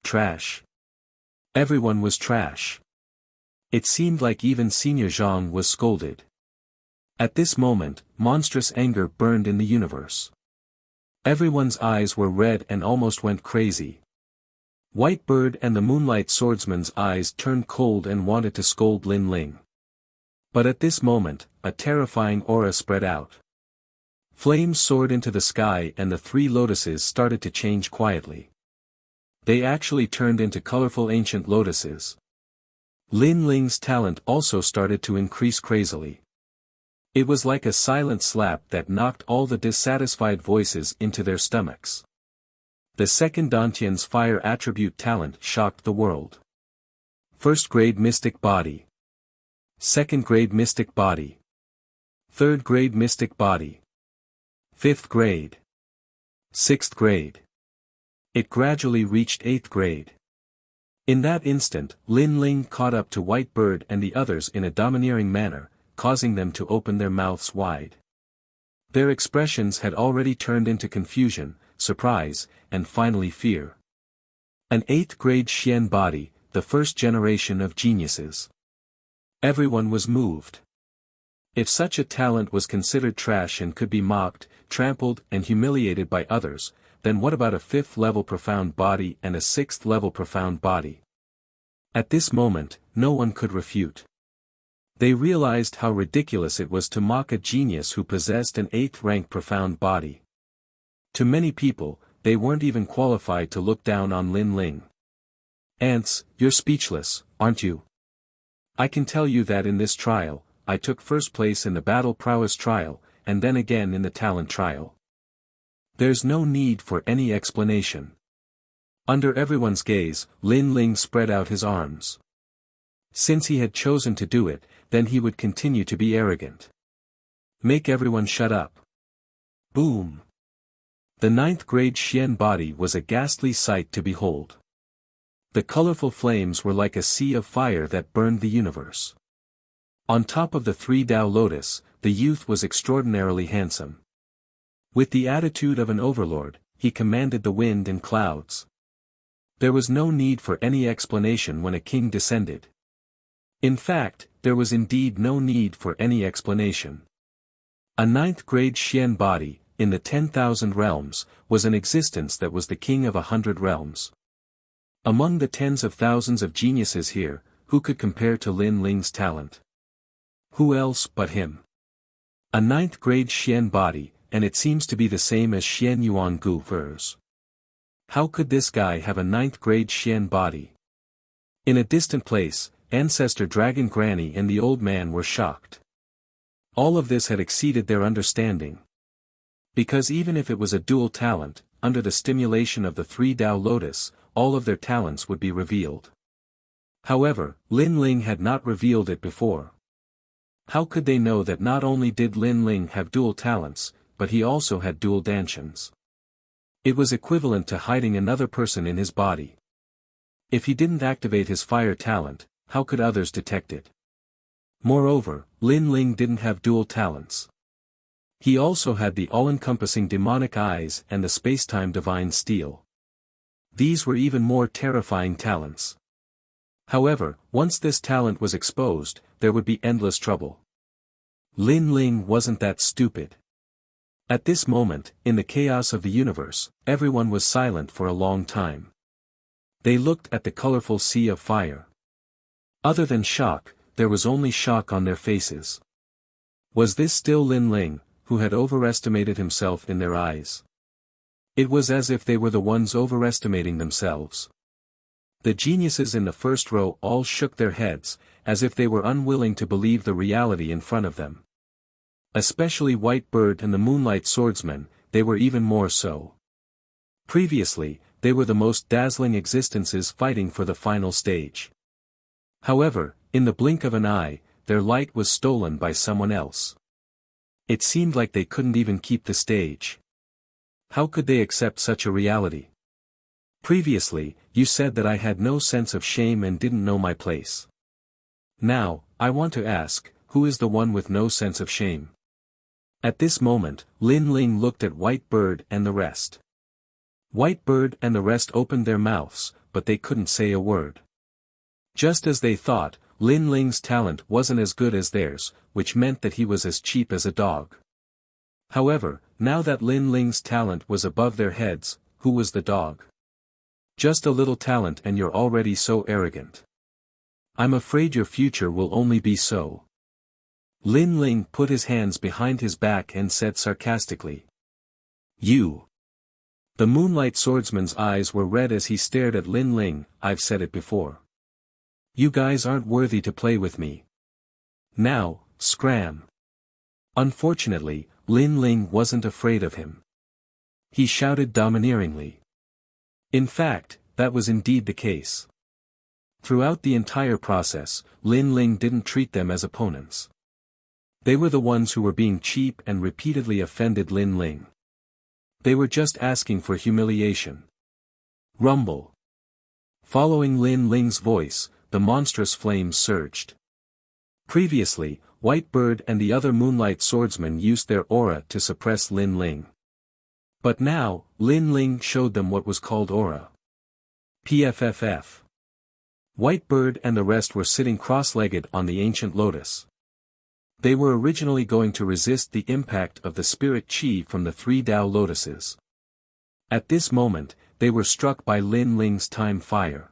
Speaker 1: Trash. Everyone was trash. It seemed like even Senior Zhang was scolded. At this moment, monstrous anger burned in the universe. Everyone's eyes were red and almost went crazy. Whitebird and the Moonlight Swordsman's eyes turned cold and wanted to scold Lin Ling. But at this moment, a terrifying aura spread out. Flames soared into the sky and the three lotuses started to change quietly. They actually turned into colorful ancient lotuses. Lin Ling's talent also started to increase crazily. It was like a silent slap that knocked all the dissatisfied voices into their stomachs. The second Dantian's fire attribute talent shocked the world. First grade mystic body. Second grade mystic body. Third grade mystic body. Fifth grade. Sixth grade. It gradually reached 8th grade. In that instant, Lin Ling caught up to Whitebird and the others in a domineering manner, causing them to open their mouths wide. Their expressions had already turned into confusion, surprise, and finally fear. An 8th grade Xian body, the first generation of geniuses. Everyone was moved. If such a talent was considered trash and could be mocked, trampled and humiliated by others, then what about a 5th level profound body and a 6th level profound body? At this moment, no one could refute. They realized how ridiculous it was to mock a genius who possessed an 8th rank profound body. To many people, they weren't even qualified to look down on Lin Ling. Ants, you're speechless, aren't you? I can tell you that in this trial, I took first place in the battle prowess trial, and then again in the talent trial. There's no need for any explanation. Under everyone's gaze, Lin Ling spread out his arms. Since he had chosen to do it, then he would continue to be arrogant. Make everyone shut up. Boom. The 9th grade Xian body was a ghastly sight to behold. The colorful flames were like a sea of fire that burned the universe. On top of the 3 Tao Lotus, the youth was extraordinarily handsome. With the attitude of an overlord, he commanded the wind and clouds. There was no need for any explanation when a king descended. In fact, there was indeed no need for any explanation. A 9th grade Xian body, in the 10,000 realms, was an existence that was the king of 100 realms. Among the tens of thousands of geniuses here, who could compare to Lin Ling's talent? Who else but him? A 9th grade Xian body, and it seems to be the same as Xian Yuan Gu Ver's. How could this guy have a 9th grade Xian body? In a distant place, Ancestor Dragon Granny and the old man were shocked. All of this had exceeded their understanding. Because even if it was a dual talent, under the stimulation of the 3 Tao Lotus, all of their talents would be revealed. However, Lin Ling had not revealed it before. How could they know that not only did Lin Ling have dual talents, but he also had dual dantians? It was equivalent to hiding another person in his body. If he didn't activate his fire talent, how could others detect it? Moreover, Lin Ling didn't have dual talents. He also had the all-encompassing demonic eyes and the space-time divine steel. These were even more terrifying talents. However, once this talent was exposed, there would be endless trouble. Lin Ling wasn't that stupid. At this moment, in the chaos of the universe, everyone was silent for a long time. They looked at the colorful sea of fire. Other than shock, there was only shock on their faces. Was this still Lin Ling, who had overestimated himself in their eyes? It was as if they were the ones overestimating themselves. The geniuses in the first row all shook their heads, as if they were unwilling to believe the reality in front of them. Especially White Bird and the Moonlight Swordsman, they were even more so. Previously, they were the most dazzling existences fighting for the final stage. However, in the blink of an eye, their light was stolen by someone else. It seemed like they couldn't even keep the stage. How could they accept such a reality? Previously, you said that I had no sense of shame and didn't know my place. Now, I want to ask, who is the one with no sense of shame? At this moment, Lin Ling looked at White Bird and the rest. White Bird and the rest opened their mouths, but they couldn't say a word. Just as they thought, Lin Ling's talent wasn't as good as theirs, which meant that he was as cheap as a dog. However, now that Lin Ling's talent was above their heads, who was the dog? Just a little talent and you're already so arrogant. I'm afraid your future will only be so. Lin Ling put his hands behind his back and said sarcastically. You. The Moonlight Swordsman's eyes were red as he stared at Lin Ling. I've said it before. You guys aren't worthy to play with me. Now, scram. Unfortunately, Lin Ling wasn't afraid of him. He shouted domineeringly. In fact, that was indeed the case. Throughout the entire process, Lin Ling didn't treat them as opponents. They were the ones who were being cheap and repeatedly offended Lin Ling. They were just asking for humiliation. Rumble. Following Lin Ling's voice, the monstrous flames surged. Previously, White Bird and the other Moonlight Swordsmen used their aura to suppress Lin Ling. But now, Lin Ling showed them what was called aura. PFFF. White Bird and the rest were sitting cross-legged on the ancient lotus. They were originally going to resist the impact of the spirit chi from the 3 Tao lotuses. At this moment, they were struck by Lin Ling's time fire.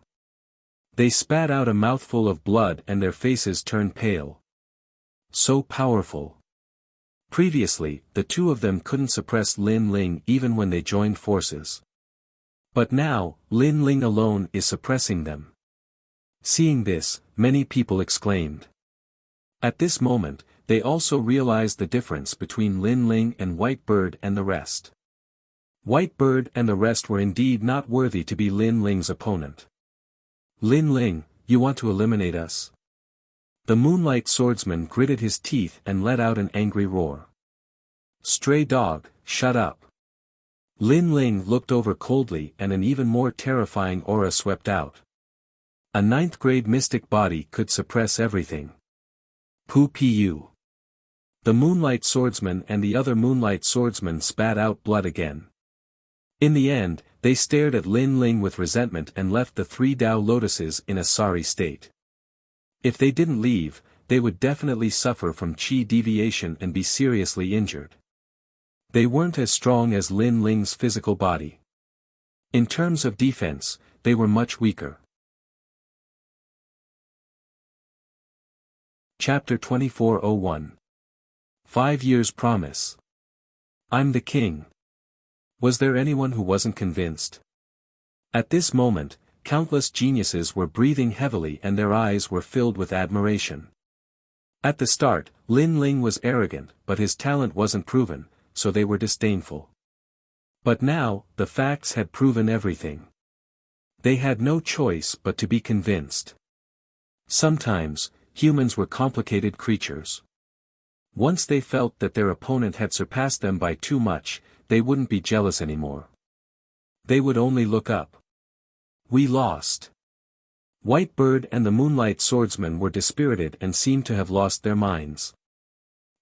Speaker 1: They spat out a mouthful of blood and their faces turned pale. So powerful. Previously, the two of them couldn't suppress Lin Ling even when they joined forces. But now, Lin Ling alone is suppressing them. Seeing this, many people exclaimed. At this moment, they also realized the difference between Lin Ling and White Bird and the rest. White Bird and the rest were indeed not worthy to be Lin Ling's opponent. Lin Ling, you want to eliminate us? The Moonlight Swordsman gritted his teeth and let out an angry roar. Stray dog, shut up. Lin Ling looked over coldly and an even more terrifying aura swept out. A 9th grade mystic body could suppress everything. Pu. The Moonlight Swordsman and the other Moonlight Swordsman spat out blood again. In the end, they stared at Lin Ling with resentment and left the 3 Tao lotuses in a sorry state. If they didn't leave, they would definitely suffer from chi deviation and be seriously injured. They weren't as strong as Lin Ling's physical body. In terms of defense, they were much weaker. Chapter 2401. 5 Years Promise. I'm the king. Was there anyone who wasn't convinced? At this moment, countless geniuses were breathing heavily and their eyes were filled with admiration. At the start, Lin Ling was arrogant, but his talent wasn't proven, so they were disdainful. But now, the facts had proven everything. They had no choice but to be convinced. Sometimes, humans were complicated creatures. Once they felt that their opponent had surpassed them by too much, they wouldn't be jealous anymore. They would only look up. We lost. White Bird and the Moonlight Swordsman were dispirited and seemed to have lost their minds.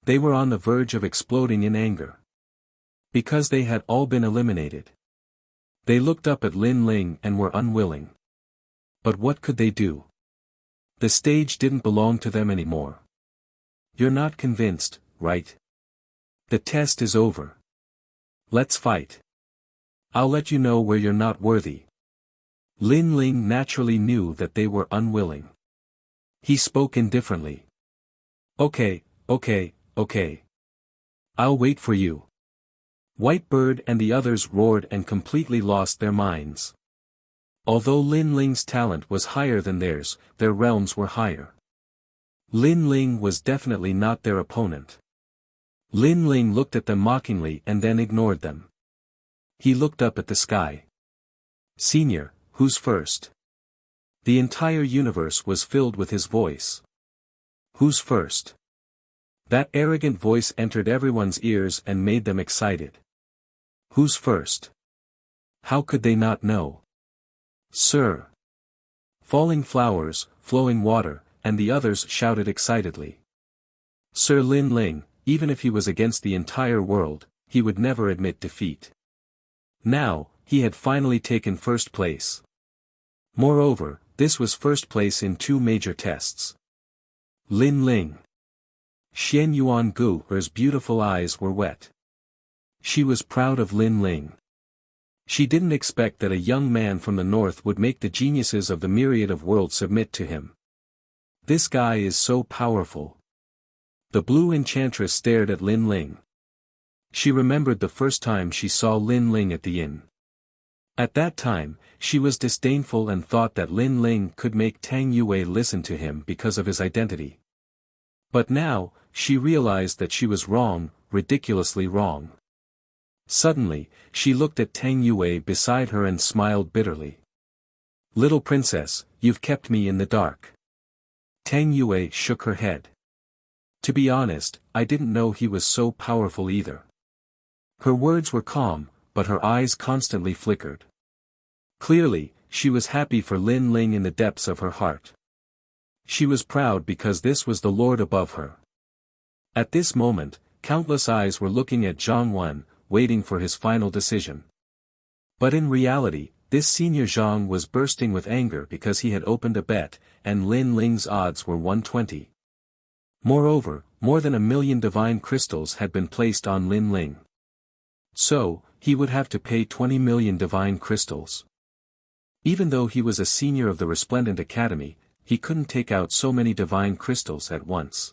Speaker 1: They were on the verge of exploding in anger. Because they had all been eliminated. They looked up at Lin Ling and were unwilling. But what could they do? The stage didn't belong to them anymore. You're not convinced, right? The test is over. Let's fight. I'll let you know where you're not worthy. Lin Ling naturally knew that they were unwilling. He spoke indifferently. Okay. I'll wait for you. White Bird and the others roared and completely lost their minds. Although Lin Ling's talent was higher than theirs, their realms were higher. Lin Ling was definitely not their opponent. Lin Ling looked at them mockingly and then ignored them. He looked up at the sky. "Senior, who's first?" The entire universe was filled with his voice. "Who's first?" That arrogant voice entered everyone's ears and made them excited. Who's first? How could they not know? "Sir!" Falling Flowers, Flowing Water, and the others shouted excitedly. Sir Lin Ling, even if he was against the entire world, he would never admit defeat. Now, he had finally taken first place. Moreover, this was first place in 2 major tests. Lin Ling. Xian Yuan Gu's beautiful eyes were wet. She was proud of Lin Ling. She didn't expect that a young man from the north would make the geniuses of the myriad of worlds submit to him. This guy is so powerful. The blue enchantress stared at Lin Ling. She remembered the first time she saw Lin Ling at the inn. At that time, she was disdainful and thought that Lin Ling could make Tang Yue listen to him because of his identity. But now, she realized that she was wrong, ridiculously wrong. Suddenly, she looked at Tang Yue beside her and smiled bitterly. "Little princess, you've kept me in the dark." Tang Yue shook her head. "To be honest, I didn't know he was so powerful either." Her words were calm, but her eyes constantly flickered. Clearly, she was happy for Lin Ling in the depths of her heart. She was proud because this was the lord above her. At this moment, countless eyes were looking at Zhang Wen, waiting for his final decision. But in reality, this senior Zhang was bursting with anger because he had opened a bet, and Lin Ling's odds were 120. Moreover, more than 1,000,000 divine crystals had been placed on Lin Ling. So, he would have to pay 20 million divine crystals. Even though he was a senior of the Resplendent Academy, he couldn't take out so many divine crystals at once.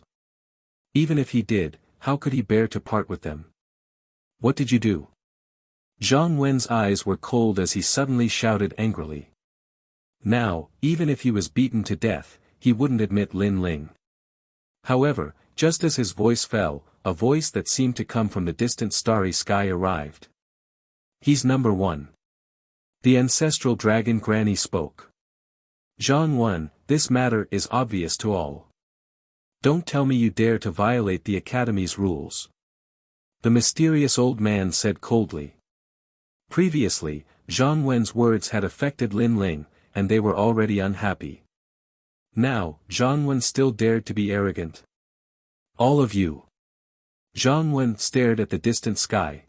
Speaker 1: Even if he did, how could he bear to part with them? "What did you do?" Zhang Wen's eyes were cold as he suddenly shouted angrily. Now, even if he was beaten to death, he wouldn't admit Lin Ling. However, just as his voice fell, a voice that seemed to come from the distant starry sky arrived. "He's number 1. The ancestral dragon Granny spoke. "Zhang Wen, this matter is obvious to all. Don't tell me you dare to violate the Academy's rules." The mysterious old man said coldly. Previously, Zhang Wen's words had affected Lin Ling, and they were already unhappy. Now, Zhang Wen still dared to be arrogant. "All of you." Zhang Wen stared at the distant sky.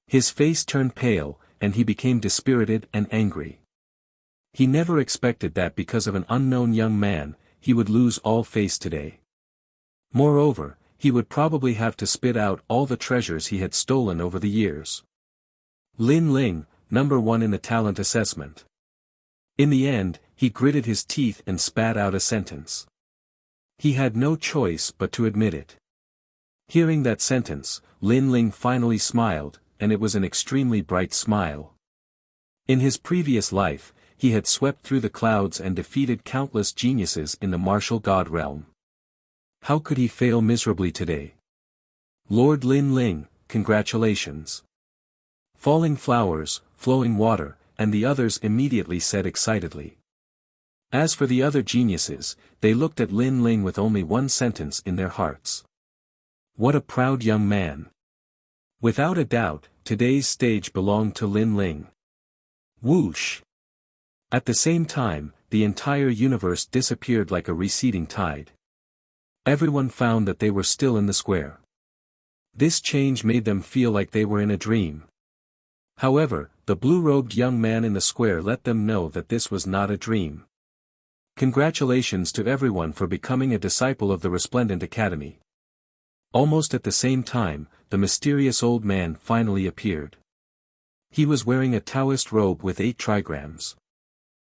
Speaker 1: His face turned pale, and he became dispirited and angry. He never expected that because of an unknown young man, he would lose all face today. Moreover, he would probably have to spit out all the treasures he had stolen over the years. Lin Ling, number 1 in the talent assessment. In the end, he gritted his teeth and spat out a sentence. He had no choice but to admit it. Hearing that sentence, Lin Ling finally smiled, and it was an extremely bright smile. In his previous life, he had swept through the clouds and defeated countless geniuses in the martial god realm. How could he fail miserably today? "Lord Lin Ling, congratulations." Falling Flowers, Flowing Water, and the others immediately said excitedly. As for the other geniuses, they looked at Lin Ling with only one sentence in their hearts. What a proud young man. Without a doubt, today's stage belonged to Lin Ling. Whoosh! At the same time, the entire universe disappeared like a receding tide. Everyone found that they were still in the square. This change made them feel like they were in a dream. However, the blue-robed young man in the square let them know that this was not a dream. Congratulations to everyone for becoming a disciple of the Resplendent Academy. Almost at the same time, the mysterious old man finally appeared. He was wearing a Taoist robe with 8 trigrams.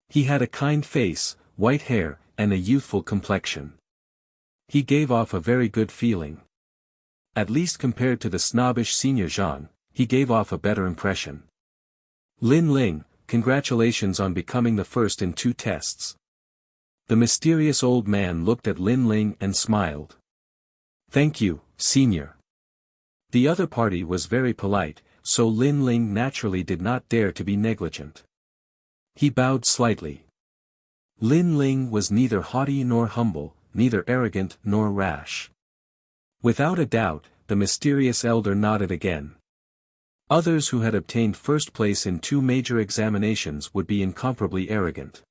Speaker 1: He had a kind face, white hair, and a youthful complexion. He gave off a very good feeling. At least compared to the snobbish senior Zhang, he gave off a better impression. Lin Ling, congratulations on becoming the first in 2 tests. The mysterious old man looked at Lin Ling and smiled. Thank you, senior. The other party was very polite, so Lin Ling naturally did not dare to be negligent. He bowed slightly. Lin Ling was neither haughty nor humble, neither arrogant nor rash. Without a doubt, the mysterious elder nodded again. Others who had obtained first place in 2 major examinations would be incomparably arrogant.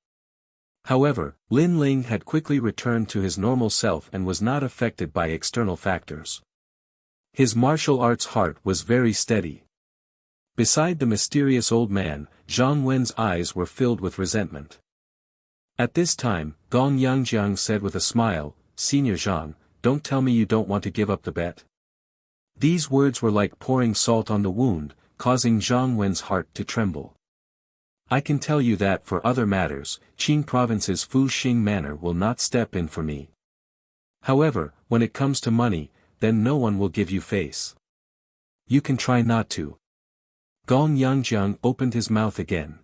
Speaker 1: However, Lin Ling had quickly returned to his normal self and was not affected by external factors. His martial arts heart was very steady. Beside the mysterious old man, Zhang Wen's eyes were filled with resentment. At this time, Gong Yangjiang said with a smile, Senior Zhang, don't tell me you don't want to give up the bet. These words were like pouring salt on the wound, causing Zhang Wen's heart to tremble. I can tell you that for other matters, Qing Province's Fuxing Manor will not step in for me. However, when it comes to money, then no one will give you face. You can try not to. Gong Yangjiang opened his mouth again.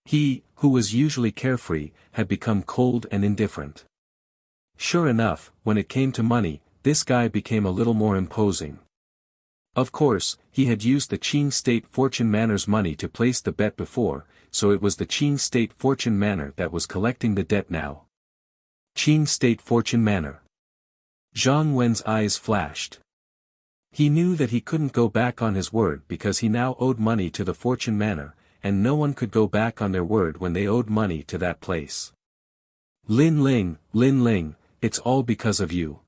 Speaker 1: He, who was usually carefree, had become cold and indifferent. Sure enough, when it came to money, this guy became a little more imposing. Of course, he had used the Qing State Fortune Manor's money to place the bet before, so it was the Qing State Fortune Manor that was collecting the debt now. Qing State Fortune Manor. Zhang Wen's eyes flashed. He knew that he couldn't go back on his word because he now owed money to the Fortune Manor, and no one could go back on their word when they owed money to that place. Lin Ling, it's all because of you.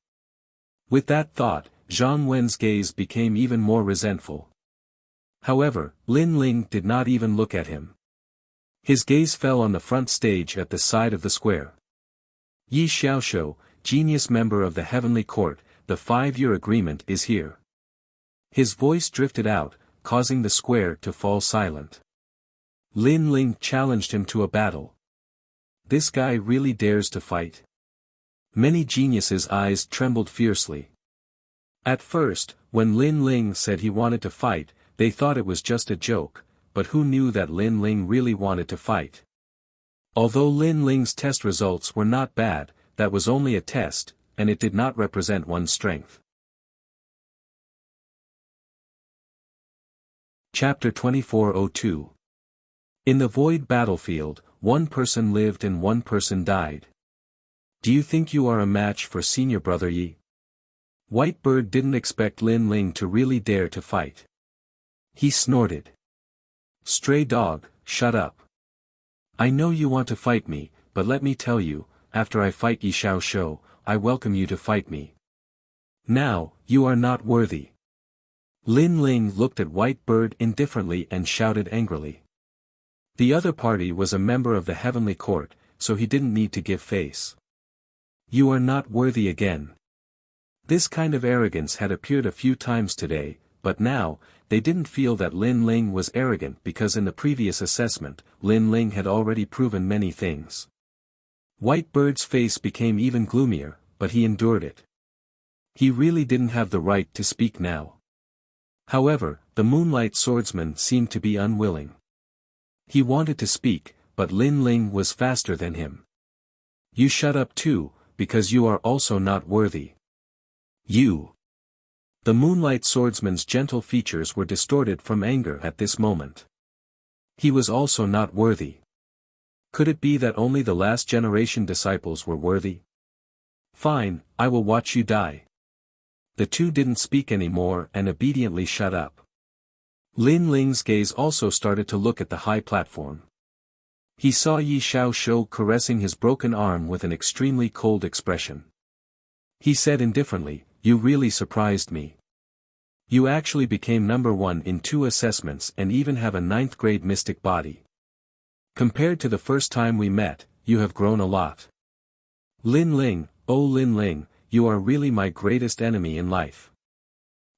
Speaker 1: With that thought, Zhang Wen's gaze became even more resentful. However, Lin Ling did not even look at him. His gaze fell on the front stage at the side of the square. Yi Xiaoshou, genius member of the Heavenly Court, the 5-year agreement is here. His voice drifted out, causing the square to fall silent. Lin Ling challenged him to a battle. This guy really dares to fight? Many geniuses' eyes trembled fiercely. At first, when Lin Ling said he wanted to fight, they thought it was just a joke, but who knew that Lin Ling really wanted to fight? Although Lin Ling's test results were not bad, that was only a test, and it did not represent one's strength. Chapter 2402. In the void battlefield, one person lived and one person died. Do you think you are a match for senior brother Yi? Whitebird didn't expect Lin Ling to really dare to fight. He snorted. Stray dog, shut up. I know you want to fight me, but let me tell you, after I fight Yi Xiaoshou, I welcome you to fight me. Now, you are not worthy. Lin Ling looked at Whitebird indifferently and shouted angrily. The other party was a member of the Heavenly Court, so he didn't need to give face. You are not worthy again. This kind of arrogance had appeared a few times today, but now, they didn't feel that Lin Ling was arrogant because in the previous assessment, Lin Ling had already proven many things. Whitebird's face became even gloomier, but he endured it. He really didn't have the right to speak now. However, the Moonlight Swordsman seemed to be unwilling. He wanted to speak, but Lin Ling was faster than him. You shut up too, because you are also not worthy. You. The Moonlight Swordsman's gentle features were distorted from anger at this moment. He was also not worthy. Could it be that only the last generation disciples were worthy? Fine, I will watch you die. The two didn't speak anymore and obediently shut up. Lin Ling's gaze also started to look at the high platform. He saw Yi Xiaoshou caressing his broken arm with an extremely cold expression. He said indifferently, "You really surprised me. You actually became number 1 in 2 assessments and even have a 9th grade mystic body. Compared to the first time we met, you have grown a lot. Lin Ling, oh Lin Ling, you are really my greatest enemy in life.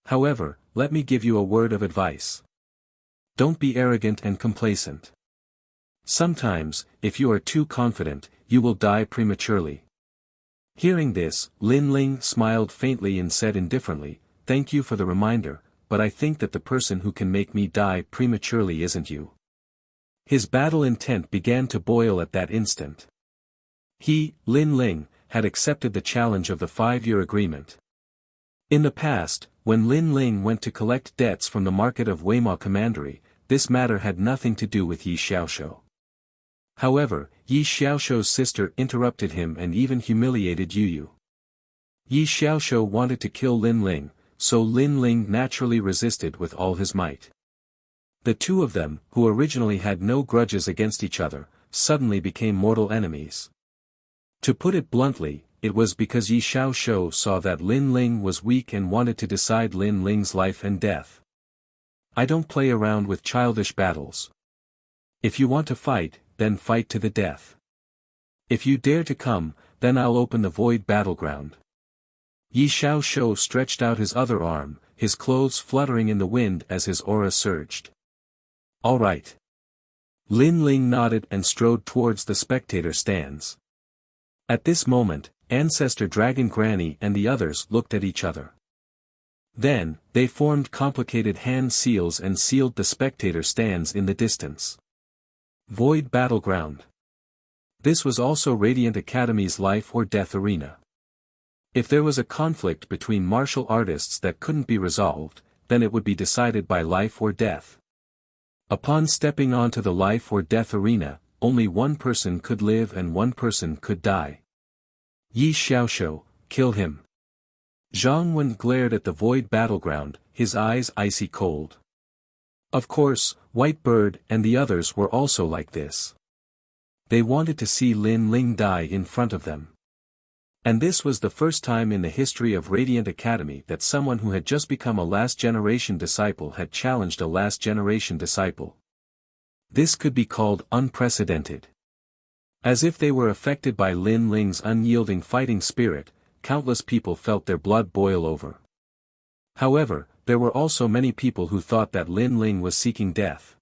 Speaker 1: However, let me give you a word of advice. Don't be arrogant and complacent. Sometimes, if you are too confident, you will die prematurely." Hearing this, Lin Ling smiled faintly and said indifferently, "Thank you for the reminder, but I think that the person who can make me die prematurely isn't you." His battle intent began to boil at that instant. He, Lin Ling, had accepted the challenge of the 5-year agreement. In the past, when Lin Ling went to collect debts from the market of Weimar Commandery, this matter had nothing to do with Yi Xiaoshou. However, Yi Xiaoshou's sister interrupted him and even humiliated Yu Yu. Yi Xiaoshou wanted to kill Lin Ling, so Lin Ling naturally resisted with all his might. The two of them, who originally had no grudges against each other, suddenly became mortal enemies. To put it bluntly, it was because Yi Xiaoshou saw that Lin Ling was weak and wanted to decide Lin Ling's life and death. I don't play around with childish battles. If you want to fight, then fight to the death. If you dare to come, then I'll open the void battleground. Yi Xiaoshou stretched out his other arm, his clothes fluttering in the wind as his aura surged. All right. Lin Ling nodded and strode towards the spectator stands. At this moment, Ancestor Dragon Granny and the others looked at each other. Then, they formed complicated hand seals and sealed the spectator stands in the distance. Void Battleground. This was also Radiant Academy's life or death arena. If there was a conflict between martial artists that couldn't be resolved, then it would be decided by life or death. Upon stepping onto the life or death arena, only one person could live and one person could die. Yi Xiaoshou, kill him. Zhang Wen glared at the void battleground, his eyes icy cold. Of course, White Bird and the others were also like this. They wanted to see Lin Ling die in front of them. And this was the first time in the history of Radiant Academy that someone who had just become a last-generation disciple had challenged a last-generation disciple. This could be called unprecedented. As if they were affected by Lin Ling's unyielding fighting spirit, countless people felt their blood boil over. However, there were also many people who thought that Lin Ling was seeking death.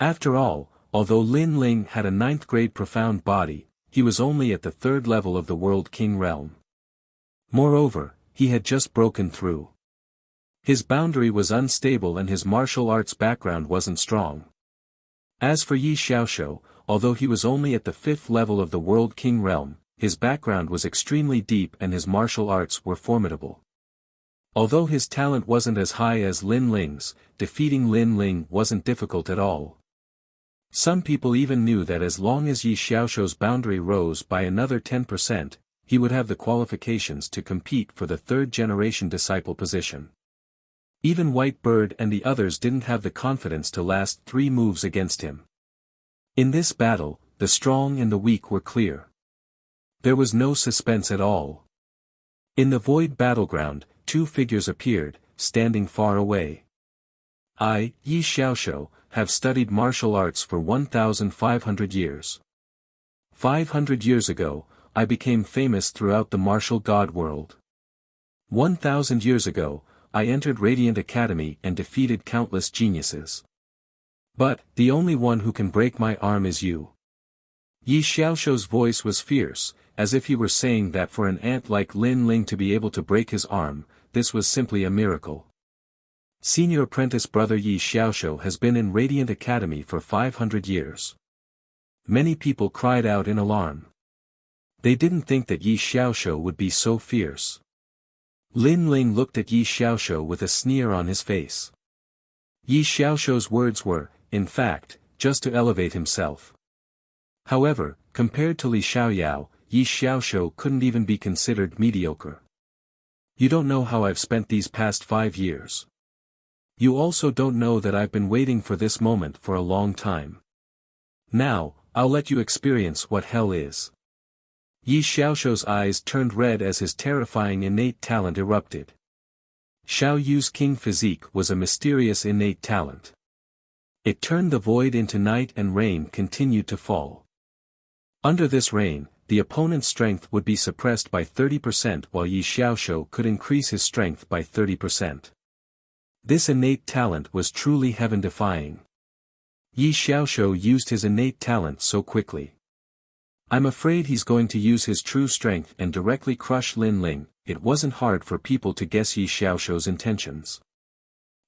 Speaker 1: After all, although Lin Ling had a 9th-grade profound body, he was only at the 3rd level of the World King realm. Moreover, he had just broken through. His boundary was unstable and his martial arts background wasn't strong. As for Yi Xiaoshou, although he was only at the 5th level of the World King realm, his background was extremely deep and his martial arts were formidable. Although his talent wasn't as high as Lin Ling's, defeating Lin Ling wasn't difficult at all. Some people even knew that as long as Yi Xiaoshou's boundary rose by another 10%, he would have the qualifications to compete for the 3rd-generation disciple position. Even White Bird and the others didn't have the confidence to last 3 moves against him. In this battle, the strong and the weak were clear. There was no suspense at all. In the void battleground, 2 figures appeared, standing far away. I, Yi Xiaoshou, have studied martial arts for 1,500 years. 500 years ago, I became famous throughout the martial god world. 1,000 years ago, I entered Radiant Academy and defeated countless geniuses. But, the only one who can break my arm is you. Yi Xiaoshou's voice was fierce, as if he were saying that for an ant like Lin Ling to be able to break his arm, this was simply a miracle. Senior apprentice brother Yi Xiaoshou has been in Radiant Academy for 500 years. Many people cried out in alarm. They didn't think that Yi Xiaoshou would be so fierce. Lin Ling looked at Yi Xiaoshou with a sneer on his face. Yi Xiaoshou's words were, in fact, just to elevate himself. However, compared to Li Xiaoyao, Yi Xiaoshou couldn't even be considered mediocre. You don't know how I've spent these past 5 years. You also don't know that I've been waiting for this moment for a long time. Now, I'll let you experience what hell is. Yi Xiaoshou's eyes turned red as his terrifying innate talent erupted. Xiao Yu's king physique was a mysterious innate talent. It turned the void into night and rain continued to fall. Under this rain, the opponent's strength would be suppressed by 30% while Yi Xiaoshou could increase his strength by 30%. This innate talent was truly heaven-defying. Yi Xiaoshou used his innate talent so quickly. I'm afraid he's going to use his true strength and directly crush Lin Ling. It wasn't hard for people to guess Yi Xiaoshou's intentions.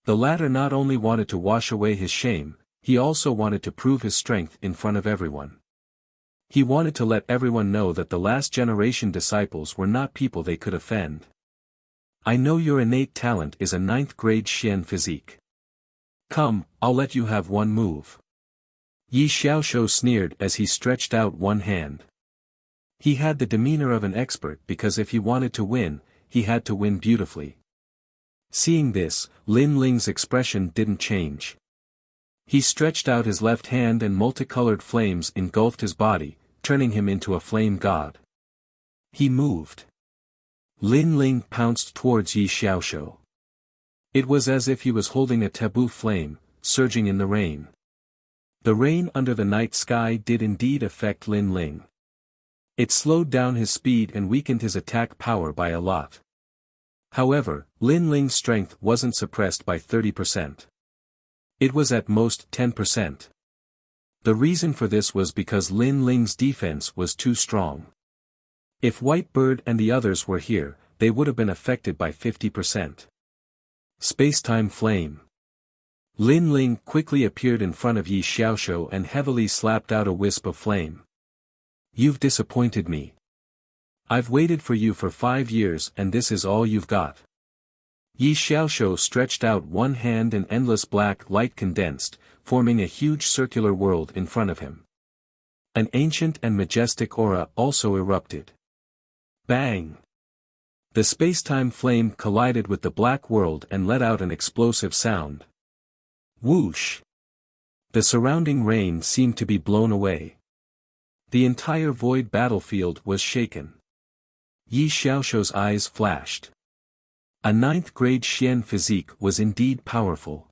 Speaker 1: The latter not only wanted to wash away his shame, he also wanted to prove his strength in front of everyone. He wanted to let everyone know that the last generation disciples were not people they could offend. I know your innate talent is a 9th grade Xian physique. Come, I'll let you have one move. Yi Xiaoshu sneered as he stretched out one hand. He had the demeanor of an expert because if he wanted to win, he had to win beautifully. Seeing this, Lin Ling's expression didn't change. He stretched out his left hand and multicolored flames engulfed his body, turning him into a flame god. He moved. Lin Ling pounced towards Yi Xiaoshu. It was as if he was holding a taboo flame, surging in the rain. The rain under the night sky did indeed affect Lin Ling. It slowed down his speed and weakened his attack power by a lot. However, Lin Ling's strength wasn't suppressed by 30%. It was at most 10%. The reason for this was because Lin Ling's defense was too strong. If White Bird and the others were here, they would have been affected by 50%. Space-time flame. Lin Ling quickly appeared in front of Yi Xiaoshu and heavily slapped out a wisp of flame. You've disappointed me. I've waited for you for 5 years and this is all you've got. Yi Xiaoshu stretched out one hand and endless black light condensed, forming a huge circular world in front of him. An ancient and majestic aura also erupted. Bang! The space-time flame collided with the black world and let out an explosive sound. Whoosh! The surrounding rain seemed to be blown away. The entire void battlefield was shaken. Yi Xiaoshu's eyes flashed. A 9th grade Xian physique was indeed powerful.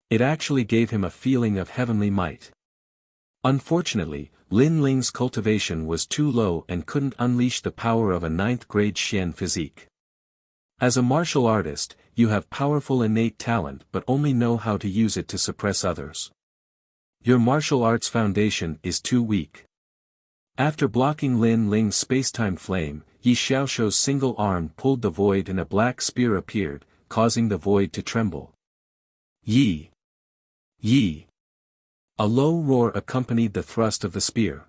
Speaker 1: It actually gave him a feeling of heavenly might. Unfortunately, Lin Ling's cultivation was too low and couldn't unleash the power of a 9th grade Xian physique. As a martial artist, you have powerful innate talent but only know how to use it to suppress others. Your martial arts foundation is too weak. After blocking Lin Ling's space-time flame, Yi Xiaoshu's single arm pulled the void and a black spear appeared, causing the void to tremble. Yi! Yi! A low roar accompanied the thrust of the spear.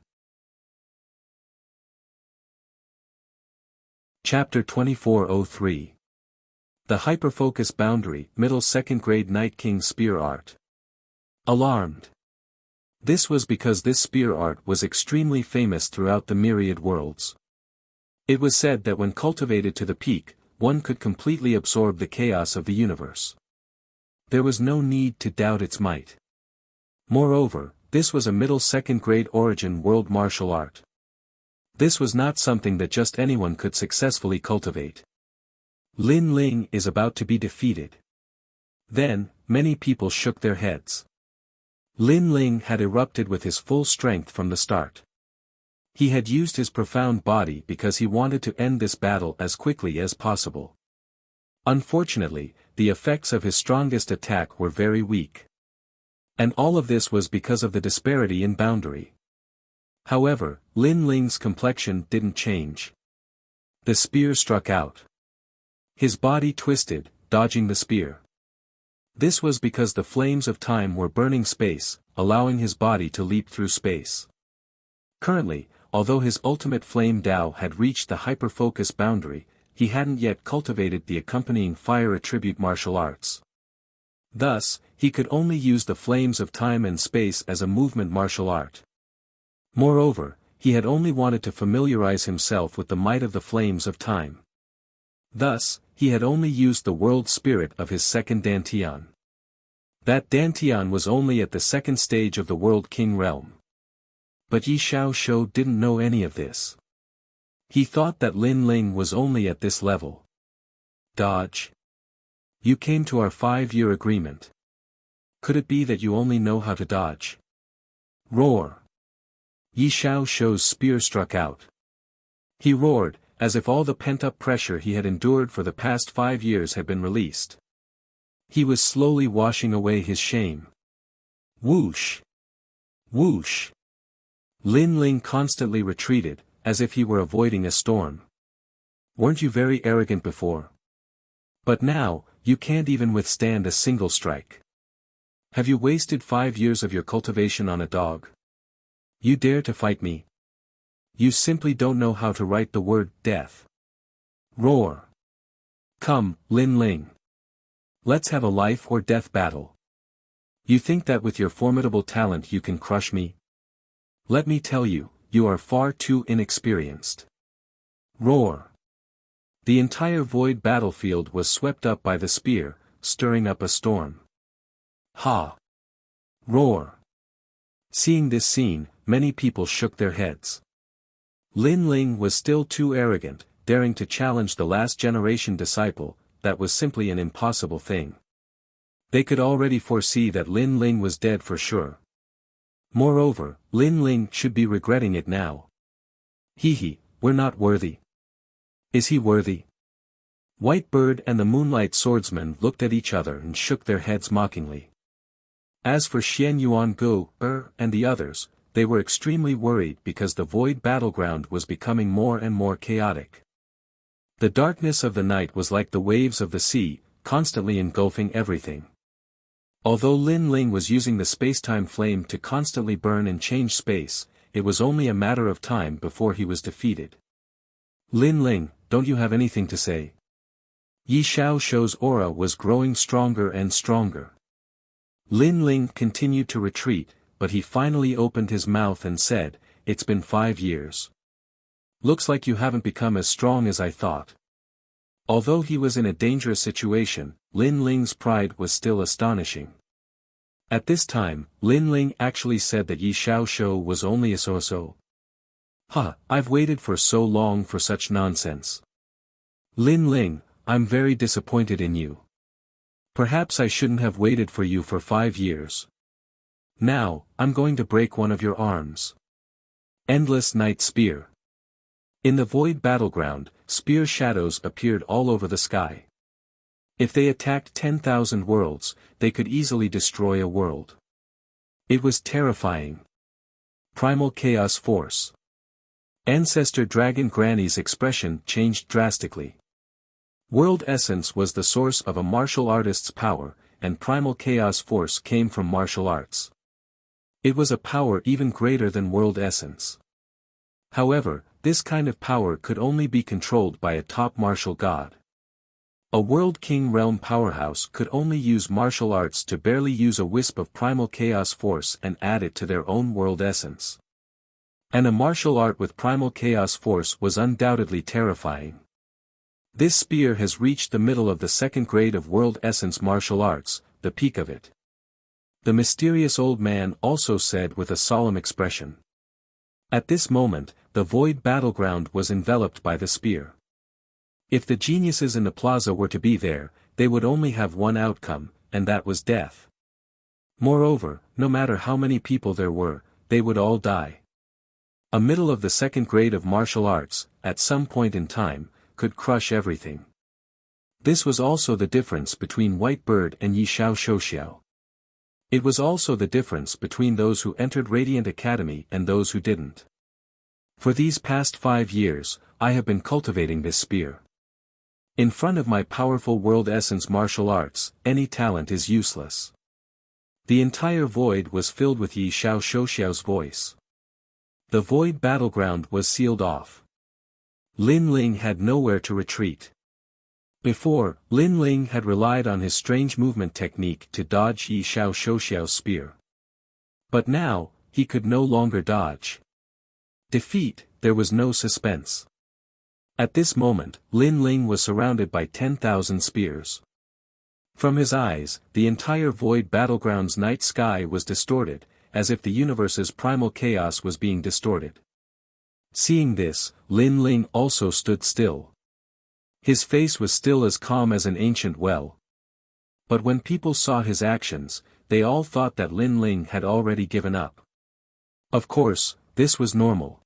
Speaker 1: Chapter 2403. The Hyperfocus Boundary, Middle 2nd Grade Night King Spear Art. Alarmed. This was because this spear art was extremely famous throughout the myriad worlds. It was said that when cultivated to the peak, one could completely absorb the chaos of the universe. There was no need to doubt its might. Moreover, this was a middle 2nd grade origin world martial art. This was not something that just anyone could successfully cultivate. Lin Ling is about to be defeated. Then, many people shook their heads. Lin Ling had erupted with his full strength from the start. He had used his profound body because he wanted to end this battle as quickly as possible. Unfortunately, the effects of his strongest attack were very weak. And all of this was because of the disparity in boundary. However, Lin Ling's complexion didn't change. The spear struck out. His body twisted, dodging the spear. This was because the flames of time were burning space, allowing his body to leap through space. Currently, although his ultimate flame Dao had reached the hyperfocus boundary, he hadn't yet cultivated the accompanying fire attribute martial arts. Thus, he could only use the flames of time and space as a movement martial art. Moreover, he had only wanted to familiarize himself with the might of the flames of time. Thus, he had only used the world spirit of his second Dantian. That Dantian was only at the 2nd stage of the World King realm. But Yi Xiaoshu didn't know any of this. He thought that Lin Ling was only at this level. Dodge. You came to our 5-year agreement. Could it be that you only know how to dodge? Roar. Yi Xiaoshu's spear struck out. He roared, as if all the pent-up pressure he had endured for the past 5 years had been released. He was slowly washing away his shame. Whoosh! Whoosh! Lin Ling constantly retreated, as if he were avoiding a storm. Weren't you very arrogant before? But now, you can't even withstand a single strike. Have you wasted 5 years of your cultivation on a dog? You dare to fight me? You simply don't know how to write the word death. Roar. Come, Lin Ling. Let's have a life or death battle. You think that with your formidable talent you can crush me? Let me tell you, you are far too inexperienced. Roar. The entire void battlefield was swept up by the spear, stirring up a storm. Ha! Roar! Seeing this scene, many people shook their heads. Lin Ling was still too arrogant, daring to challenge the last generation disciple. That was simply an impossible thing. They could already foresee that Lin Ling was dead for sure. Moreover, Lin Ling should be regretting it now. Hee, we're not worthy. Is he worthy? Whitebird and the Moonlight Swordsman looked at each other and shook their heads mockingly. As for Xian Yuan Go, and the others, they were extremely worried because the void battleground was becoming more and more chaotic. The darkness of the night was like the waves of the sea, constantly engulfing everything. Although Lin Ling was using the space-time flame to constantly burn and change space, it was only a matter of time before he was defeated. Lin Ling, don't you have anything to say? Yi Xiao Shou's aura was growing stronger and stronger. Lin Ling continued to retreat, but he finally opened his mouth and said, "It's been 5 years. Looks like you haven't become as strong as I thought." Although he was in a dangerous situation, Lin Ling's pride was still astonishing. At this time, Lin Ling actually said that Yi Xiao Shou was only a so-so. I've waited for so long for such nonsense. Lin Ling, I'm very disappointed in you. Perhaps I shouldn't have waited for you for 5 years. Now, I'm going to break one of your arms. Endless Night Spear. In the void battleground, spear shadows appeared all over the sky. If they attacked 10,000 worlds, they could easily destroy a world. It was terrifying. Primal Chaos Force. Ancestor Dragon Granny's expression changed drastically. World Essence was the source of a martial artist's power, and Primal Chaos Force came from martial arts. It was a power even greater than World Essence. However, this kind of power could only be controlled by a top martial god. A World King Realm powerhouse could only use martial arts to barely use a wisp of Primal Chaos Force and add it to their own World Essence. And a martial art with Primal Chaos Force was undoubtedly terrifying. This spear has reached the middle of the second grade of World Essence martial arts, the peak of it. The mysterious old man also said with a solemn expression. At this moment, the void battleground was enveloped by the spear. If the geniuses in the plaza were to be there, they would only have one outcome, and that was death. Moreover, no matter how many people there were, they would all die. A middle of the second grade of martial arts, at some point in time, could crush everything. This was also the difference between Whitebird and Yi Xiao Shouxiao. It was also the difference between those who entered Radiant Academy and those who didn't. For these past 5 years, I have been cultivating this spear. In front of my powerful World Essence martial arts, any talent is useless. The entire void was filled with Yi Xiao Shouxiao's voice. The void battleground was sealed off. Lin Ling had nowhere to retreat. Before, Lin Ling had relied on his strange movement technique to dodge Yi Xiao Shouxiao's spear. But now, he could no longer dodge. Defeat, there was no suspense. At this moment, Lin Ling was surrounded by 10,000 spears. From his eyes, the entire void battleground's night sky was distorted, as if the universe's primal chaos was being distorted. Seeing this, Lin Ling also stood still. His face was still as calm as an ancient well. But when people saw his actions, they all thought that Lin Ling had already given up. Of course, this was normal.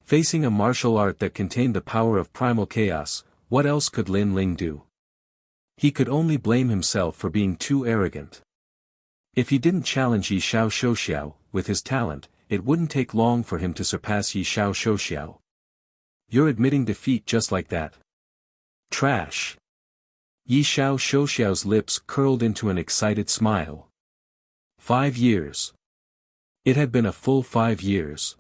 Speaker 1: Facing a martial art that contained the power of primal chaos, what else could Lin Ling do? He could only blame himself for being too arrogant. If he didn't challenge Yi Xiao Shouxiao, with his talent, it wouldn't take long for him to surpass Yi Xiao Shouxiao. You're admitting defeat just like that? Trash. Yi Xiao Shouxiao's lips curled into an excited smile. 5 years. It had been a full 5 years.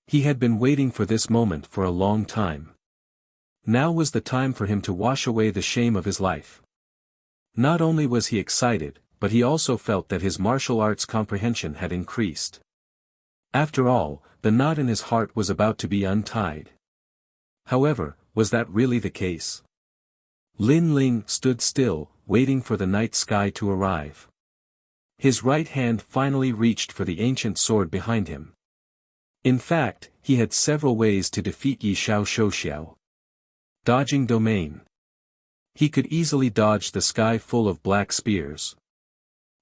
Speaker 1: He had been waiting for this moment for a long time. Now was the time for him to wash away the shame of his life. Not only was he excited, but he also felt that his martial arts comprehension had increased. After all, the knot in his heart was about to be untied. However, was that really the case? Lin Ling stood still, waiting for the night sky to arrive. His right hand finally reached for the ancient sword behind him. In fact, he had several ways to defeat Yi Xiao Shouxiao. Dodging domain. He could easily dodge the sky full of black spears.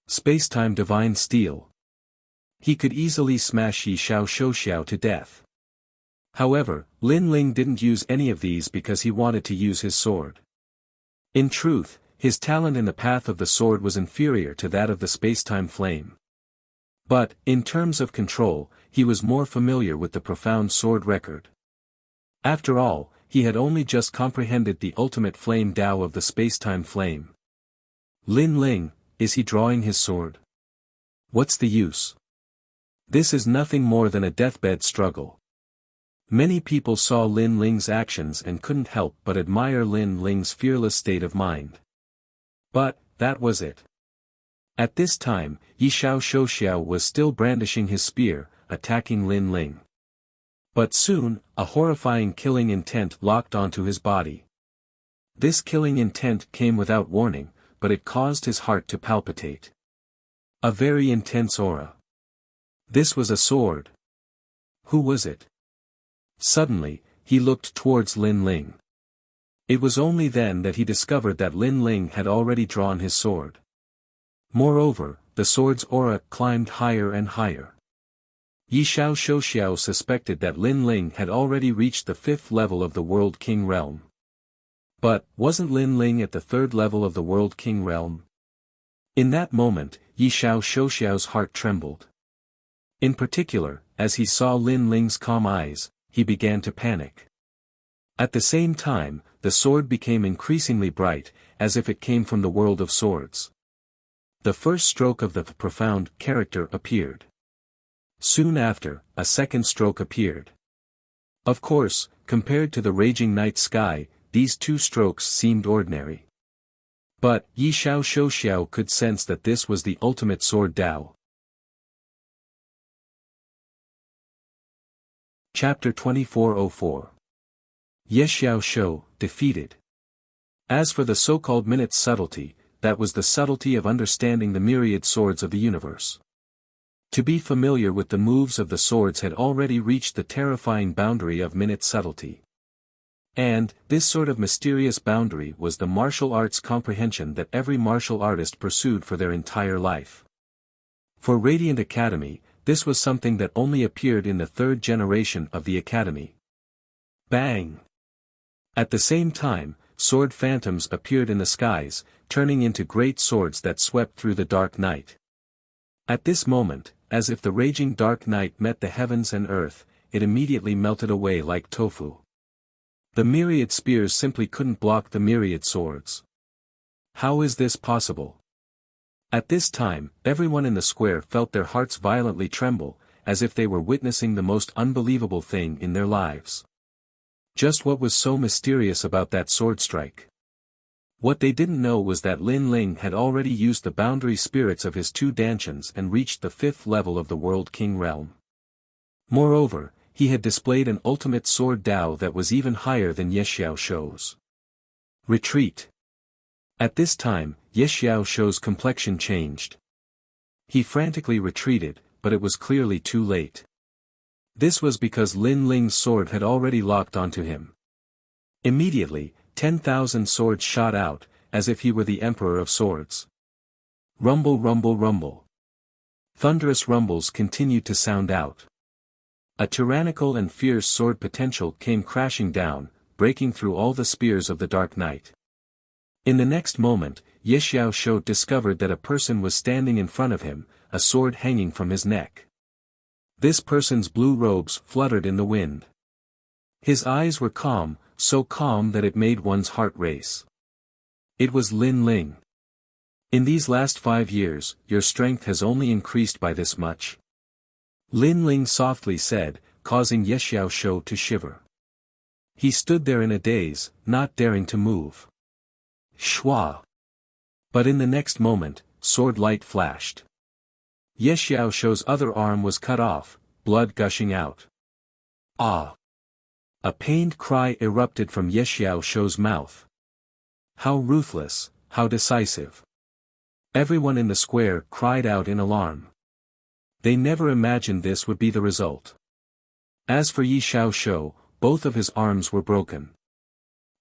Speaker 1: Spacetime divine steel. He could easily smash Yi Xiao Shouxiao to death. However, Lin Ling didn't use any of these because he wanted to use his sword. In truth, his talent in the path of the sword was inferior to that of the spacetime flame. But, in terms of control, he was more familiar with the profound sword record. After all, he had only just comprehended the ultimate flame Tao of the spacetime flame. Lin Ling, is he drawing his sword? What's the use? This is nothing more than a deathbed struggle. Many people saw Lin Ling's actions and couldn't help but admire Lin Ling's fearless state of mind. But, that was it. At this time, Yi Xiao Shouxiao was still brandishing his spear, attacking Lin Ling. But soon, a horrifying killing intent locked onto his body. This killing intent came without warning, but it caused his heart to palpitate. A very intense aura. This was a sword. Who was it? Suddenly, he looked towards Lin Ling. It was only then that he discovered that Lin Ling had already drawn his sword. Moreover, the sword's aura climbed higher and higher. Yi Xiao Shouxiao suspected that Lin Ling had already reached the 5th level of the World King realm. But, wasn't Lin Ling at the 3rd level of the World King realm? In that moment, Yi Xiao Shouxiao's heart trembled. In particular, as he saw Lin Ling's calm eyes, he began to panic. At the same time, the sword became increasingly bright, as if it came from the world of swords. The first stroke of the profound character appeared. Soon after, a second stroke appeared. Of course, compared to the raging night sky, these two strokes seemed ordinary. But, Yi Xiao Shouxiao could sense that this was the ultimate sword Tao. Chapter 2404. Ye Xiao Shou, defeated. As for the so-called minute's subtlety, that was the subtlety of understanding the myriad swords of the universe. To be familiar with the moves of the swords had already reached the terrifying boundary of minute subtlety. And, this sort of mysterious boundary was the martial arts comprehension that every martial artist pursued for their entire life. For Radiant Academy, this was something that only appeared in the 3rd generation of the Academy. Bang! At the same time, sword phantoms appeared in the skies, turning into great swords that swept through the dark night. At this moment, as if the raging dark night met the heavens and earth, it immediately melted away like tofu. The myriad spears simply couldn't block the myriad swords. How is this possible? At this time, everyone in the square felt their hearts violently tremble, as if they were witnessing the most unbelievable thing in their lives. Just what was so mysterious about that sword strike? What they didn't know was that Lin Ling had already used the boundary spirits of his 2 dantians and reached the 5th level of the World King realm. Moreover, he had displayed an ultimate sword Tao that was even higher than Ye Xiao Shou's. Retreat. At this time, Ye Xiao Shou's complexion changed. He frantically retreated, but it was clearly too late. This was because Lin Ling's sword had already locked onto him. Immediately, 10,000 swords shot out, as if he were the Emperor of Swords. Rumble, rumble, rumble. Thunderous rumbles continued to sound out. A tyrannical and fierce sword potential came crashing down, breaking through all the spears of the Dark Knight. In the next moment, Ye Xiao Shou discovered that a person was standing in front of him, a sword hanging from his neck. This person's blue robes fluttered in the wind. His eyes were calm, so calm that it made one's heart race. It was Lin Ling. In these last 5 years, your strength has only increased by this much. Lin Ling softly said, causing Ye Xiaoshou to shiver. He stood there in a daze, not daring to move. Shua! But in the next moment, sword light flashed. Ye Xiaoshou's other arm was cut off, blood gushing out. Ah! A pained cry erupted from Ye Xiaoshou's mouth. How ruthless, how decisive. Everyone in the square cried out in alarm. They never imagined this would be the result. As for Ye Xiaoshou, both of his arms were broken.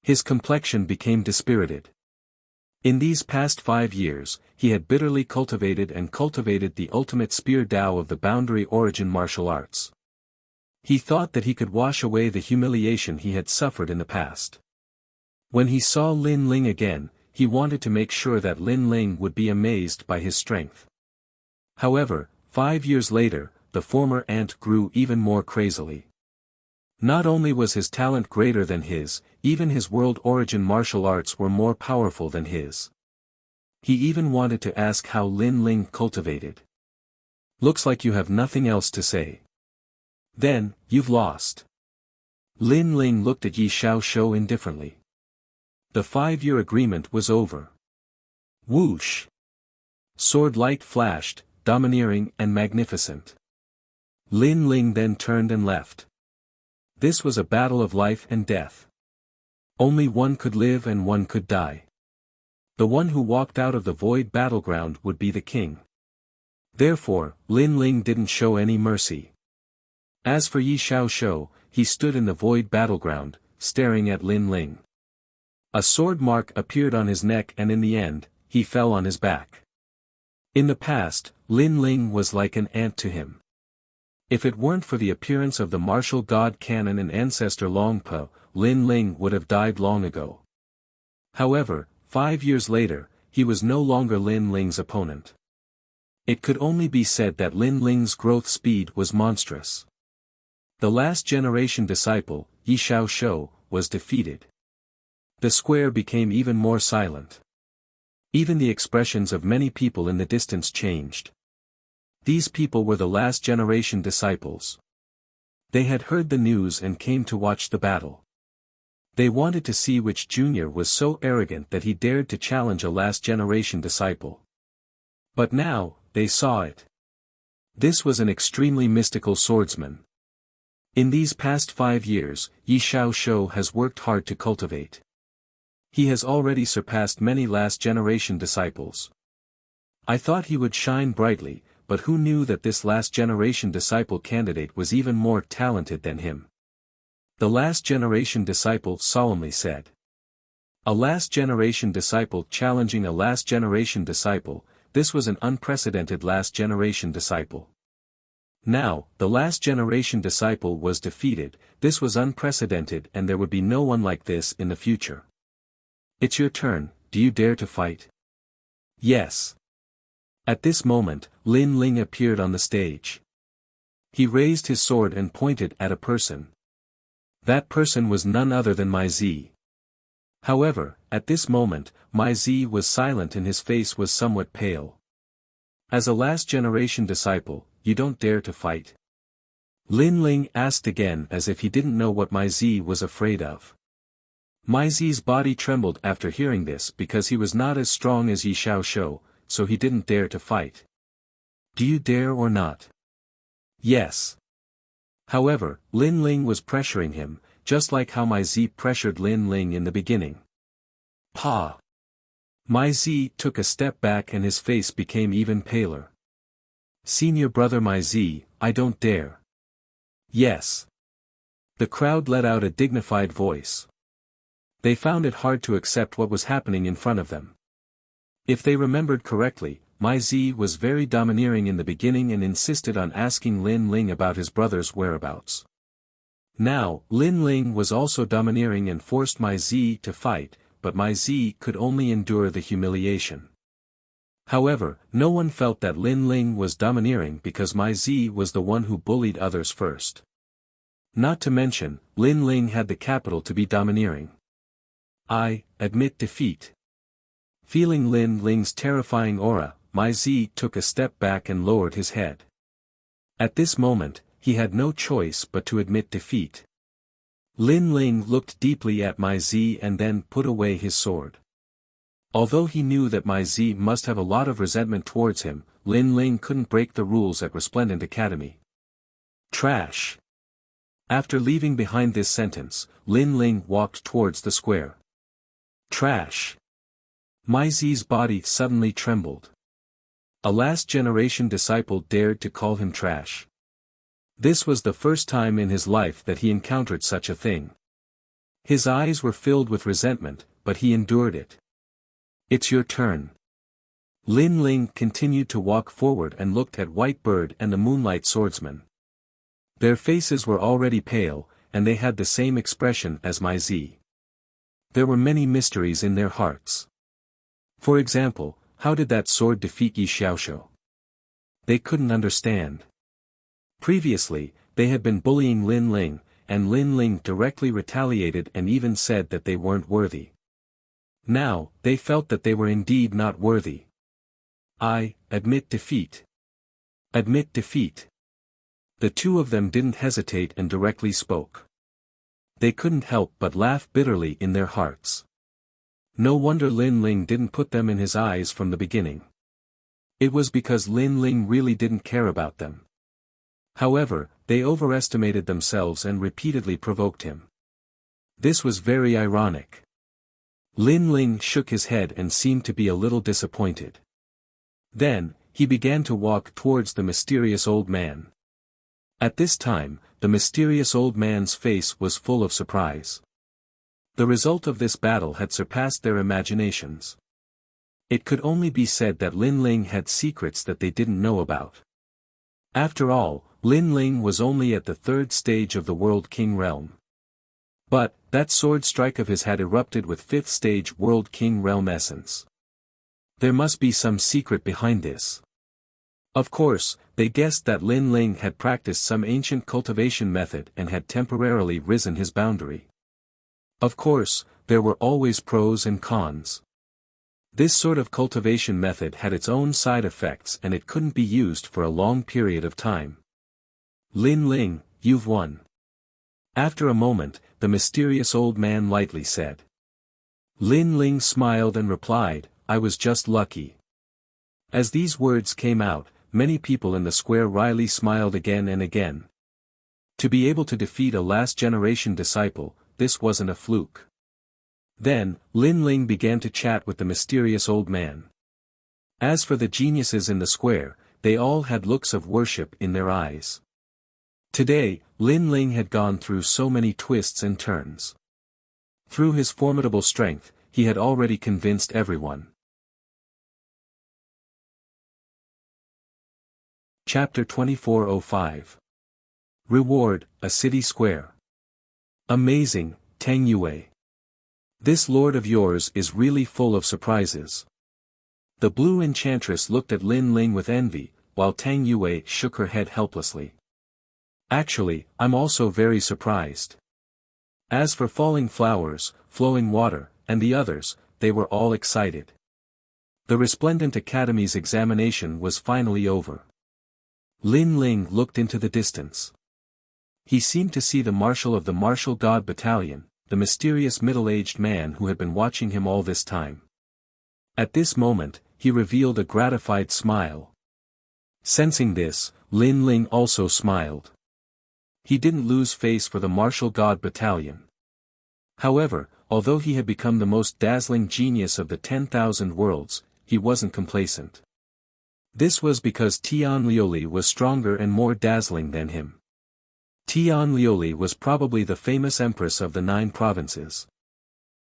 Speaker 1: His complexion became dispirited. In these past 5 years, he had bitterly cultivated the ultimate spear Tao of the boundary origin martial arts. He thought that he could wash away the humiliation he had suffered in the past. When he saw Lin Ling again, he wanted to make sure that Lin Ling would be amazed by his strength. However, 5 years later, the former ant grew even more crazily. Not only was his talent greater than his, even his world origin martial arts were more powerful than his. He even wanted to ask how Lin Ling cultivated. Looks like you have nothing else to say. Then, you've lost. Lin Ling looked at Ye Xiaoshou indifferently. The 5-year agreement was over. Whoosh! Sword light flashed, domineering and magnificent. Lin Ling then turned and left. This was a battle of life and death. Only one could live and one could die. The one who walked out of the void battleground would be the king. Therefore, Lin Ling didn't show any mercy. As for Ye Xiaoshou, he stood in the void battleground, staring at Lin Ling. A sword mark appeared on his neck and in the end, he fell on his back. In the past, Lin Ling was like an ant to him. If it weren't for the appearance of the martial god Canon and ancestor Longpo, Lin Ling would have died long ago. However, 5 years later, he was no longer Lin Ling's opponent. It could only be said that Lin Ling's growth speed was monstrous. The last generation disciple, Ye Xiaoshou, was defeated. The square became even more silent. Even the expressions of many people in the distance changed. These people were the last generation disciples. They had heard the news and came to watch the battle. They wanted to see which junior was so arrogant that he dared to challenge a last generation disciple. But now, they saw it. This was an extremely mystical swordsman. In these past 5 years, Ye Xiaoshou has worked hard to cultivate. He has already surpassed many last generation disciples. I thought he would shine brightly, but who knew that this last generation disciple candidate was even more talented than him? The last generation disciple solemnly said. A last generation disciple challenging a last generation disciple, this was an unprecedented last generation disciple. Now, the last generation disciple was defeated, this was unprecedented and there would be no one like this in the future. It's your turn, do you dare to fight? Yes. At this moment, Lin Ling appeared on the stage. He raised his sword and pointed at a person. That person was none other than Mai Zi. However, at this moment, Mai Zi was silent and his face was somewhat pale. As a last generation disciple, you don't dare to fight? Lin Ling asked again as if he didn't know what Mai Zi was afraid of. Mai Zi's body trembled after hearing this because he was not as strong as Ye Xiaoshou, so he didn't dare to fight. Do you dare or not? Yes. However, Lin Ling was pressuring him, just like how Mai Zi pressured Lin Ling in the beginning. Pa! Mai Zi took a step back and his face became even paler. Senior brother Mai Zi, I don't dare. Yes. The crowd let out a dignified voice. They found it hard to accept what was happening in front of them. If they remembered correctly, Mai Zi was very domineering in the beginning and insisted on asking Lin Ling about his brother's whereabouts. Now, Lin Ling was also domineering and forced Mai Zi to fight, but Mai Zi could only endure the humiliation. However, no one felt that Lin Ling was domineering because Mai Zi was the one who bullied others first. Not to mention, Lin Ling had the capital to be domineering. I admit defeat. Feeling Lin Ling's terrifying aura, My Z took a step back and lowered his head. At this moment, he had no choice but to admit defeat. Lin Ling looked deeply at My Z and then put away his sword. Although he knew that My Z must have a lot of resentment towards him, Lin Ling couldn't break the rules at Resplendent Academy. Trash. After leaving behind this sentence, Lin Ling walked towards the square. Trash. My Z's body suddenly trembled. A last-generation disciple dared to call him trash. This was the first time in his life that he encountered such a thing. His eyes were filled with resentment, but he endured it. It's your turn. Lin Ling continued to walk forward and looked at White Bird and the Moonlight Swordsman. Their faces were already pale, and they had the same expression as My Z. There were many mysteries in their hearts. For example, how did that sword defeat Yi Xiaoshu? They couldn't understand. Previously, they had been bullying Lin Ling, and Lin Ling directly retaliated and even said that they weren't worthy. Now, they felt that they were indeed not worthy. I admit defeat. Admit defeat. The two of them didn't hesitate and directly spoke. They couldn't help but laugh bitterly in their hearts. No wonder Lin Ling didn't put them in his eyes from the beginning. It was because Lin Ling really didn't care about them. However, they overestimated themselves and repeatedly provoked him. This was very ironic. Lin Ling shook his head and seemed to be a little disappointed. Then, he began to walk towards the mysterious old man. At this time, the mysterious old man's face was full of surprise. The result of this battle had surpassed their imaginations. It could only be said that Lin Ling had secrets that they didn't know about. After all, Lin Ling was only at the third stage of the World King realm. But, that sword strike of his had erupted with fifth stage World King realm essence. There must be some secret behind this. Of course, they guessed that Lin Ling had practiced some ancient cultivation method and had temporarily risen his boundary. Of course, there were always pros and cons. This sort of cultivation method had its own side effects and it couldn't be used for a long period of time. Lin Ling, you've won. After a moment, the mysterious old man lightly said. Lin Ling smiled and replied, I was just lucky. As these words came out, many people in the square wryly smiled again and again. To be able to defeat a last-generation disciple, this wasn't a fluke. Then, Lin Ling began to chat with the mysterious old man. As for the geniuses in the square, they all had looks of worship in their eyes. Today, Lin Ling had gone through so many twists and turns. Through his formidable strength, he had already convinced everyone. Chapter 2405. Reward, a city square. Amazing, Tang Yue. This lord of yours is really full of surprises. The blue enchantress looked at Lin Ling with envy, while Tang Yue shook her head helplessly. Actually, I'm also very surprised. As for falling flowers, flowing water, and the others, they were all excited. The Resplendent Academy's examination was finally over. Lin Ling looked into the distance. He seemed to see the marshal of the Martial God Battalion, the mysterious middle-aged man who had been watching him all this time. At this moment, he revealed a gratified smile. Sensing this, Lin Ling also smiled. He didn't lose face for the Martial God Battalion. However, although he had become the most dazzling genius of the 10,000 worlds, he wasn't complacent. This was because Tian Liuli was stronger and more dazzling than him. Tian Liuli was probably the famous empress of the 9 provinces.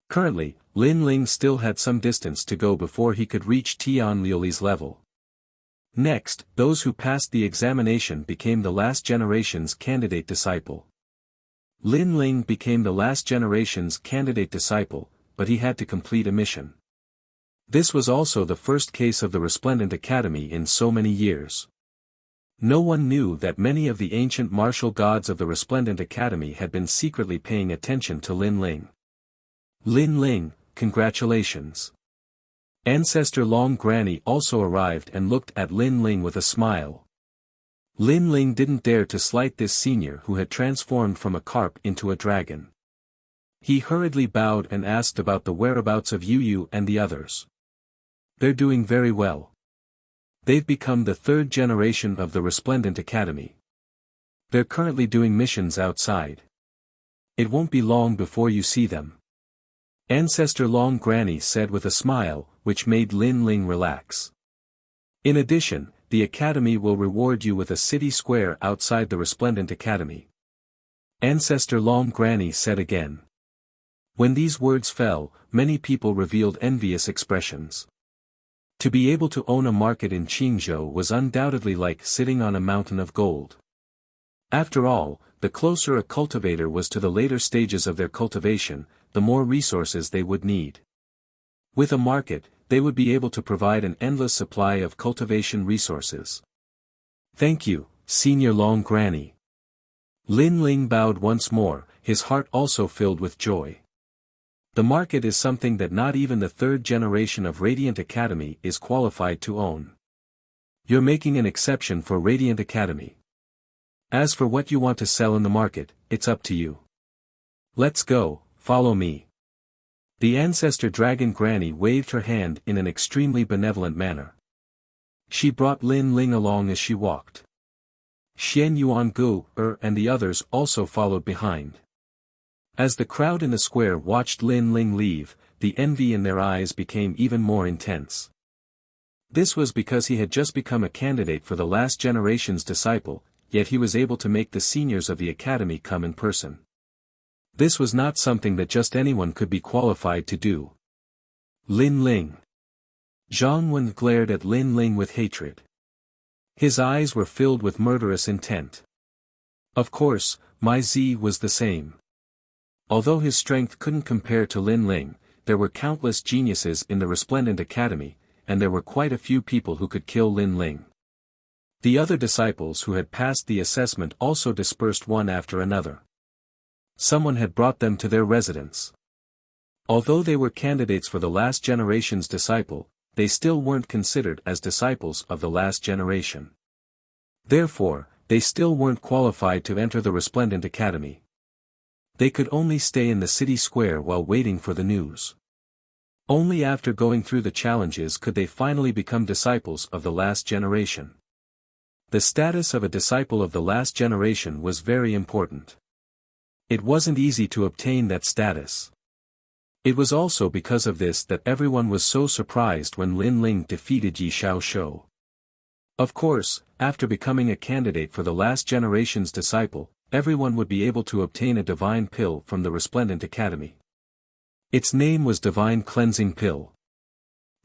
Speaker 1: Currently, Lin Ling still had some distance to go before he could reach Tian Liuli's level. Next, those who passed the examination became the last generation's candidate disciple. Lin Ling became the last generation's candidate disciple, but he had to complete a mission. This was also the first case of the Resplendent Academy in so many years. No one knew that many of the ancient martial gods of the Resplendent Academy had been secretly paying attention to Lin Ling. Lin Ling, congratulations. Ancestor Long Granny also arrived and looked at Lin Ling with a smile. Lin Ling didn't dare to slight this senior who had transformed from a carp into a dragon. He hurriedly bowed and asked about the whereabouts of Yu Yu and the others. They're doing very well. They've become the third generation of the Resplendent Academy. They're currently doing missions outside. It won't be long before you see them. Ancestor Long Granny said with a smile, which made Lin Ling relax. In addition, the Academy will reward you with a city square outside the Resplendent Academy. Ancestor Long Granny said again. When these words fell, many people revealed envious expressions. To be able to own a market in Qingzhou was undoubtedly like sitting on a mountain of gold. After all, the closer a cultivator was to the later stages of their cultivation, the more resources they would need. With a market, they would be able to provide an endless supply of cultivation resources. Thank you, Senior Long Granny. Lin Ling bowed once more, his heart also filled with joy. The market is something that not even the third generation of Radiant Academy is qualified to own. You're making an exception for Radiant Academy. As for what you want to sell in the market, it's up to you. Let's go, follow me. The Ancestor Dragon Granny waved her hand in an extremely benevolent manner. She brought Lin Ling along as she walked. Xian Yuan Gu, and the others also followed behind. As the crowd in the square watched Lin Ling leave, the envy in their eyes became even more intense. This was because he had just become a candidate for the last generation's disciple, yet he was able to make the seniors of the academy come in person. This was not something that just anyone could be qualified to do. Lin Ling. Zhang Wen glared at Lin Ling with hatred. His eyes were filled with murderous intent. Of course, Mai Zi was the same. Although his strength couldn't compare to Lin Ling, there were countless geniuses in the Resplendent Academy, and there were quite a few people who could kill Lin Ling. The other disciples who had passed the assessment also dispersed one after another. Someone had brought them to their residence. Although they were candidates for the last generation's disciple, they still weren't considered as disciples of the last generation. Therefore, they still weren't qualified to enter the Resplendent Academy. They could only stay in the city square while waiting for the news. Only after going through the challenges could they finally become disciples of the last generation. The status of a disciple of the last generation was very important. It wasn't easy to obtain that status. It was also because of this that everyone was so surprised when Lin Ling defeated Yi Xiaoshou. Of course, after becoming a candidate for the last generation's disciple, everyone would be able to obtain a divine pill from the Resplendent Academy. Its name was Divine Cleansing Pill.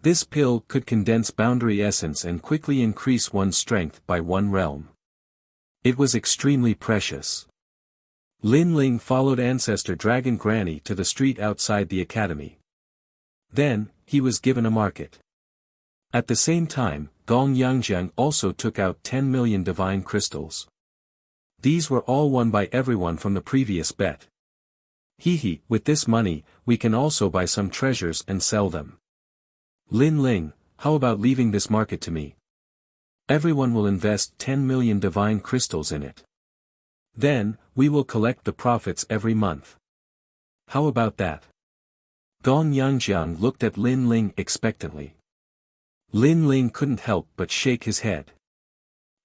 Speaker 1: This pill could condense boundary essence and quickly increase one's strength by one realm. It was extremely precious. Lin Ling followed Ancestor Dragon Granny to the street outside the academy. Then, he was given a market. At the same time, Gong Yangjiang also took out 10 million divine crystals. These were all won by everyone from the previous bet. Hee, with this money, we can also buy some treasures and sell them. Lin Ling, how about leaving this market to me? Everyone will invest 10 million divine crystals in it. Then, we will collect the profits every month. How about that? Gong Yangjiang looked at Lin Ling expectantly. Lin Ling couldn't help but shake his head.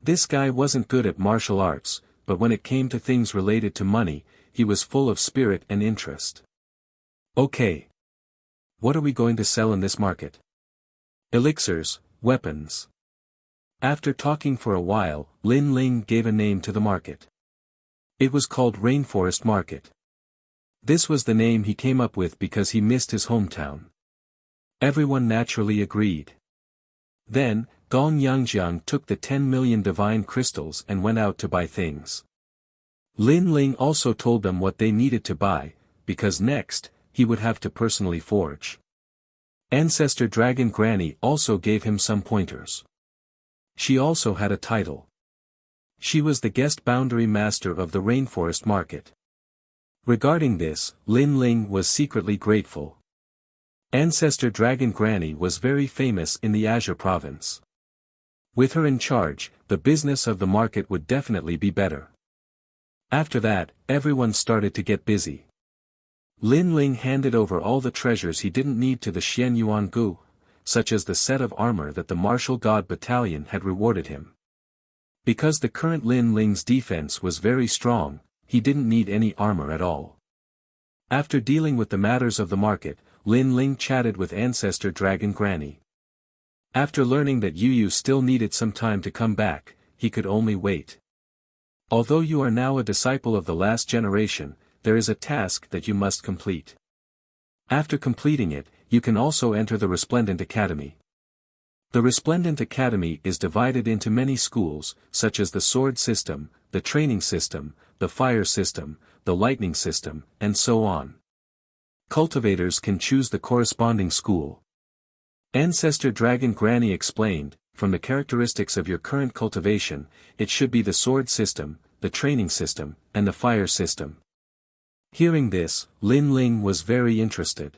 Speaker 1: This guy wasn't good at martial arts, but when it came to things related to money, he was full of spirit and interest. Okay. What are we going to sell in this market? Elixirs, weapons. After talking for a while, Lin Ling gave a name to the market. It was called Rainforest Market. This was the name he came up with because he missed his hometown. Everyone naturally agreed. Then, Gong Yangjiang took the 10 million divine crystals and went out to buy things. Lin Ling also told them what they needed to buy, because next, he would have to personally forge. Ancestor Dragon Granny also gave him some pointers. She also had a title. She was the guest boundary master of the Rainforest Market. Regarding this, Lin Ling was secretly grateful. Ancestor Dragon Granny was very famous in the Azure province. With her in charge, the business of the market would definitely be better. After that, everyone started to get busy. Lin Ling handed over all the treasures he didn't need to the Xian Yuan Gu, such as the set of armor that the Martial God Battalion had rewarded him. Because the current Lin Ling's defense was very strong, he didn't need any armor at all. After dealing with the matters of the market, Lin Ling chatted with Ancestor Dragon Granny. After learning that Yu still needed some time to come back, he could only wait. Although you are now a disciple of the last generation, there is a task that you must complete. After completing it, you can also enter the Resplendent Academy. The Resplendent Academy is divided into many schools, such as the Sword System, the Training System, the Fire System, the Lightning System, and so on. Cultivators can choose the corresponding school. Ancestor Dragon Granny explained, from the characteristics of your current cultivation, it should be the Sword System, the Training System, and the Fire System. Hearing this, Lin Ling was very interested.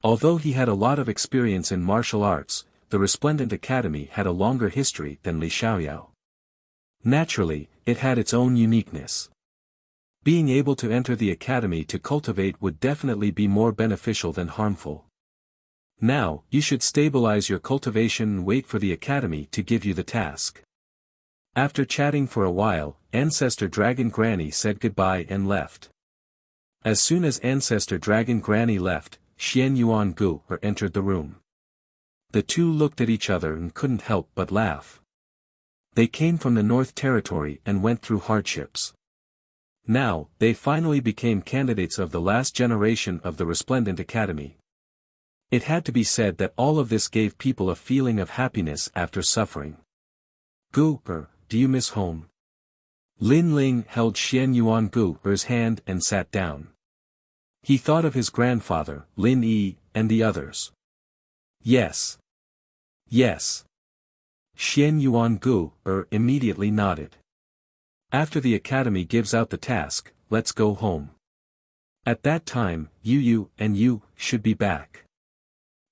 Speaker 1: Although he had a lot of experience in martial arts, the Resplendent Academy had a longer history than Li Xiaoyao. Naturally, it had its own uniqueness. Being able to enter the academy to cultivate would definitely be more beneficial than harmful. Now, you should stabilize your cultivation and wait for the academy to give you the task. After chatting for a while, Ancestor Dragon Granny said goodbye and left. As soon as Ancestor Dragon Granny left, Xian Yuan Gu entered the room. The two looked at each other and couldn't help but laugh. They came from the North Territory and went through hardships. Now, they finally became candidates of the last generation of the Resplendent Academy. It had to be said that all of this gave people a feeling of happiness after suffering. Gu, do you miss home? Lin Ling held Xian Yuan Gu's hand and sat down. He thought of his grandfather, Lin Yi, and the others. Yes. Yes. Xian Yuan Gu immediately nodded. After the academy gives out the task, let's go home. At that time, Yu and you should be back.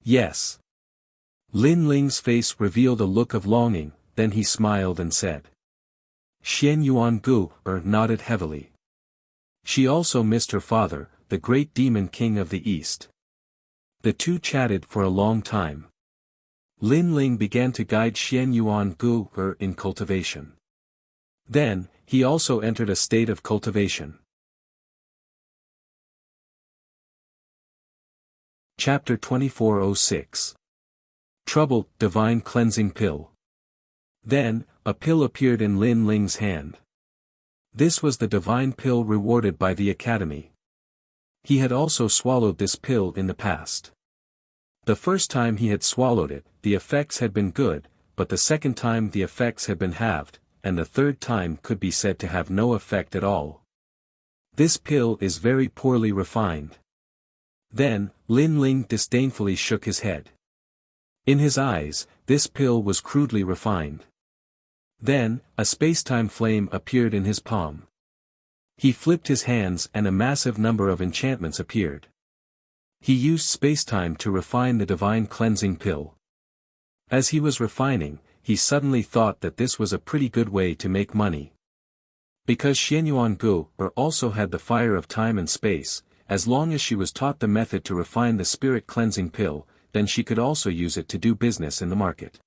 Speaker 1: Yes. Lin Ling's face revealed a look of longing, then he smiled and said. Xian Yuan Gu nodded heavily. She also missed her father, the great demon king of the east. The two chatted for a long time. Lin Ling began to guide Xian Yuan Gu in cultivation. Then, he also entered a state of cultivation. Chapter 2406. Trouble, Divine Cleansing Pill. Then, a pill appeared in Lin Ling's hand. This was the divine pill rewarded by the academy. He had also swallowed this pill in the past. The first time he had swallowed it, the effects had been good, but the second time the effects had been halved, and the third time could be said to have no effect at all. This pill is very poorly refined. Then, Lin Ling disdainfully shook his head. In his eyes, this pill was crudely refined. Then, a space-time flame appeared in his palm. He flipped his hands and a massive number of enchantments appeared. He used space-time to refine the divine cleansing pill. As he was refining, he suddenly thought that this was a pretty good way to make money. Because Xianyuan Gu also had the fire of time and space, as long as she was taught the method to refine the spirit cleansing pill, then she could also use it to do business in the market.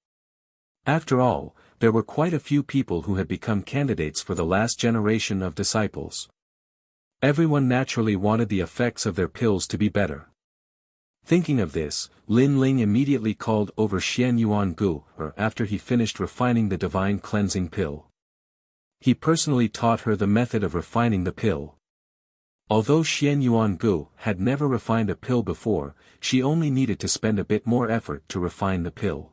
Speaker 1: After all, there were quite a few people who had become candidates for the last generation of disciples. Everyone naturally wanted the effects of their pills to be better. Thinking of this, Lin Ling immediately called over Xian Yuan Gu after he finished refining the divine cleansing pill. He personally taught her the method of refining the pill. Although Xian Yuan Gu had never refined a pill before, she only needed to spend a bit more effort to refine the pill.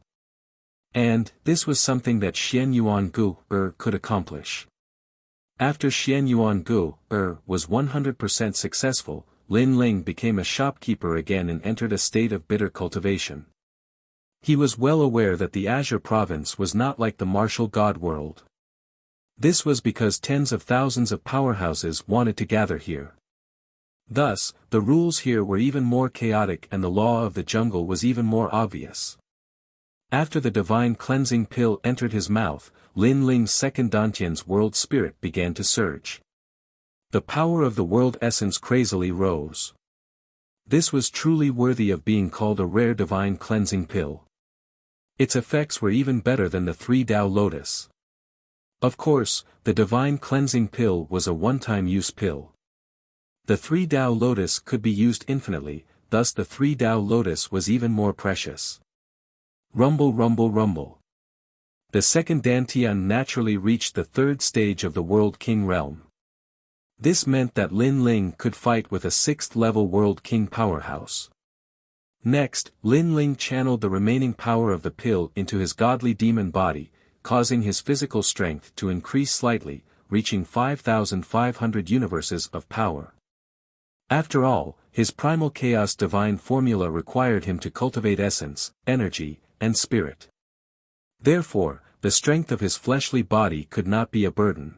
Speaker 1: And, this was something that Xian Yuan Gu could accomplish. After Xian Yuan Gu was 100% successful, Lin Ling became a shopkeeper again and entered a state of bitter cultivation. He was well aware that the Azure province was not like the martial god world. This was because tens of thousands of powerhouses wanted to gather here. Thus, the rules here were even more chaotic and the law of the jungle was even more obvious. After the divine cleansing pill entered his mouth, Lin Ling's second Dantian's world spirit began to surge. The power of the world essence crazily rose. This was truly worthy of being called a rare divine cleansing pill. Its effects were even better than the 3 Tao Lotus. Of course, the divine cleansing pill was a one-time use pill. The 3 Tao Lotus could be used infinitely, thus the 3 Tao Lotus was even more precious. Rumble rumble rumble. The second Dantian naturally reached the 3rd stage of the World King realm. This meant that Lin Ling could fight with a 6th-level World King powerhouse. Next, Lin Ling channeled the remaining power of the pill into his godly demon body, causing his physical strength to increase slightly, reaching 5,500 universes of power. After all, his primal chaos divine formula required him to cultivate essence, energy, and spirit. Therefore, the strength of his fleshly body could not be a burden.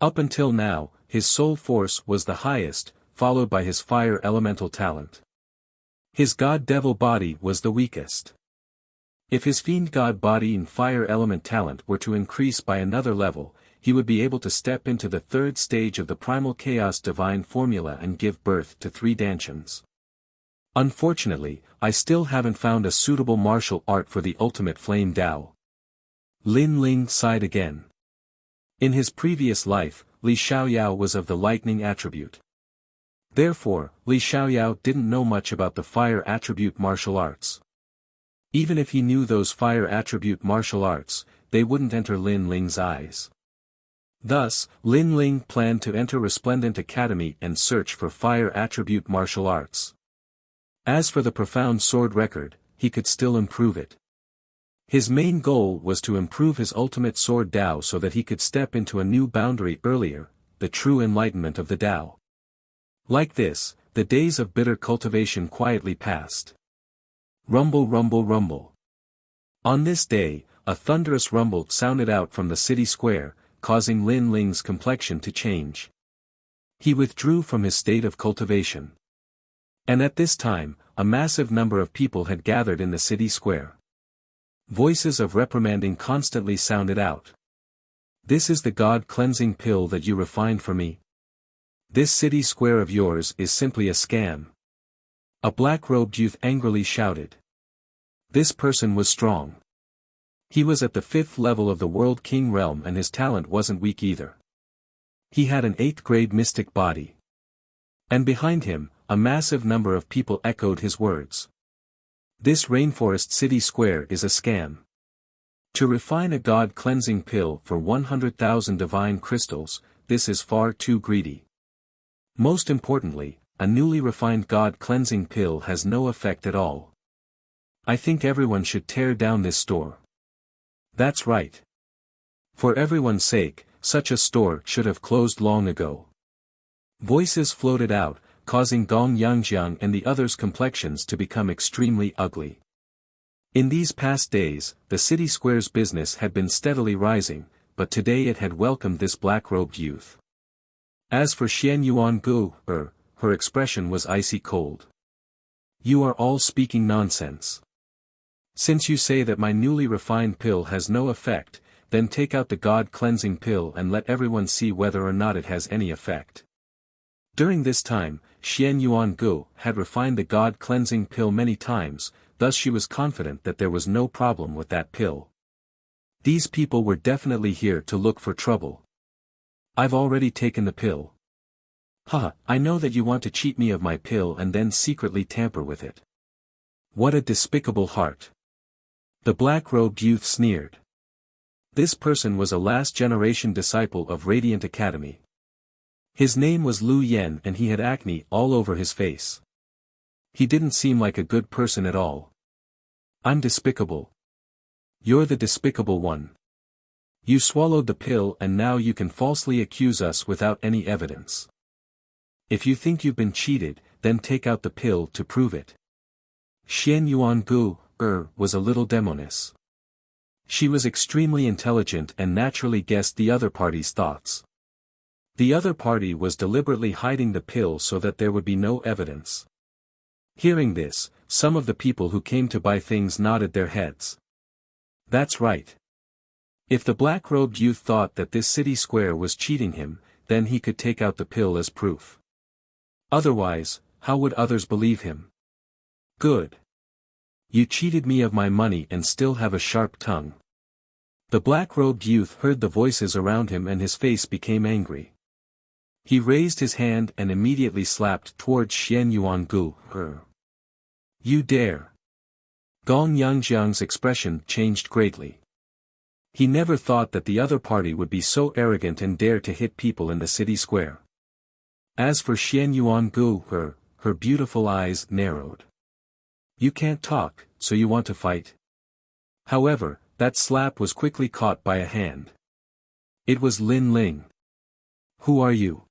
Speaker 1: Up until now, his soul force was the highest, followed by his fire elemental talent. His god-devil body was the weakest. If his fiend god body and fire element talent were to increase by another level, he would be able to step into the 3rd stage of the primal chaos divine formula and give birth to 3 Dantians. Unfortunately, I still haven't found a suitable martial art for the ultimate flame Dao. Lin Ling sighed again. In his previous life, Li Xiaoyao was of the lightning attribute. Therefore, Li Xiaoyao didn't know much about the fire attribute martial arts. Even if he knew those fire attribute martial arts, they wouldn't enter Lin Ling's eyes. Thus, Lin Ling planned to enter Resplendent Academy and search for fire attribute martial arts. As for the profound sword record, he could still improve it. His main goal was to improve his ultimate sword Dao so that he could step into a new boundary earlier, the true enlightenment of the Dao. Like this, the days of bitter cultivation quietly passed. Rumble rumble rumble. On this day, a thunderous rumble sounded out from the city square, causing Lin Ling's complexion to change. He withdrew from his state of cultivation. And at this time, a massive number of people had gathered in the city square. Voices of reprimanding constantly sounded out. This is the God-cleansing pill that you refined for me? This city square of yours is simply a scam. A black-robed youth angrily shouted. This person was strong. He was at the 5th level of the World King realm and his talent wasn't weak either. He had an 8th-grade mystic body. And behind him, a massive number of people echoed his words. This rainforest city square is a scam. To refine a god-cleansing pill for 100,000 divine crystals, this is far too greedy. Most importantly, a newly refined god-cleansing pill has no effect at all. I think everyone should tear down this store. That's right. For everyone's sake, such a store should have closed long ago. Voices floated out, causing Gong Yangjiang and the others' complexions to become extremely ugly. In these past days, the city square's business had been steadily rising, but today it had welcomed this black-robed youth. As for Xian Yuan Gu, her expression was icy cold. You are all speaking nonsense. Since you say that my newly refined pill has no effect, then take out the god-cleansing pill and let everyone see whether or not it has any effect. During this time, Xian Yuan Gu had refined the god-cleansing pill many times, thus she was confident that there was no problem with that pill. These people were definitely here to look for trouble. I've already taken the pill. I know that you want to cheat me of my pill and then secretly tamper with it. What a despicable heart. The black-robed youth sneered. This person was a last-generation disciple of Radiant Academy. His name was Lu Yen and he had acne all over his face. He didn't seem like a good person at all. I'm despicable. You're the despicable one. You swallowed the pill and now you can falsely accuse us without any evidence. If you think you've been cheated, then take out the pill to prove it. Xian Yuan Gu, was a little demoness. She was extremely intelligent and naturally guessed the other party's thoughts. The other party was deliberately hiding the pill so that there would be no evidence. Hearing this, some of the people who came to buy things nodded their heads. That's right. If the black-robed youth thought that this city square was cheating him, then he could take out the pill as proof. Otherwise, how would others believe him? Good. You cheated me of my money and still have a sharp tongue. The black-robed youth heard the voices around him and his face became angry. He raised his hand and immediately slapped towards Xian Yuangu. You dare. Gong Yangjiang's expression changed greatly. He never thought that the other party would be so arrogant and dare to hit people in the city square. As for Xian Yuangu, her beautiful eyes narrowed. You can't talk, so you want to fight? However, that slap was quickly caught by a hand. It was Lin Ling. Who are you?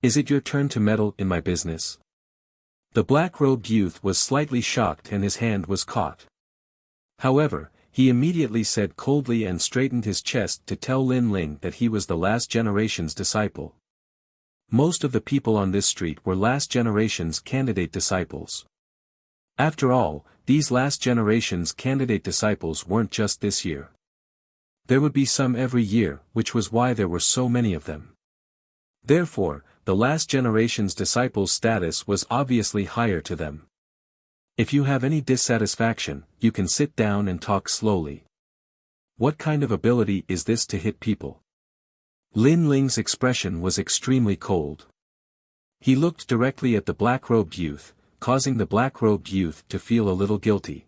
Speaker 1: Is it your turn to meddle in my business? The black-robed youth was slightly shocked and his hand was caught. However, he immediately said coldly and straightened his chest to tell Lin Ling that he was the last generation's disciple. Most of the people on this street were last generation's candidate disciples. After all, these last generation's candidate disciples weren't just this year. There would be some every year, which was why there were so many of them. Therefore, the last generation's disciples' status was obviously higher to them. If you have any dissatisfaction, you can sit down and talk slowly. What kind of ability is this to hit people? Lin Ling's expression was extremely cold. He looked directly at the black-robed youth, causing the black-robed youth to feel a little guilty.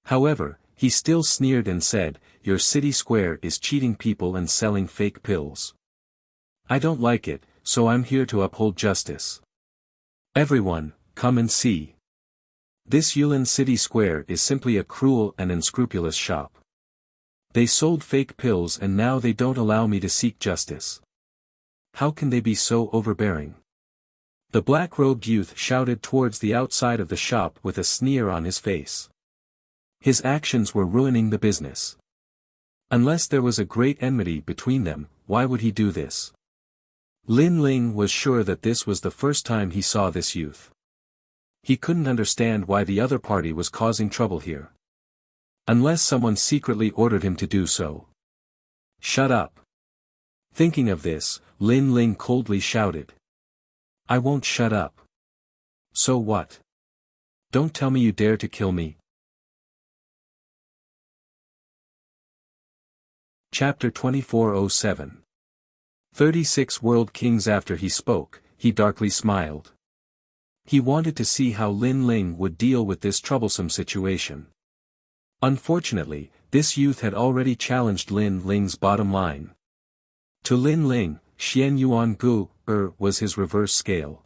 Speaker 1: However, he still sneered and said, "Your city square is cheating people and selling fake pills. I don't like it, so I'm here to uphold justice. Everyone, come and see. This Yulin City Square is simply a cruel and unscrupulous shop. They sold fake pills and now they don't allow me to seek justice. How can they be so overbearing?" The black-robed youth shouted towards the outside of the shop with a sneer on his face. His actions were ruining the business. Unless there was a great enmity between them, why would he do this? Lin Ling was sure that this was the first time he saw this youth. He couldn't understand why the other party was causing trouble here. Unless someone secretly ordered him to do so. Shut up. Thinking of this, Lin Ling coldly shouted. I won't shut up. So what? Don't tell me you dare to kill me. Chapter 2407. 36 World Kings. After he spoke, he darkly smiled. He wanted to see how Lin Ling would deal with this troublesome situation. Unfortunately, this youth had already challenged Lin Ling's bottom line. To Lin Ling, Xian Yuangu, was his reverse scale.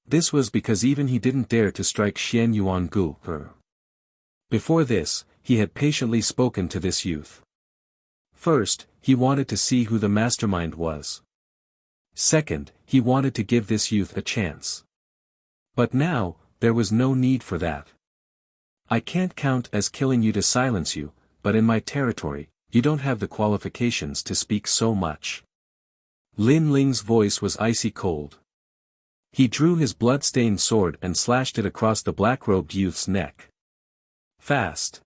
Speaker 1: This was because even he didn't dare to strike Xian Yuangu. Before this, he had patiently spoken to this youth. First, he wanted to see who the mastermind was. Second, he wanted to give this youth a chance. But now, there was no need for that. I can't count as killing you to silence you, but in my territory, you don't have the qualifications to speak so much. Lin Ling's voice was icy cold. He drew his blood-stained sword and slashed it across the black-robed youth's neck. Fast.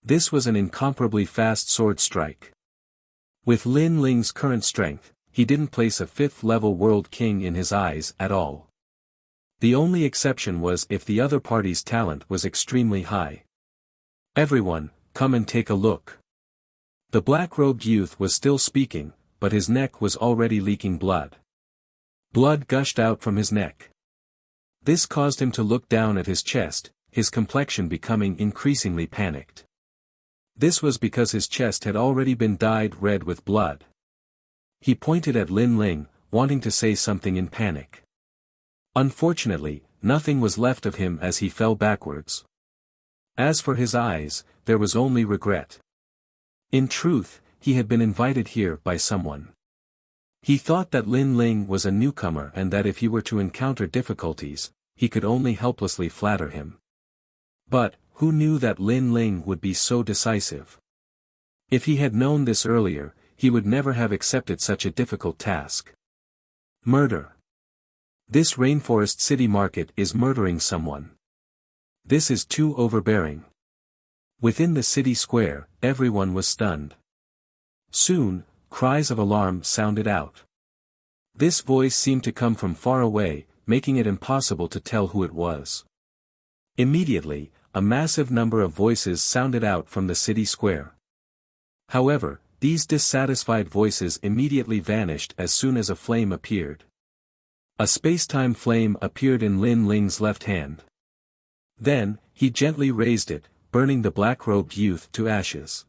Speaker 1: This was an incomparably fast sword strike. With Lin Ling's current strength, he didn't place a 5th-level world king in his eyes at all. The only exception was if the other party's talent was extremely high. Everyone, come and take a look. The black-robed youth was still speaking, but his neck was already leaking blood. Blood gushed out from his neck. This caused him to look down at his chest, his complexion becoming increasingly panicked. This was because his chest had already been dyed red with blood. He pointed at Lin Ling, wanting to say something in panic. Unfortunately, nothing was left of him as he fell backwards. As for his eyes, there was only regret. In truth, he had been invited here by someone. He thought that Lin Ling was a newcomer and that if he were to encounter difficulties, he could only helplessly flatter him. But, who knew that Lin Ling would be so decisive? If he had known this earlier, he would never have accepted such a difficult task. Murder. This rainforest city market is murdering someone. This is too overbearing. Within the city square, everyone was stunned. Soon, cries of alarm sounded out. This voice seemed to come from far away, making it impossible to tell who it was. Immediately, a massive number of voices sounded out from the city square. However, these dissatisfied voices immediately vanished as soon as a flame appeared. A space-time flame appeared in Lin Ling's left hand. Then, he gently raised it, burning the black-robed youth to ashes.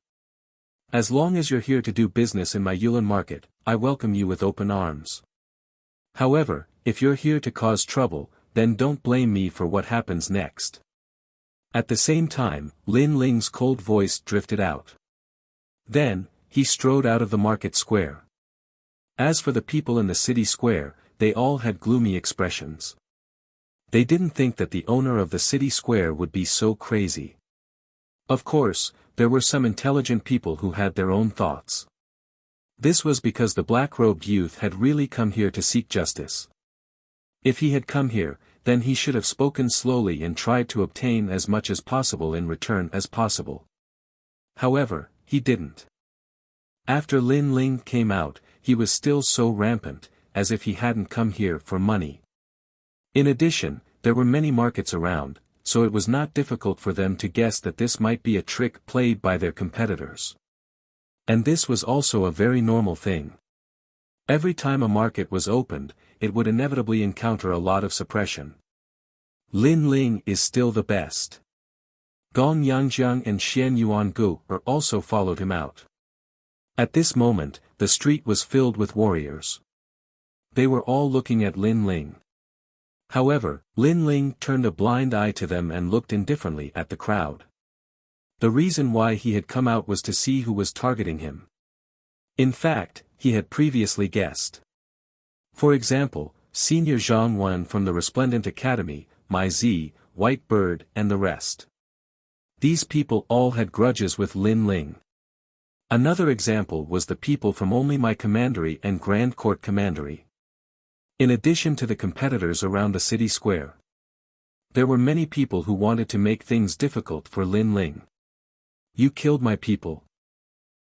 Speaker 1: As long as you're here to do business in my Yulin market, I welcome you with open arms. However, if you're here to cause trouble, then don't blame me for what happens next. At the same time, Lin Ling's cold voice drifted out. Then, he strode out of the market square. As for the people in the city square, they all had gloomy expressions. They didn't think that the owner of the city square would be so crazy. Of course, there were some intelligent people who had their own thoughts. This was because the black-robed youth had really come here to seek justice. If he had come here, then he should have spoken slowly and tried to obtain as much as possible in return as possible. However, he didn't. After Lin Ling came out, he was still so rampant, as if he hadn't come here for money. In addition, there were many markets around, so it was not difficult for them to guess that this might be a trick played by their competitors. And this was also a very normal thing. Every time a market was opened, it would inevitably encounter a lot of suppression. Lin Ling is still the best. Gong Yangjiang and Xian Yuangu also followed him out. At this moment, the street was filled with warriors. They were all looking at Lin Ling. However, Lin Ling turned a blind eye to them and looked indifferently at the crowd. The reason why he had come out was to see who was targeting him. In fact, he had previously guessed. For example, Senior Zhang Wen from the Resplendent Academy, Mai Zi, White Bird and the rest. These people all had grudges with Lin Ling. Another example was the people from Only My Commandery and Grand Court Commandery. In addition to the competitors around the city square, there were many people who wanted to make things difficult for Lin Ling. You killed my people.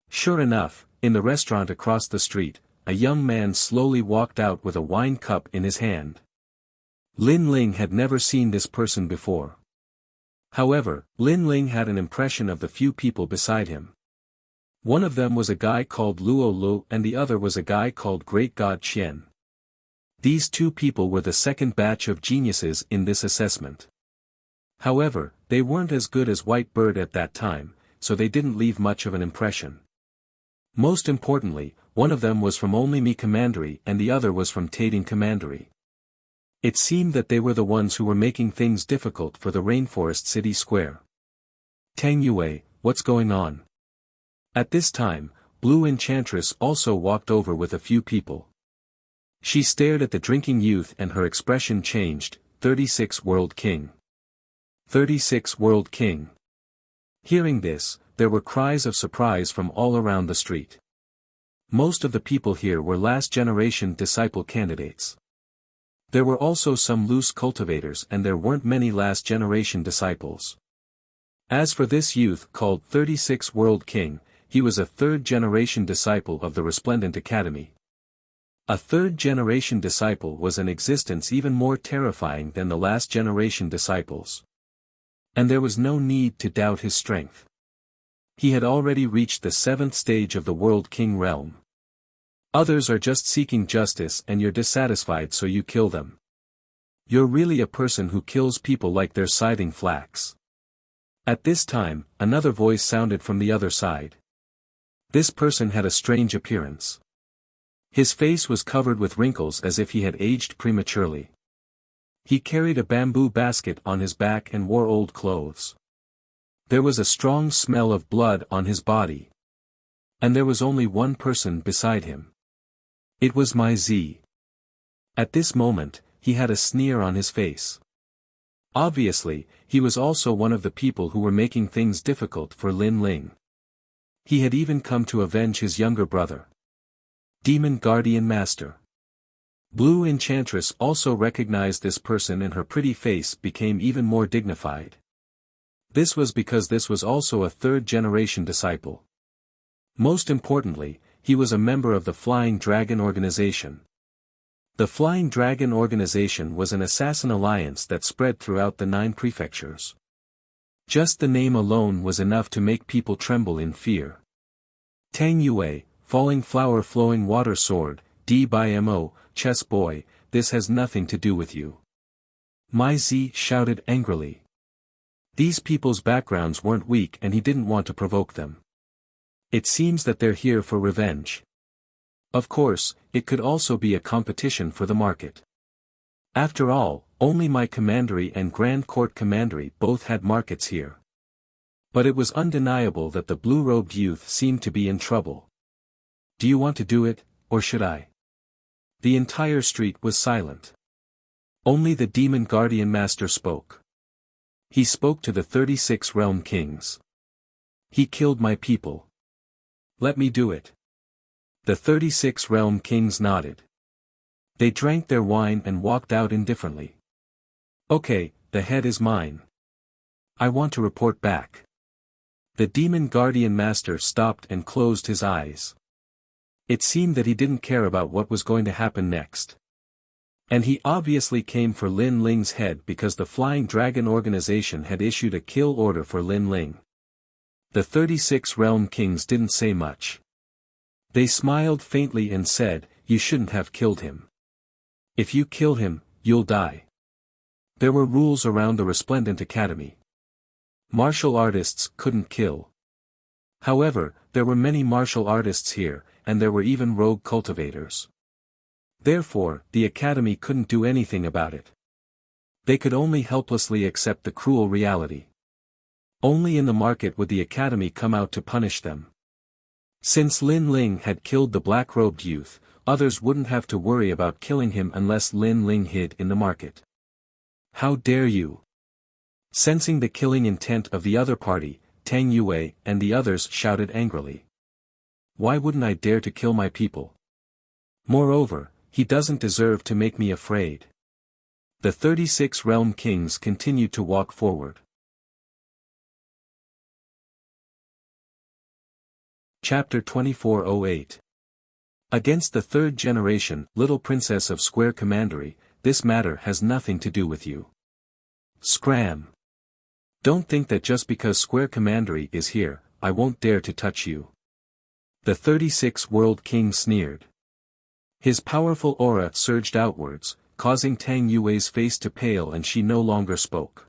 Speaker 1: Sure enough, in the restaurant across the street, a young man slowly walked out with a wine cup in his hand. Lin Ling had never seen this person before. However, Lin Ling had an impression of the few people beside him. One of them was a guy called Luo Lu and the other was a guy called Great God Qian. These two people were the second batch of geniuses in this assessment. However, they weren't as good as White Bird at that time, so they didn't leave much of an impression. Most importantly, one of them was from Only Me Commandery and the other was from Tading Commandery. It seemed that they were the ones who were making things difficult for the Rainforest City Square. Tang Yue, what's going on? At this time, Blue Enchantress also walked over with a few people. She stared at the drinking youth and her expression changed. 36 World King. 36 World King. Hearing this, there were cries of surprise from all around the street. Most of the people here were last-generation disciple candidates. There were also some loose cultivators and there weren't many last-generation disciples. As for this youth called 36 World King, he was a third-generation disciple of the Resplendent Academy. A third-generation disciple was an existence even more terrifying than the last-generation disciples. And there was no need to doubt his strength. He had already reached the 7th stage of the World King realm. Others are just seeking justice and you're dissatisfied so you kill them. You're really a person who kills people like they're scything flax. At this time, another voice sounded from the other side. This person had a strange appearance. His face was covered with wrinkles as if he had aged prematurely. He carried a bamboo basket on his back and wore old clothes. There was a strong smell of blood on his body. And there was only one person beside him. It was Mai Zi. At this moment, he had a sneer on his face. Obviously, he was also one of the people who were making things difficult for Lin Ling. He had even come to avenge his younger brother. Demon Guardian Master. Blue Enchantress also recognized this person, and her pretty face became even more dignified. This was because this was also a third-generation disciple. Most importantly, he was a member of the Flying Dragon Organization. The Flying Dragon Organization was an assassin alliance that spread throughout the 9 prefectures. Just the name alone was enough to make people tremble in fear. Tang Yue, Falling Flower Flowing Water Sword, D by Mo, Chess Boy, this has nothing to do with you. Mai Zi shouted angrily. These people's backgrounds weren't weak and he didn't want to provoke them. It seems that they're here for revenge. Of course, it could also be a competition for the market. After all, only my commandery and Grand Court commandery both had markets here. But it was undeniable that the blue-robed youth seemed to be in trouble. Do you want to do it, or should I? The entire street was silent. Only the Demon Guardian Master spoke. He spoke to the 36 Realm Kings. He killed my people. Let me do it. The 36 Realm Kings nodded. They drank their wine and walked out indifferently. Okay, the head is mine. I want to report back. The Demon Guardian Master stopped and closed his eyes. It seemed that he didn't care about what was going to happen next. And he obviously came for Lin Ling's head because the Flying Dragon Organization had issued a kill order for Lin Ling. The 36 Realm Kings didn't say much. They smiled faintly and said, "You shouldn't have killed him. If you kill him, you'll die." There were rules around the Resplendent Academy. Martial artists couldn't kill. However, there were many martial artists here, and there were even rogue cultivators. Therefore, the Academy couldn't do anything about it. They could only helplessly accept the cruel reality. Only in the market would the Academy come out to punish them. Since Lin Ling had killed the black-robed youth, others wouldn't have to worry about killing him unless Lin Ling hid in the market. How dare you? Sensing the killing intent of the other party, Tang Yue and the others shouted angrily. Why wouldn't I dare to kill my people? Moreover, he doesn't deserve to make me afraid. The 36 Realm Kings continued to walk forward. Chapter 2408. Against the third generation, little princess of Square Commandery, this matter has nothing to do with you. Scram! Don't think that just because Square Commandery is here, I won't dare to touch you. The 36 World King sneered. His powerful aura surged outwards, causing Tang Yue's face to pale, and she no longer spoke.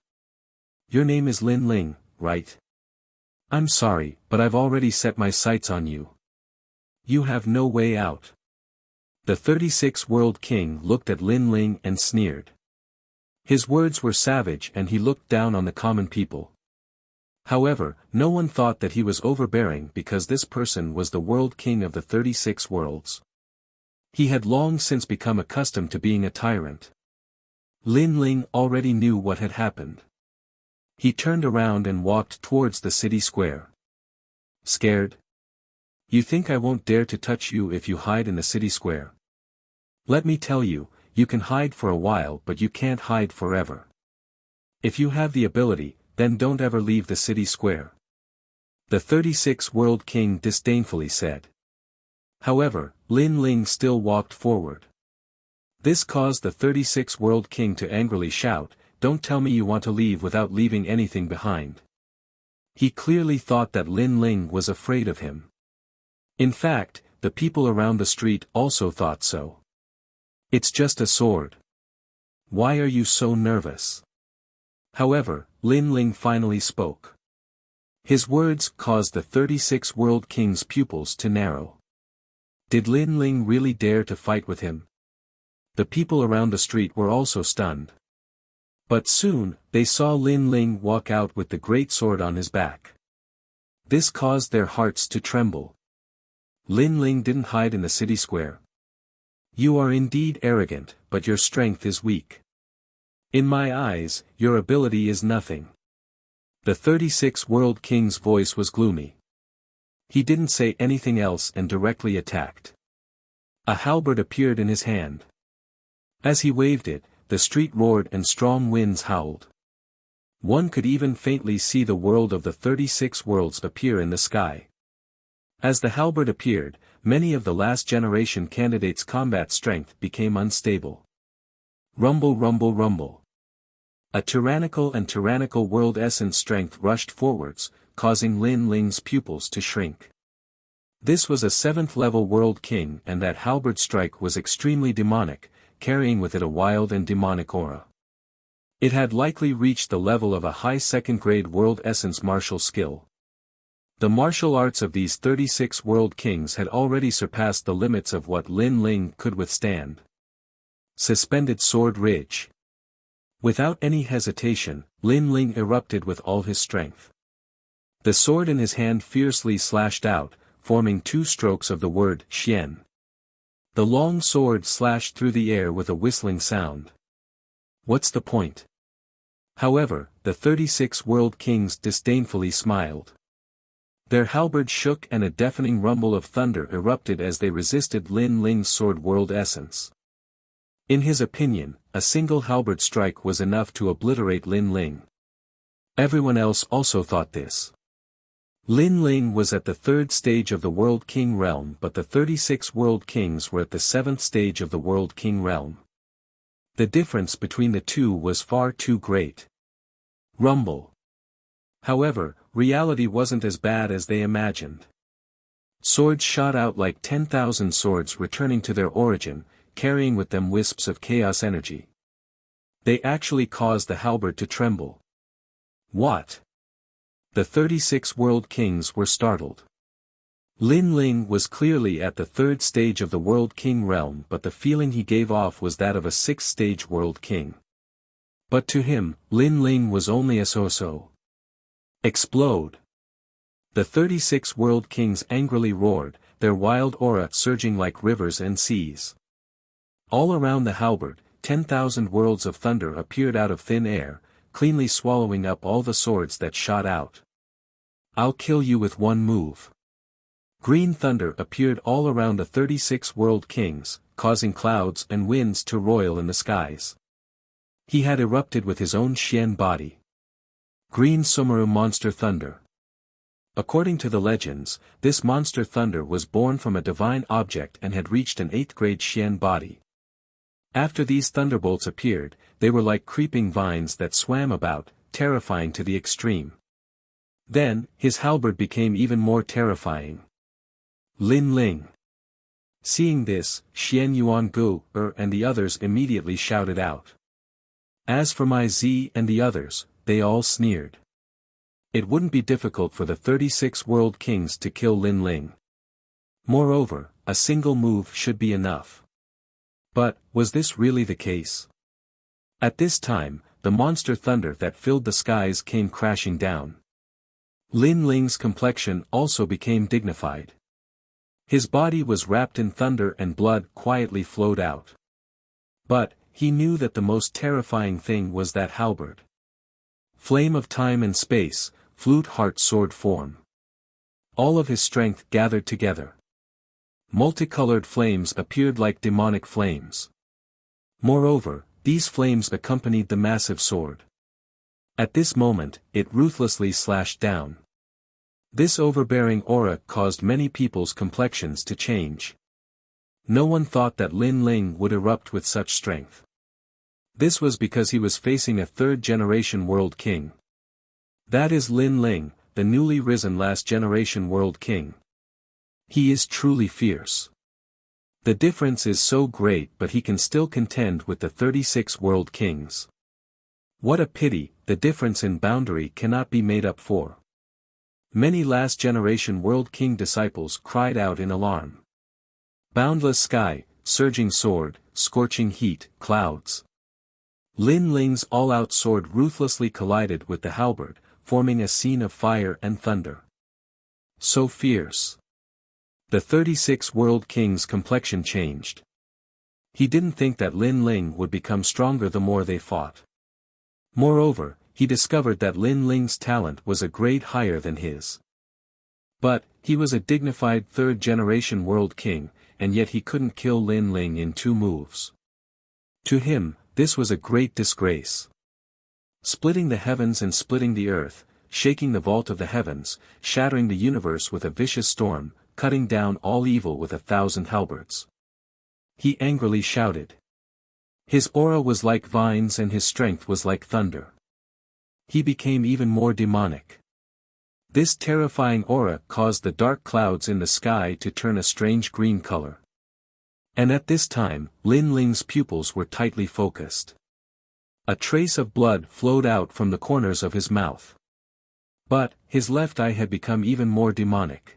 Speaker 1: Your name is Lin Ling, right? I'm sorry, but I've already set my sights on you. You have no way out. The 36 World King looked at Lin Ling and sneered. His words were savage and he looked down on the common people. However, no one thought that he was overbearing because this person was the World King of the 36 worlds. He had long since become accustomed to being a tyrant. Lin Ling already knew what had happened. He turned around and walked towards the city square. Scared? You think I won't dare to touch you if you hide in the city square? Let me tell you, you can hide for a while but you can't hide forever. If you have the ability, then don't ever leave the city square. The 36 World King disdainfully said. However, Lin Ling still walked forward. This caused the 36 World King to angrily shout, "Don't tell me you want to leave without leaving anything behind." He clearly thought that Lin Ling was afraid of him. In fact, the people around the street also thought so. It's just a sword. Why are you so nervous? However, Lin Ling finally spoke. His words caused the 36 World King's pupils to narrow. Did Lin Ling really dare to fight with him? The people around the street were also stunned. But soon, they saw Lin Ling walk out with the great sword on his back. This caused their hearts to tremble. Lin Ling didn't hide in the city square. You are indeed arrogant, but your strength is weak. In my eyes, your ability is nothing. The 36 World King's voice was gloomy. He didn't say anything else and directly attacked. A halberd appeared in his hand. As he waved it, the street roared and strong winds howled. One could even faintly see the world of the 36 worlds appear in the sky. As the halberd appeared, many of the last generation candidates' combat strength became unstable. Rumble, rumble, rumble. A tyrannical world essence strength rushed forwards, causing Lin Ling's pupils to shrink. This was a 7th level world king, and that halberd strike was extremely demonic, carrying with it a wild and demonic aura. It had likely reached the level of a high 2nd grade world essence martial skill. The martial arts of these 36 world kings had already surpassed the limits of what Lin Ling could withstand. Suspended Sword Ridge. Without any hesitation, Lin Ling erupted with all his strength. The sword in his hand fiercely slashed out, forming 2 strokes of the word Xian. The long sword slashed through the air with a whistling sound. What's the point? However, the 36 world kings disdainfully smiled. Their halberds shook and a deafening rumble of thunder erupted as they resisted Lin Ling's sword world essence. In his opinion, a single halberd strike was enough to obliterate Lin Ling. Everyone else also thought this. Lin Ling was at the 3rd stage of the World King realm, but the 36 World Kings were at the 7th stage of the World King realm. The difference between the two was far too great. Rumble. However, reality wasn't as bad as they imagined. Swords shot out like 10,000 swords returning to their origin, carrying with them wisps of chaos energy. They actually caused the halberd to tremble. What? The 36 world kings were startled. Lin Ling was clearly at the 3rd stage of the World King realm, but the feeling he gave off was that of a 6th stage World King. But to him, Lin Ling was only a so-so. Explode! The 36 World Kings angrily roared, their wild aura surging like rivers and seas. All around the halberd, 10,000 worlds of thunder appeared out of thin air, cleanly swallowing up all the swords that shot out. I'll kill you with one move. Green thunder appeared all around the 36 world kings, causing clouds and winds to roil in the skies. He had erupted with his own Xian body. Green Sumeru monster thunder. According to the legends, this monster thunder was born from a divine object and had reached an 8th grade Xian body. After these thunderbolts appeared, they were like creeping vines that swam about, terrifying to the extreme. Then, his halberd became even more terrifying. Lin Ling. Seeing this, Xian Yuan Gu, and the others immediately shouted out. As for my Z and the others, they all sneered. It wouldn't be difficult for the 36 world kings to kill Lin Ling. Moreover, a single move should be enough. But, was this really the case? At this time, the monster thunder that filled the skies came crashing down. Lin Ling's complexion also became dignified. His body was wrapped in thunder and blood quietly flowed out. But, he knew that the most terrifying thing was that halberd. Flame of time and space, flute heart sword form. All of his strength gathered together. Multicolored flames appeared like demonic flames. Moreover, these flames accompanied the massive sword. At this moment, it ruthlessly slashed down. This overbearing aura caused many people's complexions to change. No one thought that Lin Ling would erupt with such strength. This was because he was facing a 3rd-generation world king. That is Lin Ling, the newly risen last-generation world king. He is truly fierce. The difference is so great, but he can still contend with the 36 world kings. What a pity, the difference in boundary cannot be made up for. Many last-generation World King disciples cried out in alarm. Boundless sky, surging sword, scorching heat, clouds. Lin Ling's all-out sword ruthlessly collided with the halberd, forming a scene of fire and thunder. So fierce. The 36 World King's complexion changed. He didn't think that Lin Ling would become stronger the more they fought. Moreover, he discovered that Lin Ling's talent was a grade higher than his. But, he was a dignified 3rd-generation world king, and yet he couldn't kill Lin Ling in 2 moves. To him, this was a great disgrace. Splitting the heavens and splitting the earth, shaking the vault of the heavens, shattering the universe with a vicious storm, cutting down all evil with 1,000 halberds. He angrily shouted. His aura was like vines and his strength was like thunder. He became even more demonic. This terrifying aura caused the dark clouds in the sky to turn a strange green color. And at this time, Lin Ling's pupils were tightly focused. A trace of blood flowed out from the corners of his mouth. But, his left eye had become even more demonic.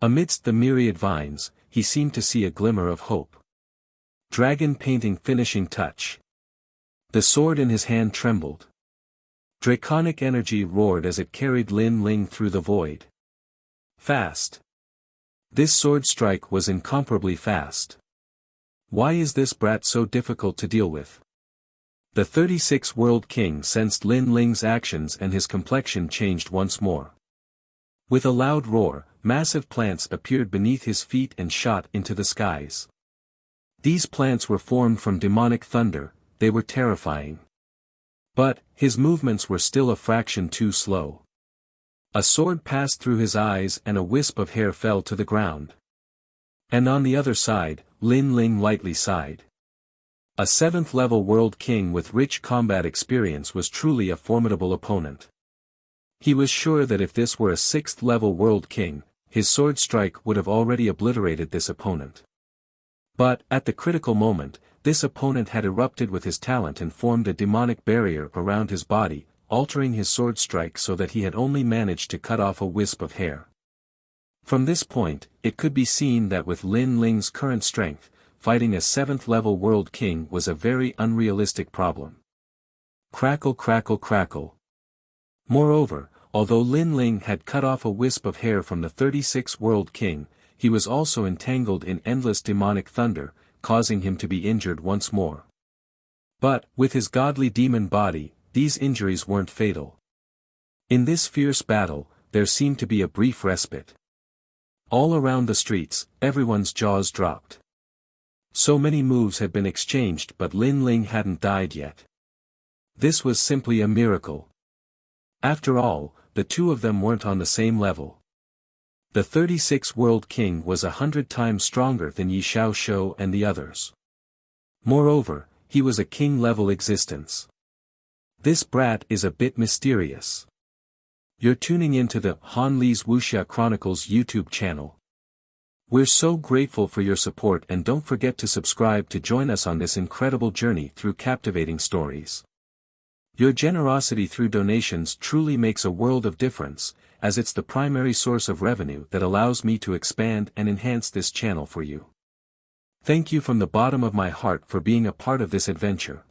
Speaker 1: Amidst the myriad vines, he seemed to see a glimmer of hope. Dragon painting finishing touch. The sword in his hand trembled. Draconic energy roared as it carried Lin Ling through the void. Fast. This sword strike was incomparably fast. Why is this brat so difficult to deal with? The 36 World King sensed Lin Ling's actions and his complexion changed once more. With a loud roar, massive plants appeared beneath his feet and shot into the skies. These plants were formed from demonic thunder, they were terrifying. But, his movements were still a fraction too slow. A sword passed through his eyes and a wisp of hair fell to the ground. And on the other side, Lin Ling lightly sighed. A 7th level World King with rich combat experience was truly a formidable opponent. He was sure that if this were a 6th level World King, his sword strike would have already obliterated this opponent. But, at the critical moment, this opponent had erupted with his talent and formed a demonic barrier around his body, altering his sword strike so that he had only managed to cut off a wisp of hair. From this point, it could be seen that with Lin Ling's current strength, fighting a 7th level World King was a very unrealistic problem. Crackle crackle crackle. Moreover, although Lin Ling had cut off a wisp of hair from the 36th World King, he was also entangled in endless demonic thunder, causing him to be injured once more. But, with his godly demon body, these injuries weren't fatal. In this fierce battle, there seemed to be a brief respite. All around the streets, everyone's jaws dropped. So many moves had been exchanged but Lin Ling hadn't died yet. This was simply a miracle. After all, the two of them weren't on the same level. The 36th World King was 100 times stronger than Yi Xiaoshou and the others. Moreover, he was a king-level existence. This brat is a bit mysterious. You're tuning into the Han Li's Wuxia Chronicles YouTube channel. We're so grateful for your support and don't forget to subscribe to join us on this incredible journey through captivating stories. Your generosity through donations truly makes a world of difference, as it's the primary source of revenue that allows me to expand and enhance this channel for you. Thank you from the bottom of my heart for being a part of this adventure.